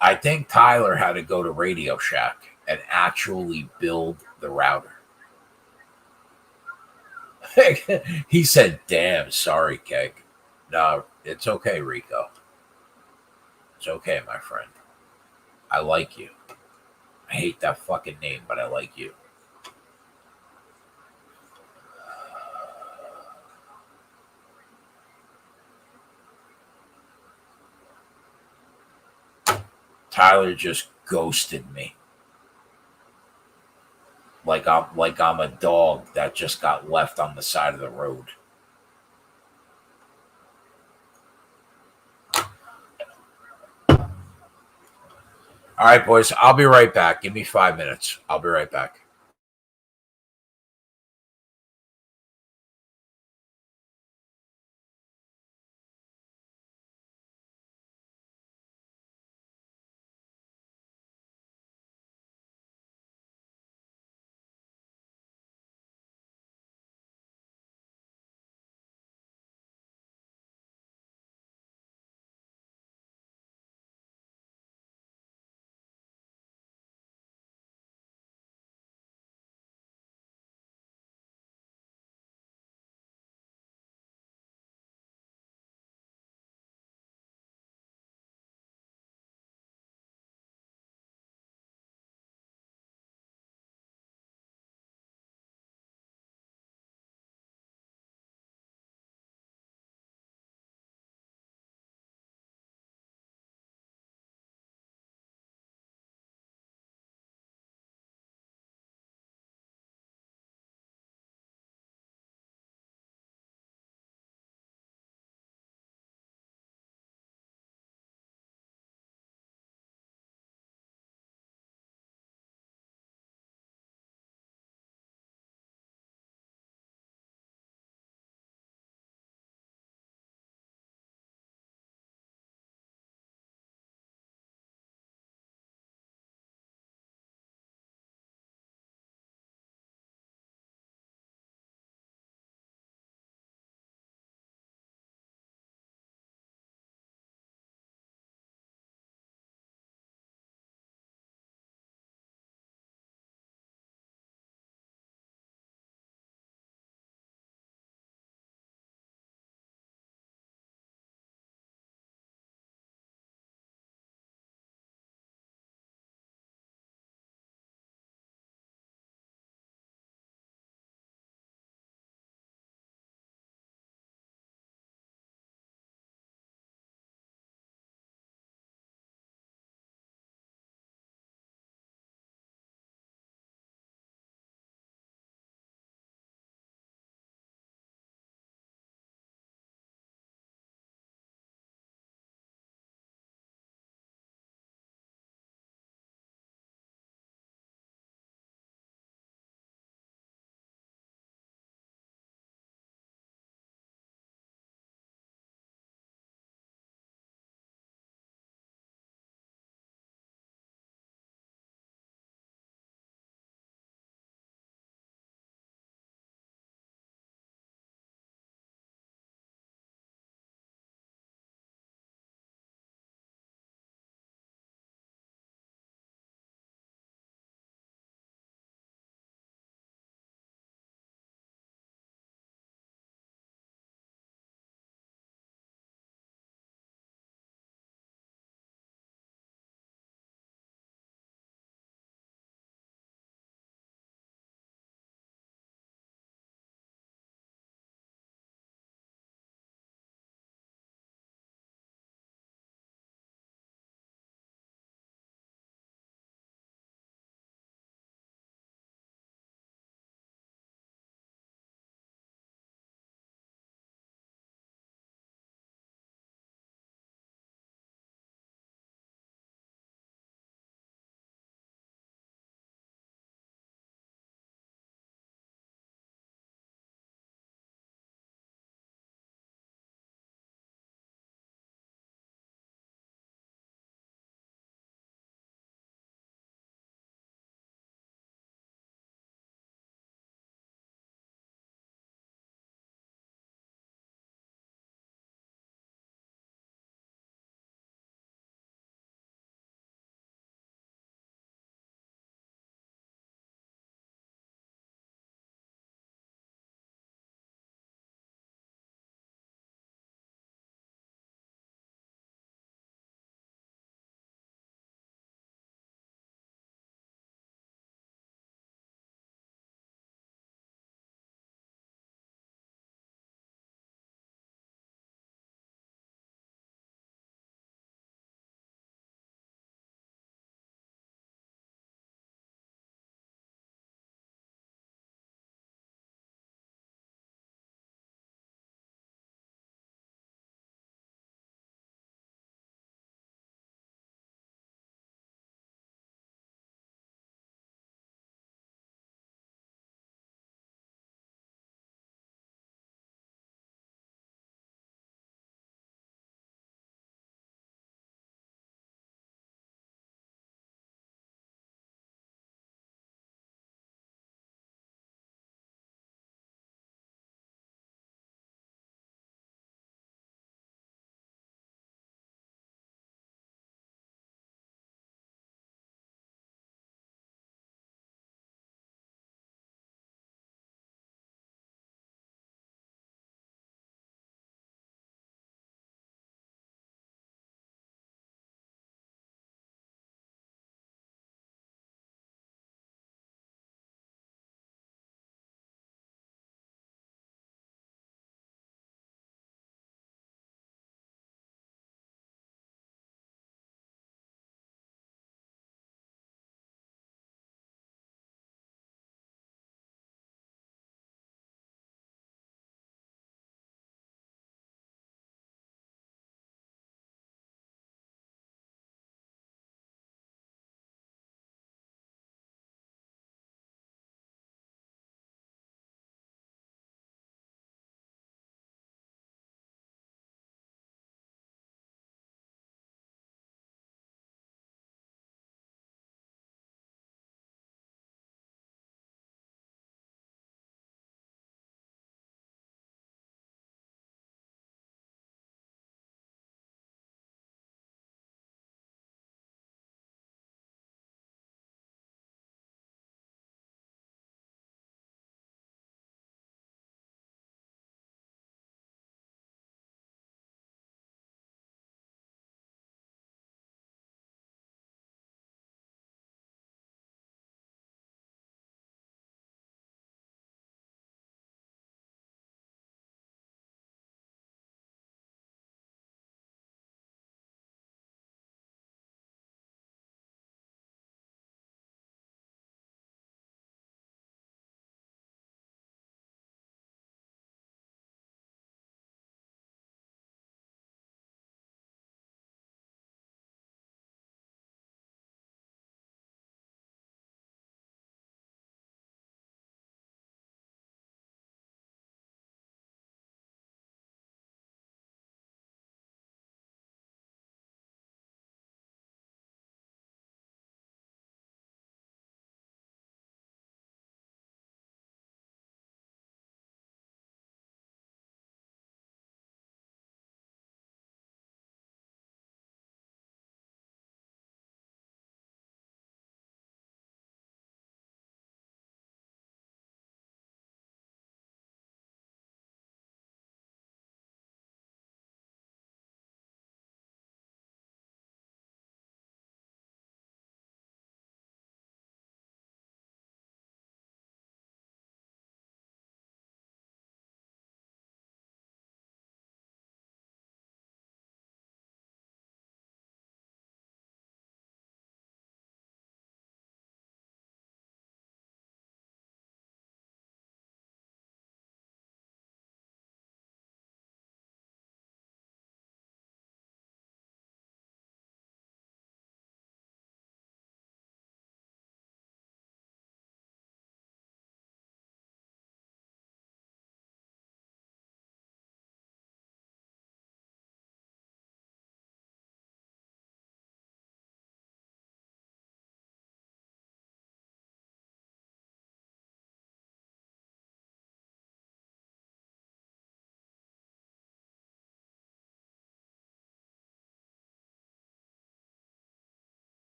I think Tyler had to go to Radio Shack and actually build the router. He said, damn, sorry, Keg. No, it's okay, Rico. It's okay, my friend. I like you. I hate that fucking name, but I like you. Tyler just ghosted me. Like I'm a dog that just got left on the side of the road. All right, boys. I'll be right back. Give me 5 minutes. I'll be right back.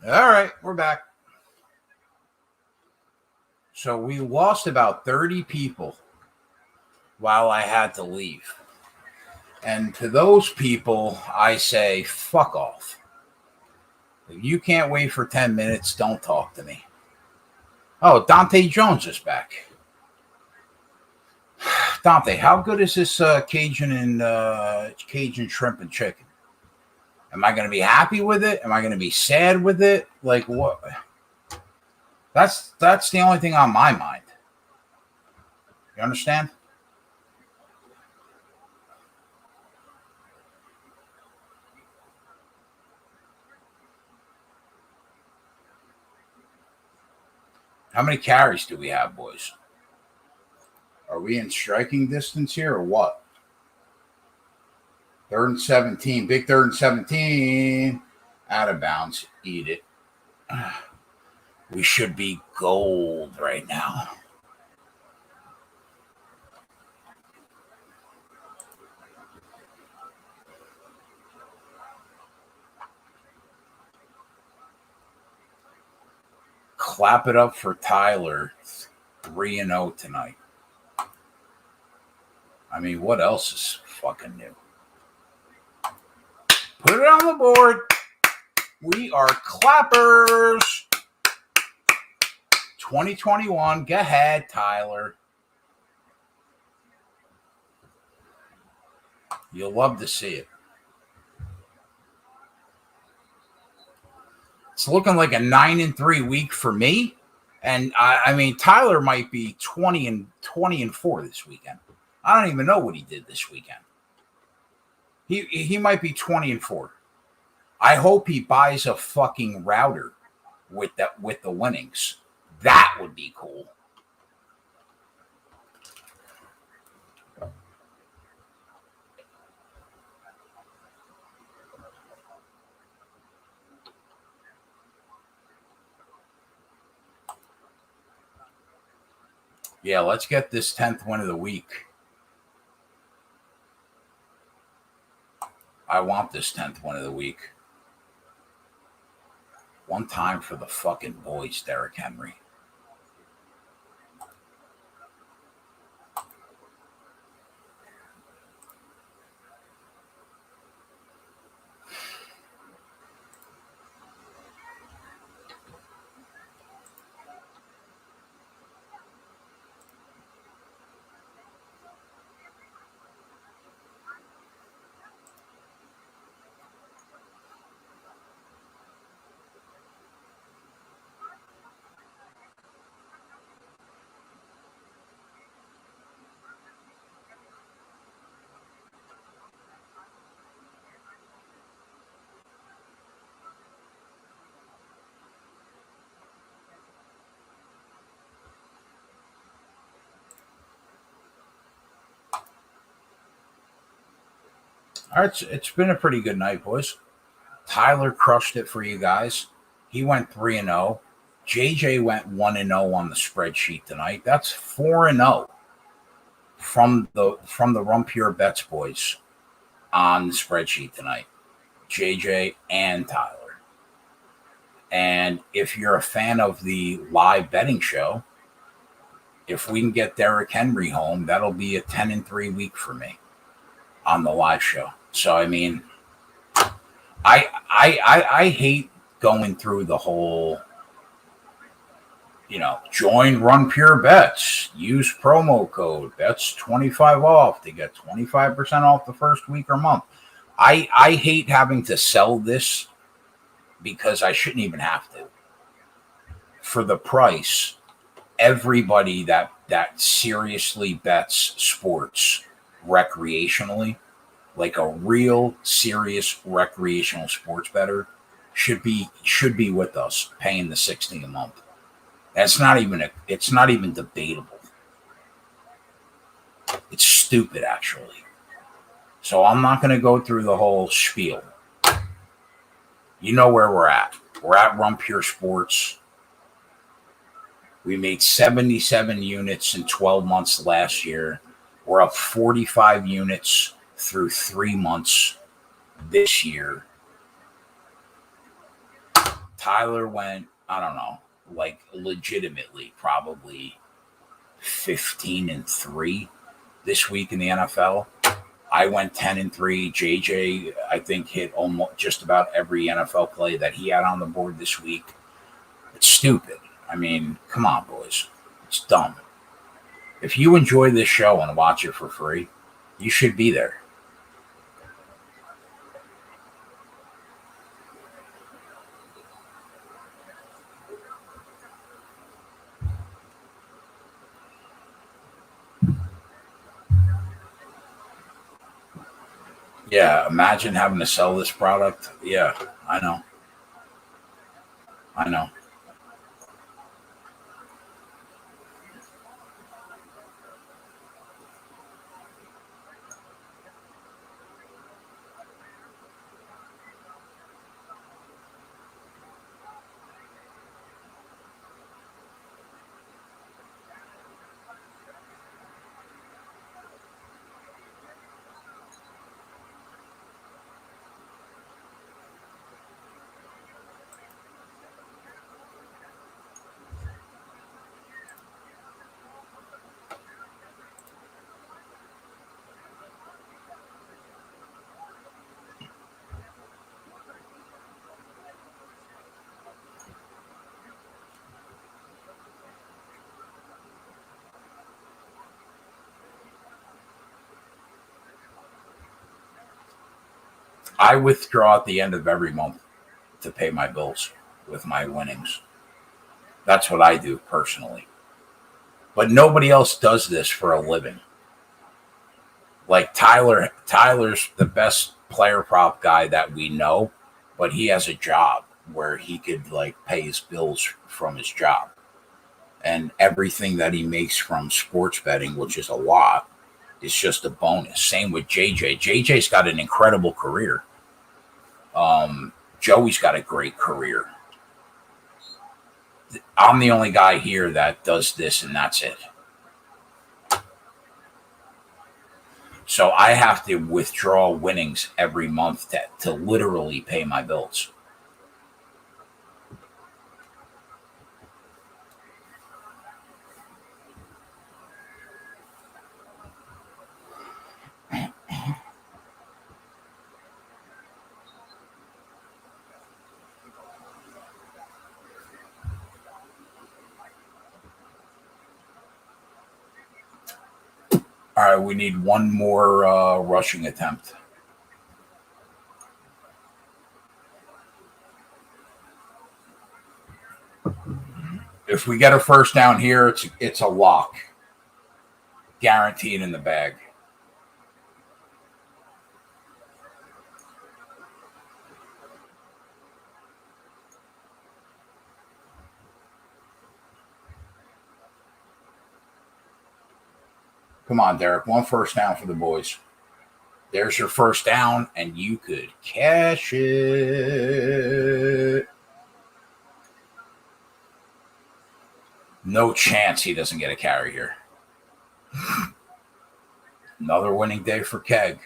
All right, we're back. So we lost about 30 people while I had to leave. And to those people, I say, fuck off. If you can't wait for 10 minutes, don't talk to me. Oh, Dante Jones is back. Dante, how good is this Cajun shrimp and chicken? Am I going to be happy with it? Am I going to be sad with it? Like what? That's the only thing on my mind. You understand? How many carries do we have, boys? Are we in striking distance here or what? 3rd and 17. Big 3rd and 17. Out of bounds. Eat it. We should be gold right now. Clap it up for Tyler. 3-0 tonight. I mean, what else is fucking new? Put it on the board. We are clappers. 2021. Go ahead, Tyler. You'll love to see it. It's looking like a 9-3 week for me. And I mean, Tyler might be 20-4 this weekend. I don't even know what he did this weekend. He might be 20-4. I hope he buys a fucking router with the winnings. That would be cool. Yeah, let's get this 10th win of the week. I want this 10th win of the week. One time for the fucking boys, Derrick Henry. All right, it's been a pretty good night, boys. Tyler crushed it for you guys. He went 3-0. JJ went 1-0 on the spreadsheet tonight. That's 4-0 from the Run Pure Bets boys on the spreadsheet tonight. JJ and Tyler. And if you're a fan of the live betting show, if we can get Derrick Henry home, that'll be a 10-3 week for me on the live show. So I mean, I hate going through the whole, join Run Pure Bets, use promo code Bets 25 off to get 25% off the first week or month. I hate having to sell this because I shouldn't even have to. For the price, everybody that seriously bets sports recreationally, like a real serious recreational sports bettor, should be with us, paying the $60 a month. It's not even debatable. It's stupid, actually. So I'm not going to go through the whole spiel. You know where we're at. We're at Run Pure Sports. We made 77 units in 12 months last year. We're up 45 units through 3 months this year. Tyler went, I don't know, like legitimately probably 15-3 this week in the NFL. I went 10-3. JJ, I think, hit almost just about every NFL play that he had on the board this week. It's stupid. I mean, come on, boys. It's dumb. If you enjoy this show and watch it for free, you should be there. Yeah, imagine having to sell this product. Yeah, I know. I know. I withdraw at the end of every month to pay my bills with my winnings. That's what I do personally. But nobody else does this for a living. Like Tyler's the best player prop guy that we know, but he has a job where he could like pay his bills from his job. And everything that he makes from sports betting, which is a lot, is just a bonus. Same with JJ. JJ's got an incredible career. Joey's got a great career. I'm the only guy here that does this, and that's it. So I have to withdraw winnings every month to literally pay my bills. All right, we need one more rushing attempt. If we get a first down here, it's a lock. Guaranteed in the bag. Come on, Derrick. One first down for the boys. There's your first down, and you could cash it. No chance he doesn't get a carry here. Another winning day for Keg.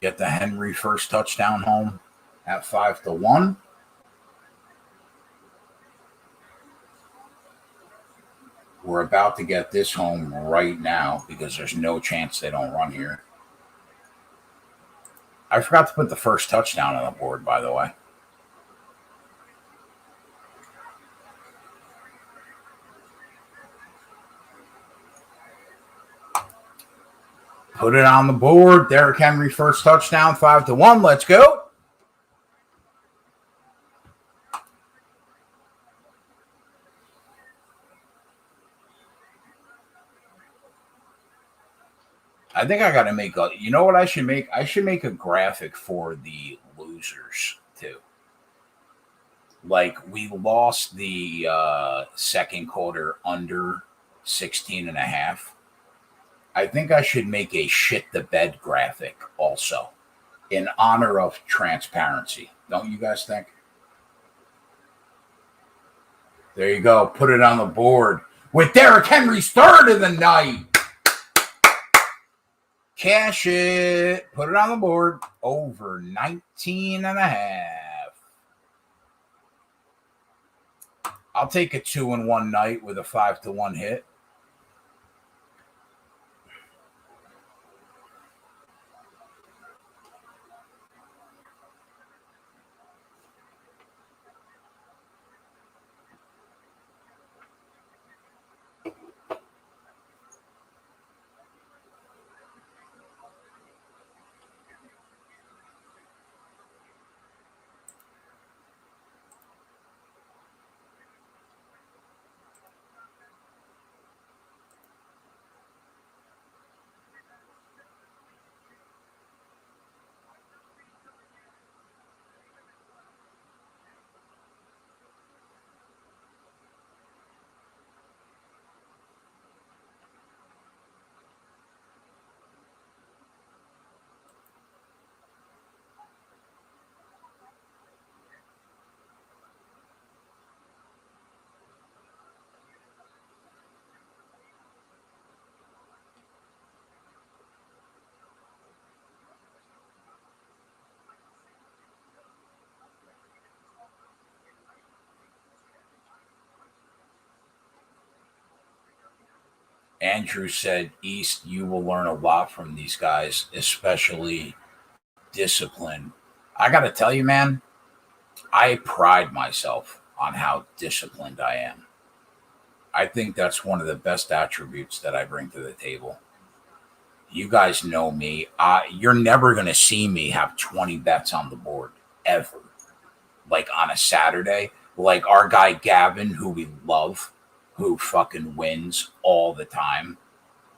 Get the Henry first touchdown home at 5-1. We're about to get this home right now because there's no chance they don't run here. I forgot to put the first touchdown on the board, by the way. Put it on the board. Derrick Henry first touchdown, 5-1. Let's go. I think I got to make you know what I should make? I should make a graphic for the losers too. Like we lost the second quarter under 16.5. I think I should make a shit the bed graphic also in honor of transparency. Don't you guys think? There you go. Put it on the board with Derrick Henry's third of the night. Cash it. Put it on the board. Over 19.5. I'll take a 2-in-1 night with a 5-to-1 hit. Andrew said, East, you will learn a lot from these guys, especially discipline. I got to tell you, man, I pride myself on how disciplined I am. I think that's one of the best attributes that I bring to the table. You guys know me. You're never going to see me have 20 bets on the board, ever. Like on a Saturday. Like our guy Gavin, who we love, who fucking wins all the time.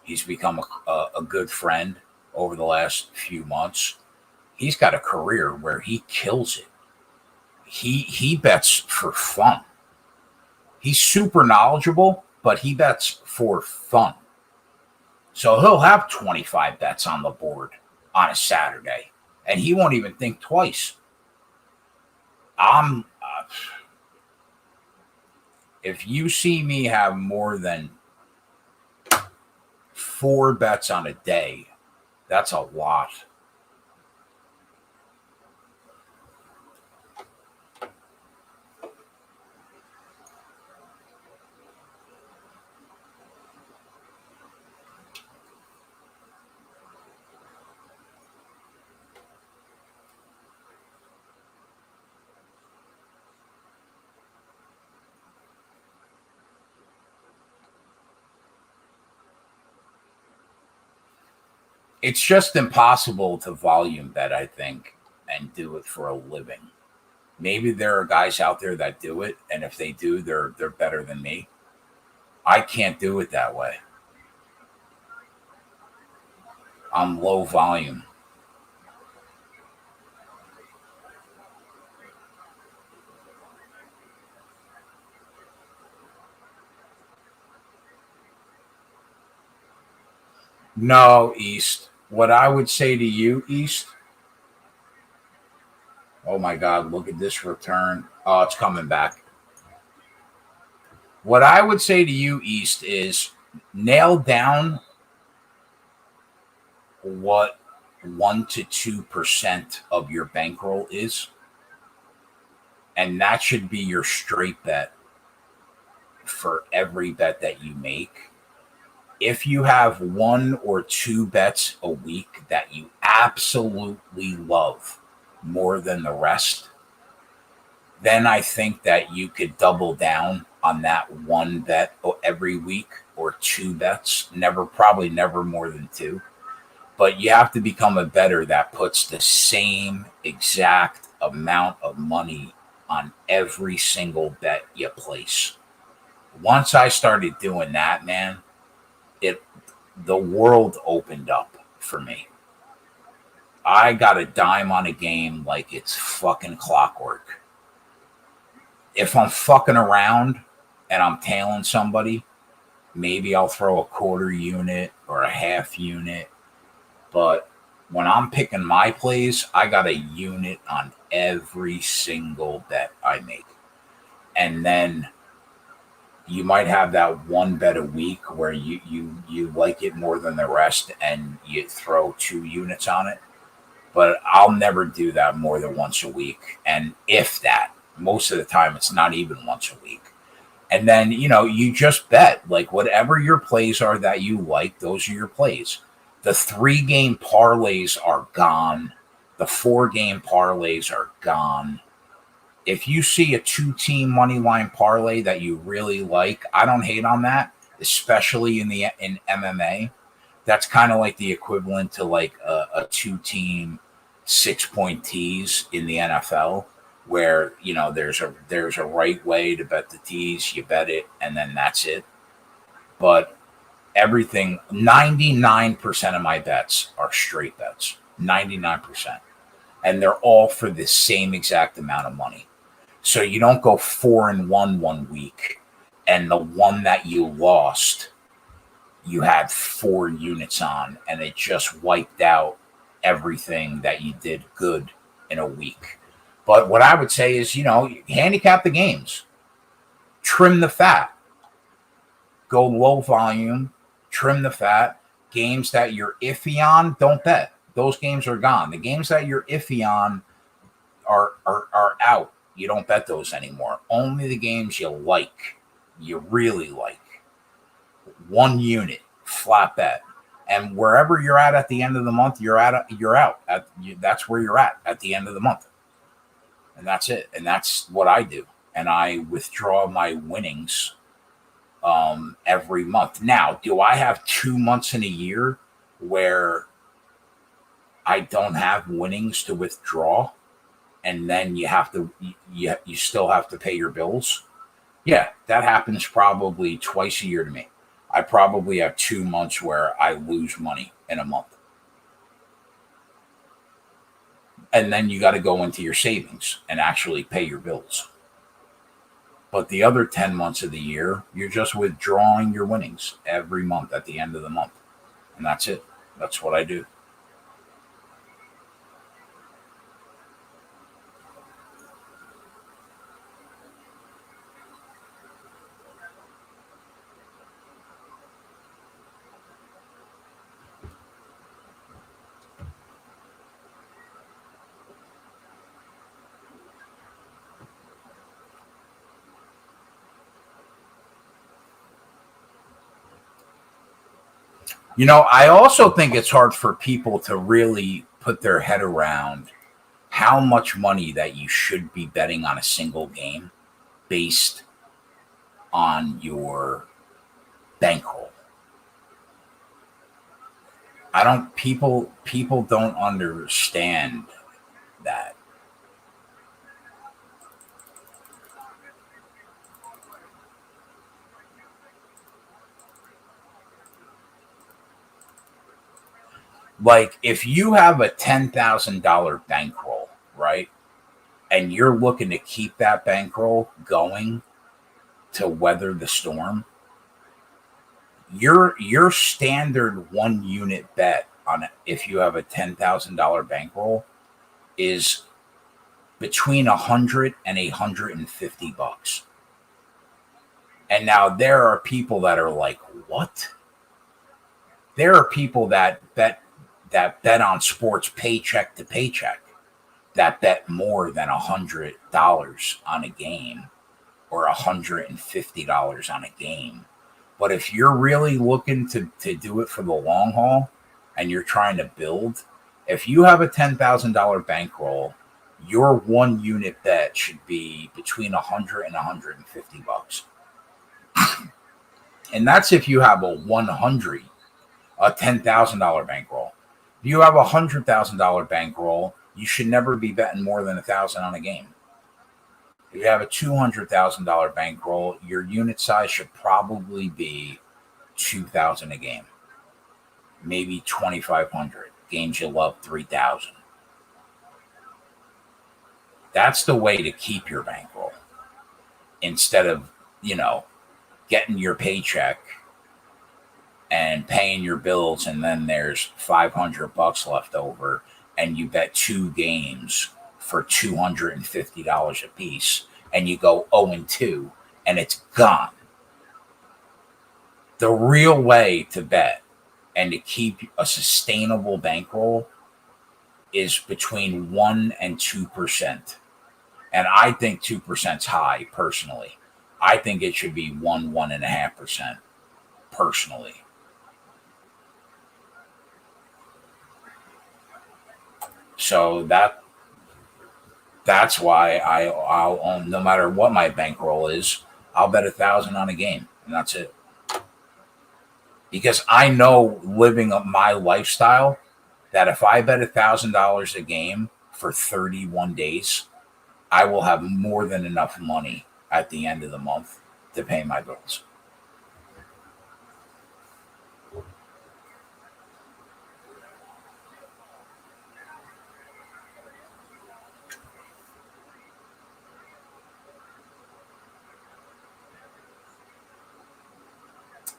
He's become a good friend over the last few months. He's got a career where he kills it. He bets for fun. He's super knowledgeable, but he bets for fun. So he'll have 25 bets on the board on a Saturday, and he won't even think twice. If you see me have more than 4 bets on a day, that's a lot. It's just impossible to volume bet, I think, and do it for a living. Maybe there are guys out there that do it, and if they do, they're better than me. I can't do it that way. I'm low volume. No, East. What I would say to you, East. Oh my God, look at this return. Oh, it's coming back. What I would say to you, East, is nail down what 1 to 2% of your bankroll is. And that should be your straight bet for every bet that you make. If you have 1 or 2 bets a week that you absolutely love more than the rest, then I think that you could double down on that 1 bet every week or 2 bets, probably never more than 2. But you have to become a bettor that puts the same exact amount of money on every single bet you place. Once I started doing that, man, the world opened up for me. I got a dime on a game like it's fucking clockwork. If I'm fucking around and I'm tailing somebody, maybe I'll throw a quarter unit or a half unit. But when I'm picking my plays, I got a unit on every single bet I make. And then you might have that 1 bet a week where you like it more than the rest and you throw 2 units on it. But I'll never do that more than once a week. And if that, most of the time it's not even once a week. And then, you just bet. Like, whatever your plays are that you like, those are your plays. The 3-game parlays are gone. The 4-game parlays are gone. If you see a 2-team money line parlay that you really like, I don't hate on that, especially in MMA. That's kind of like the equivalent to like a 2-team 6-point tease in the NFL, where there's a right way to bet the tease. You bet it, and then that's it. But everything, 99% of my bets are straight bets, 99%, and they're all for the same exact amount of money. So you don't go 4-1 one week, and the one that you lost, you had 4 units on, and it just wiped out everything that you did good in a week. But what I would say is, handicap the games, trim the fat, go low volume, trim the fat. Games that you're iffy on, don't bet. Those games are gone. The games that you're iffy on are out. You don't bet those anymore. Only the games you like, you really like. 1 unit, flat bet. And wherever you're at the end of the month, you're out. That's where you're at the end of the month. And that's it. And that's what I do. And I withdraw my winnings every month. Now, do I have 2 months in a year where I don't have winnings to withdraw, and then you still have to pay your bills? Yeah, that happens probably twice a year to me. I probably have 2 months where I lose money in a month. And then you got to go into your savings and actually pay your bills. But the other 10 months of the year, you're just withdrawing your winnings every month at the end of the month. And that's it. That's what I do. I also think it's hard for people to really put their head around how much money that you should be betting on a single game based on your bankroll. People don't understand that. Like, if you have a $10,000 bankroll, right, and you're looking to keep that bankroll going to weather the storm, your standard 1 unit bet on it, if you have a $10,000 bankroll, is between $100 and $150. And now there are people that are like, what? There are people that bet on sports paycheck to paycheck, that bet more than $100 on a game or $150 on a game. But if you're really looking to do it for the long haul and you're trying to build, if you have a $10,000 bankroll, your 1 unit bet should be between $100 and $150. And that's if you have a $10,000 bankroll. If you have a $100,000 bankroll, you should never be betting more than $1,000 on a game. If you have a $200,000 bankroll, your unit size should probably be $2,000 a game, maybe $2,500. Games you love, $3,000. That's the way to keep your bankroll, instead of getting your paycheck and paying your bills, and then there's $500 left over, and you bet 2 games for $250 a piece, and you go 0-2, and it's gone. The real way to bet and to keep a sustainable bankroll is between 1% and 2%. And I think 2% is high, personally. I think it should be 1.5%, personally. So that's why I'll own, no matter what my bankroll is, I'll bet 1,000 on a game, and that's it. Because I know, living up my lifestyle, that if I bet $1,000 a game for 31 days, I will have more than enough money at the end of the month to pay my bills.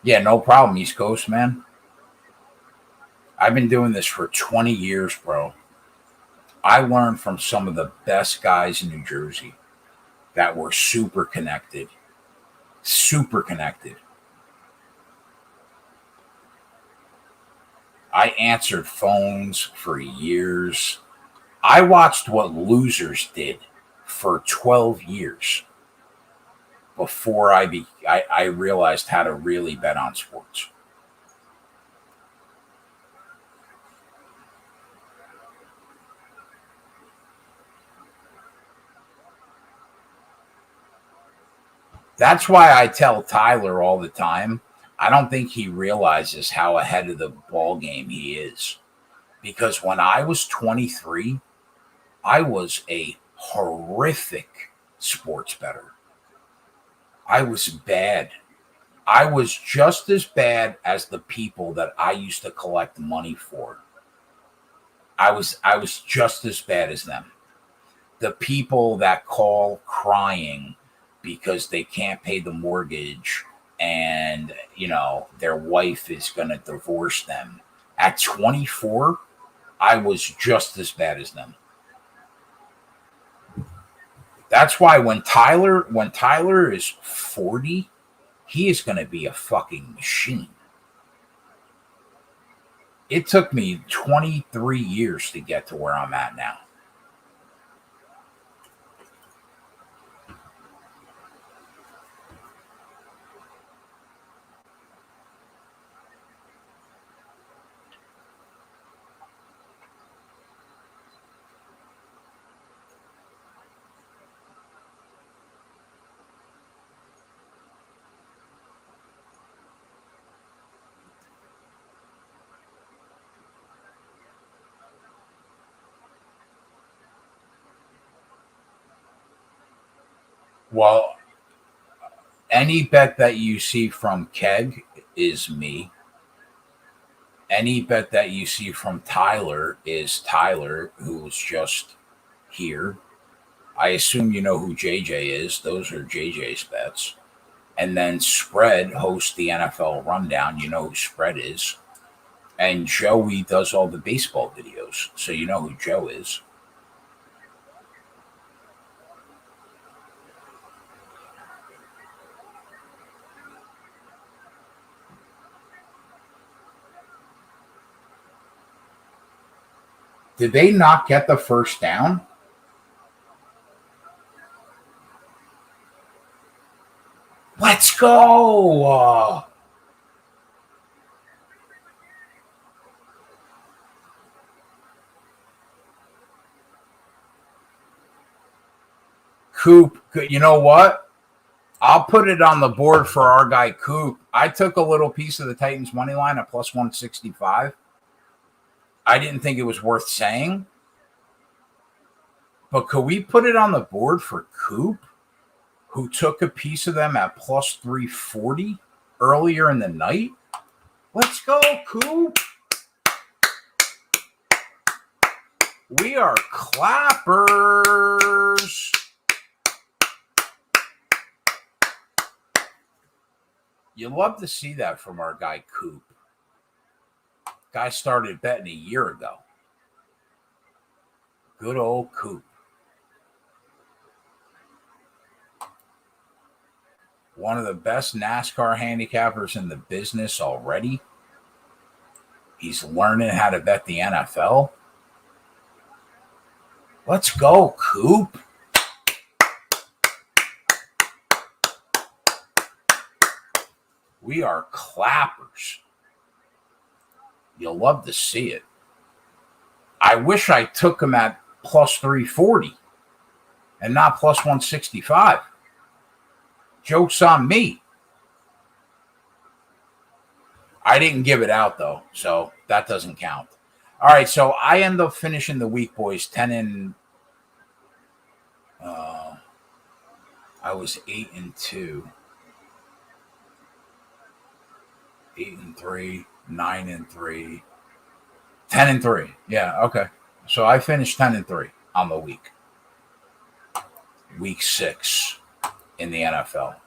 Yeah, no problem, East Coast, man. I've been doing this for 20 years, bro. I learned from some of the best guys in New Jersey that were super connected. Super connected. I answered phones for years. I watched what losers did for 12 years before I realized how to really bet on sports. That's why I tell Tyler all the time, I don't think he realizes how ahead of the ball game he is. Because when I was 23, I was a horrific sports bettor. I was bad. I was just as bad as the people that I used to collect money for. I was just as bad as them. The people that call crying because they can't pay the mortgage and, their wife is going to divorce them. At 24, I was just as bad as them. That's why when Tyler is 40, he is going to be a fucking machine. It took me 23 years to get to where I'm at now. Well, any bet that you see from Keg is me. Any bet that you see from Tyler is Tyler, who's just here. I assume you know who JJ is. Those are JJ's bets. And then Spread hosts the NFL Rundown. You know who Spread is. And Joey does all the baseball videos. So you know who Joe is. Did they not get the first down? Let's go! Coop, you know what? I'll put it on the board for our guy Coop. I took a little piece of the Titans money line at plus 165. I didn't think it was worth saying. But could we put it on the board for Coop, who took a piece of them at plus 340 earlier in the night? Let's go, Coop. We are clappers. You love to see that from our guy Coop. Guy started betting a year ago. Good old Coop. One of the best NASCAR handicappers in the business already. He's learning how to bet the NFL. Let's go, Coop. We are clappers. You'll love to see it. I wish I took him at plus 340 and not plus 165. Joke's on me. I didn't give it out, though, so that doesn't count. All right, so I end up finishing the week, boys, 10 and I was 8-2, 8-3, 9-3, 10-3. Yeah, okay. So I finished 10-3 on the week. Week 6 in the NFL.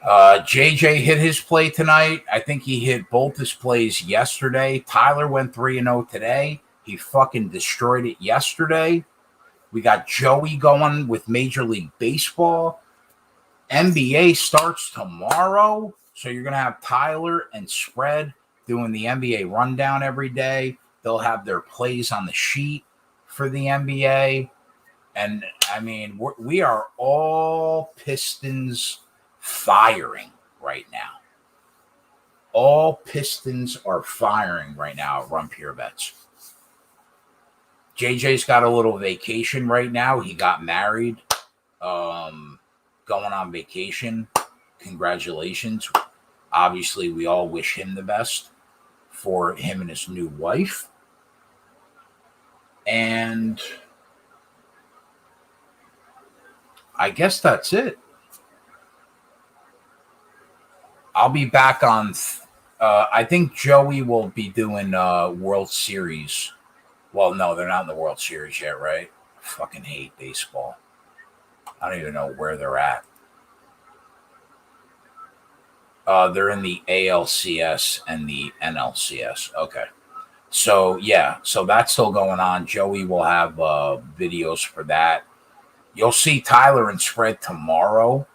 JJ hit his play tonight. I think he hit both his plays yesterday. Tyler went 3-0 today. He fucking destroyed it yesterday. We got Joey going with Major League Baseball. NBA starts tomorrow. So you're going to have Tyler and Spread doing the NBA rundown every day. They'll have their plays on the sheet for the NBA. And, I mean, we are all Pistons firing right now. All Pistons are firing right now at Run Pure Bets. JJ's got a little vacation right now. He got married, going on vacation. Congratulations. Obviously, we all wish him the best for him and his new wife. And I guess that's it. I'll be back on. I think Joey will be doing World Series. Well, no, they're not in the World Series yet, right? I fucking hate baseball. I don't even know where they're at. They're in the ALCS and the NLCS. Okay. So, yeah. So that's still going on. Joey will have videos for that. You'll see Tyler and Spread tomorrow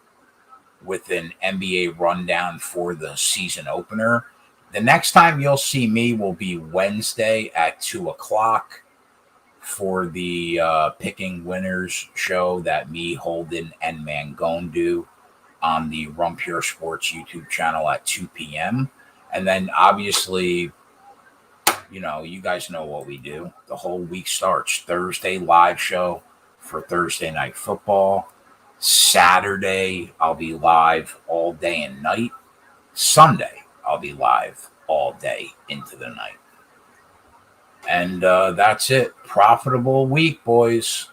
with an NBA rundown for the season opener. The next time you'll see me will be Wednesday at 2 o'clock for the Picking Winners show that me, Holden, and Mangone do on the Rum Pure Sports YouTube channel at 2 p.m. And then obviously, you know, you guys know what we do. The whole week starts. Thursday live show for Thursday Night Football. Saturday, I'll be live all day and night. Sunday, I'll be live all day into the night. And that's it. Profitable week, boys.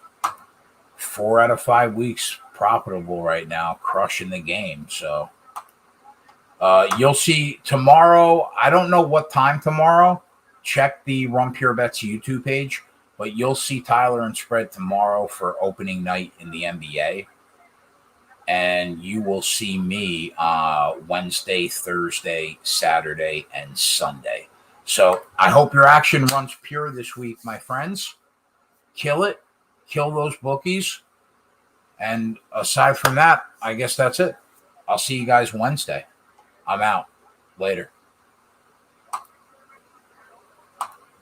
4 out of 5 weeks profitable right now. Crushing the game. So you'll see tomorrow. I don't know what time tomorrow. Check the Rum Pure Bets YouTube page. But you'll see Tyler and Spread tomorrow for opening night in the NBA. And you will see me Wednesday, Thursday, Saturday, and Sunday. So I hope your action runs pure this week, my friends. Kill it. Kill those bookies. And aside from that, I guess that's it. I'll see you guys Wednesday. I'm out. Later.